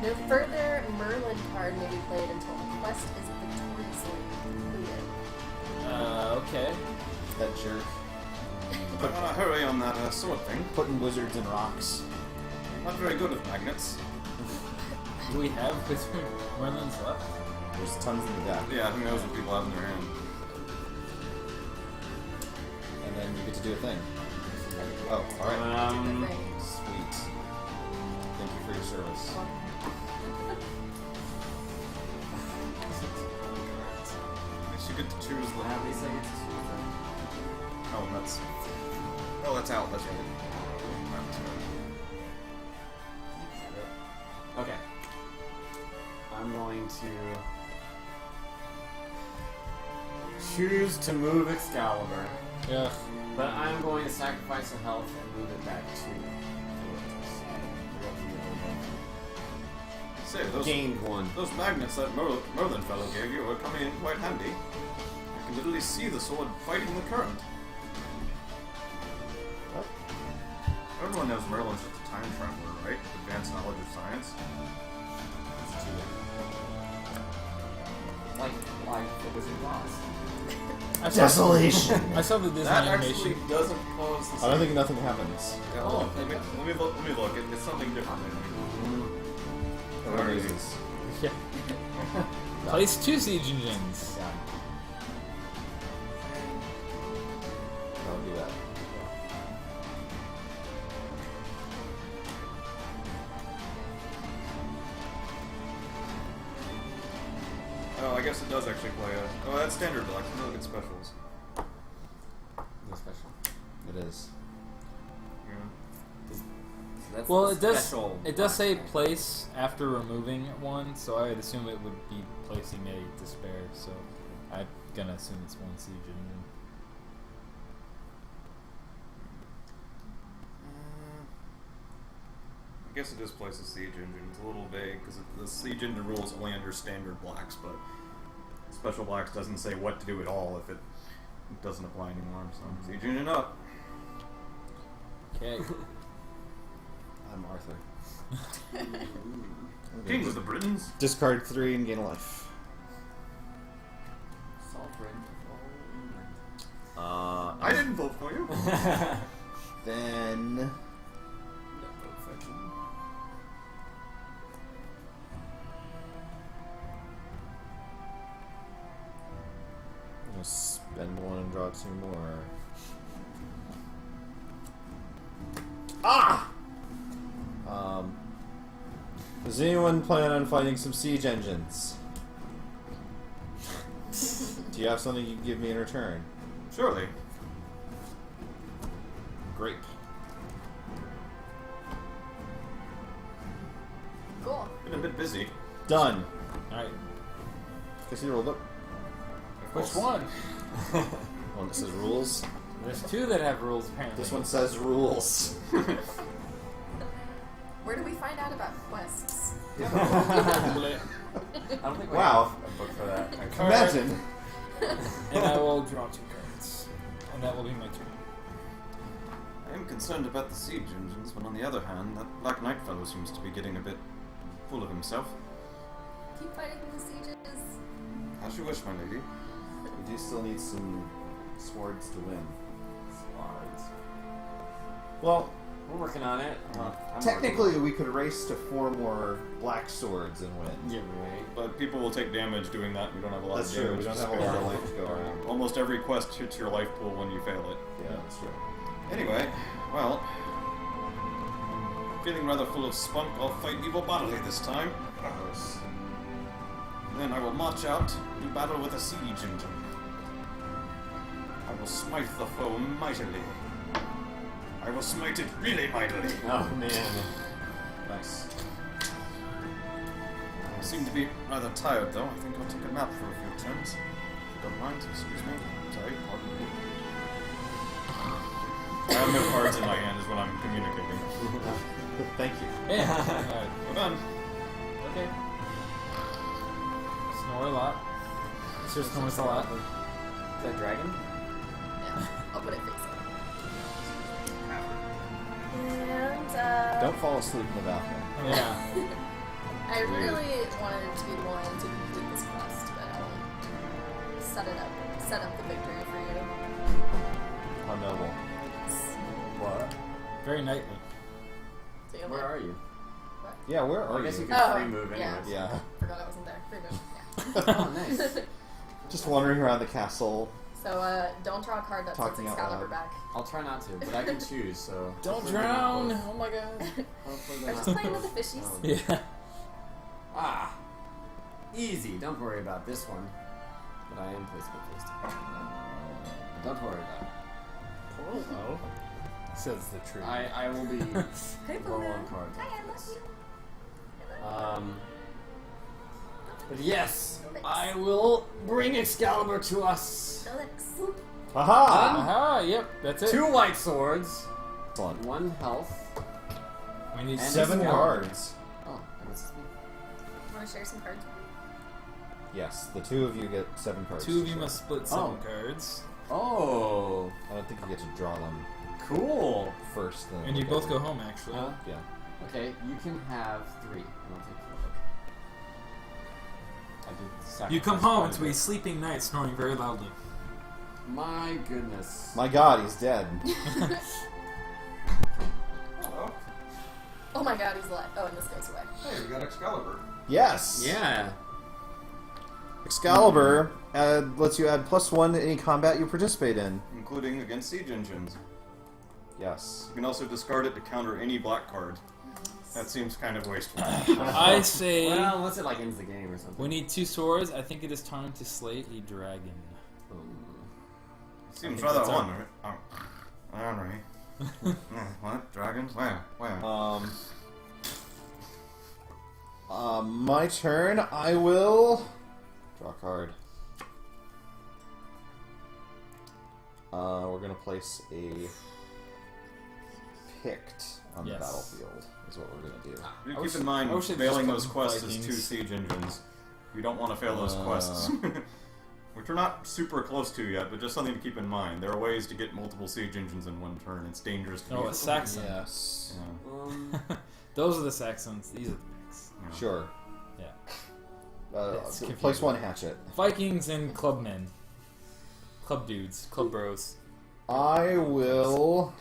No further Merlin card may be played until the quest is victoriously completed.
Okay.
That jerk.
I wanna hurry on that sword thing.
Putting wizards in rocks.
Not very good with magnets.
Do we have Wizard Merlins left?
There's tons in the deck.
Yeah, who knows what people have in their hand.
And then you get to do a thing. Oh, alright.
Good thing.
Sweet. Thank you for your service.
At least you get to choose the.
At least I get to choose them.
Oh, that's. Oh, that's out. That's right.
Okay. I'm going to choose to move Excalibur,
Yeah.
but I'm going to sacrifice a health and move it back to
say, those
gained one.
those magnets that Merlin fellow gave you are coming in quite handy. I can literally see the sword fighting the current.
What?
Everyone knows Merlin's just a time traveler, right? Advanced knowledge of science.
Like the Wizard of Oz.
I saw,
Desolation.
I saw the Disney
That
animation.
actually doesn't pose the
I
same.
don't think nothing happens.
Yeah, hold on. Let me look. It's something different.
Whatever it is.
Yeah. Place 2 siege engines.
Yeah. I'll do that.
Oh, I guess it does actually play a... Oh, that's standard blocks. Let me look at specials.
No special.
It is.
Yeah.
So that's
Well,
the
it does.
special
It does say
black knight.
place after removing one, so I would assume it would be placing a despair. So I'm gonna assume it's 1 siege engine.
I guess it just plays a siege engine. It's a little vague because the siege engine rules only under standard blacks, but special blacks doesn't say what to do at all if it doesn't apply anymore. So siege engine up.
Okay.
I'm Arthur.
Kings of the Britons.
Discard 3 and gain a life.
Sovereign.
I didn't vote for you.
Then I'm gonna spend 1 and draw 2 more. Ah! Does anyone plan on fighting some siege engines? Do you have something you can give me in return?
Surely.
Grape.
Cool.
Been a bit busy.
Done.
Alright.
Guess you rolled up.
Which one?
One that says rules.
There's 2 that have rules apparently.
This one says rules.
Where do we find out about quests?
I don't think we
Wow.
have a book for that.
Imagine.
And I will draw 2 cards. And that will be my turn.
I am concerned about the siege engines, but on the other hand, that Black Knight fellow seems to be getting a bit full of himself.
Keep fighting the sieges.
As you wish, my lady.
We do still need some swords to win.
Swords.
Well,
We're working on it. I'm
technically we could race to 4 more black swords and win.
working on it. Yeah, right.
But people will take damage doing that, and we don't have a lot
That's
of
true.
damage.
We don't
to
have a
spare.
lot of life to go around.
Almost every quest hits your life pool when you fail it.
Yeah, that's true.
Anyway, well, feeling rather full of spunk, I'll fight evil bodily this time. Then I will march out and battle with a siege engine. I will smite the foe mightily. I will smite it really mightily.
Oh man.
Nice.
I seem to be rather tired though. I think I'll take a nap for a few turns. If you don't mind, excuse me. Sorry, pardon me. I have no cards in my hand is what I'm communicating.
Thank you.
Yeah. Alright.
We're done.
Okay. Snore a lot. Sir snores a lot.
Is that dragon?
Yeah, I'll put it face up. And,
Don't fall asleep in the bathroom.
Yeah.
I really wanted to be the one to complete this quest, but I'll set up the victory for you.
How noble.
What?
Very nightly.
So you'll
Where
get-
are you?
What?
Yeah, where
Well,
are
I guess you
you?
could
Oh,
free move
yeah.
anyways.
Yeah.
Forgot I wasn't there. Free move.
Oh, nice.
Yeah.
Just wandering around the castle.
So, don't draw a card that puts
Talking out
Excalibur
loud.
back.
I'll try not to, but I can choose, so.
Don't
hopefully they're not
drown!
both-
Oh my god.
Hopefully
We're
they're
just
not
playing with
both.
the fishies.
Oh.
Yeah.
Ah! Easy, don't worry about this one. But I am placing it first. Don't worry about it.
Polo says the truth.
I will be
Hey,
low
Polo.
on cards.
Hi, I love you.
But yes, I will bring Excalibur to us.
Alex.
Aha!
Aha, yep, that's it.
2 white swords,
Excellent.
1 health.
We need
And
7
Excalibur.
cards.
Oh, I missed me.
to share some cards?
Yes, the two of you get 7 cards.
Two of
to
you
share.
must split 7 cards.
Oh,
I don't think you get to draw them
cool.
first. Then
And you
look
both
at
go
them.
home, actually.
Huh?
Yeah.
Okay, you can have 3, and I'll take 4. I did sacrifice
You come home
quite a
to a
bit.
sleeping knight snoring very loudly.
My goodness.
My God, he's dead.
Hello.
Oh my god, he's alive. Oh, and this goes away.
Hey, we got Excalibur.
Yes.
Yeah.
Excalibur lets you add +1 to any combat you participate in.
Including against siege engines.
Yes.
You can also discard it to counter any black card. That seems kind of wasteful.
I say
Well, unless it like ends the game or something.
we need 2 swords. I think it is time to slay a dragon.
Seems
I think
rather
that's our-
ornery. What? Dragons? Where?
My turn. I will draw a card. We're gonna place a Pict on the
Yes.
battlefield. Is what we're gonna do.
Do
I
keep
wish-
in mind,
I wish they'd
failing
just
those
come
quests is
Vikings.
2 siege engines. We don't want to fail those quests. Which we're not super close to yet, but just something to keep in mind. There are ways to get multiple siege engines in one turn. It's dangerous to
Oh,
do.
a Saxon.
Yes.
Yeah.
Those are the Saxons. These are the Picts.
Yeah.
Sure.
Yeah. It's
Place
confusing.
1 hatchet.
Vikings and clubmen. Club dudes. Club bros.
I will.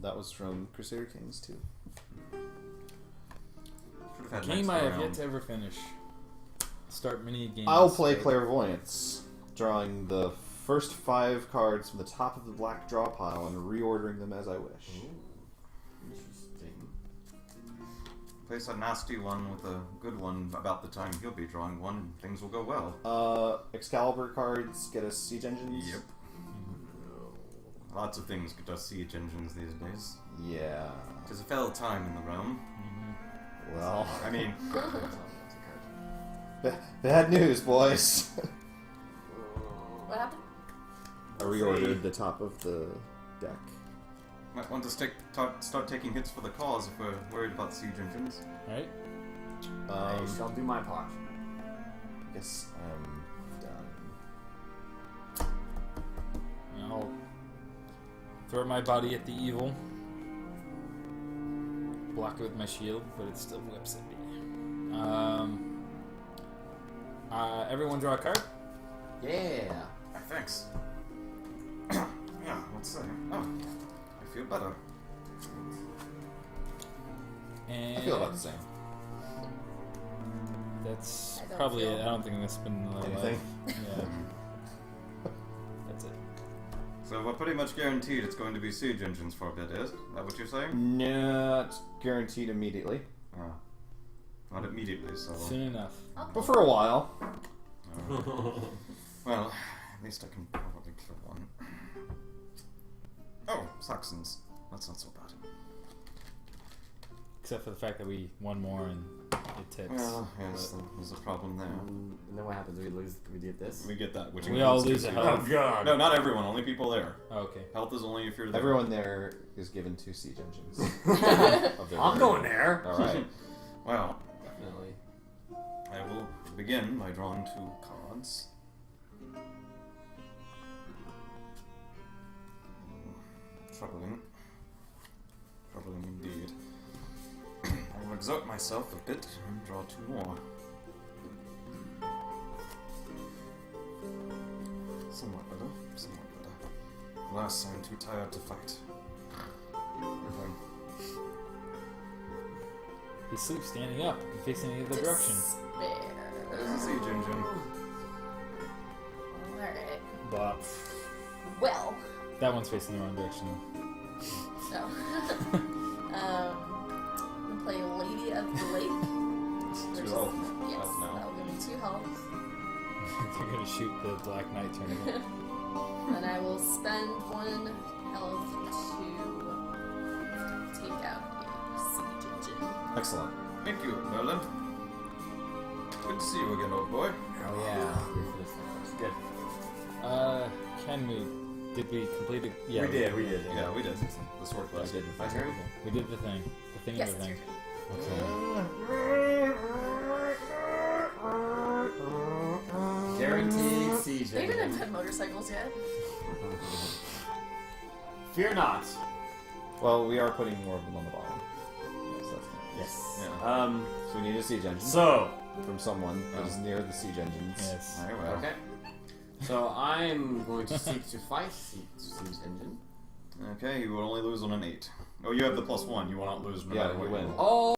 That was from Crusader Kings 2.
Should have had
Game
next
I have
round.
yet to ever finish. Start mini games.
I'll play Clairvoyance, drawing the first 5 cards from the top of the black draw pile and reordering them as I wish.
Interesting.
Place a nasty one with a good one about the time he'll be drawing one, and things will go well.
Excalibur cards get us siege engines.
Yep. Lots of things get us siege engines these days.
Yeah.
Tis a fell time in the realm.
Well,
I mean,
bad news, boys.
What happened?
I reordered the top of the deck.
might want to start taking hits for the cause if we're worried about siege engines.
Right?
I shall do my part.
I guess I'm done.
And I'll throw my body at the evil. Block it with my shield, but it still whips at me. Everyone draw a card.
Yeah.
Thanks. Yeah, let's say. Oh, I feel better.
And
I feel about the same.
That's
I don't
probably
feel-
it. I don't think I'm gonna spend another
Anything?
life. Yeah. That's it.
So we're pretty much guaranteed it's going to be siege engines for a bit, is that what you're saying?
Not guaranteed immediately,
Oh. Not immediately, so...
Soon enough.
but for a while.
Well, at least I can probably kill one. Oh, Saxons. That's not so bad.
Except for the fact that we won more and it tips.
Well, yes, there's a problem there.
And then what happens? We lose. We get this.
We get that, which
We all
includes
lose a
two
health.
siege- No, not everyone. Only people there.
Oh, okay.
Health is only if you're there.
Everyone there is given 2 siege engines. of their
I'm
own.
going there.
All right.
Well,
Definitely.
I will begin by drawing 2 cards. Troubling. Troubling indeed. I will exert myself a bit and draw 2 more. Somewhat better. Somewhat better. Alas, I'm too tired to fight.
He sleeps standing up and facing the other direction.
Despair.
There's a siege engine.
Alright.
Blah.
Well.
That one's facing the wrong direction.
No. I'm gonna play Lady of the Lake.
It's 2
versus-
health.
Yes,
Health now.
that'll give me 2 health.
They're gonna shoot the Black Knight tournament.
And I will spend 1 health to take out a siege engine.
Excellent.
Thank you, Merlin. Good to see you again, old boy.
Oh yeah. We finished that first. Good.
Did we complete it? Yeah,
We did.
Yeah, we did. The sword
I
quest.
did the
My
thing.
turn.
We did the thing. The thing
Yes,
of the
it's your
thing.
turn.
Guaranteed siege
They didn't
engine.
invent motorcycles yet.
Fear not.
Well, we are putting more of them on the bottom. Yes, that's nice.
Yes.
Yeah.
So we need a siege engine
So.
from someone that is near the siege engines.
Yes.
Very well.
Okay. So I'm going to seek to fight siege engine.
Okay, you will only lose on an 8. Oh, you have the +1. You will not lose no
Yeah,
matter what
you win.
roll.
Oh.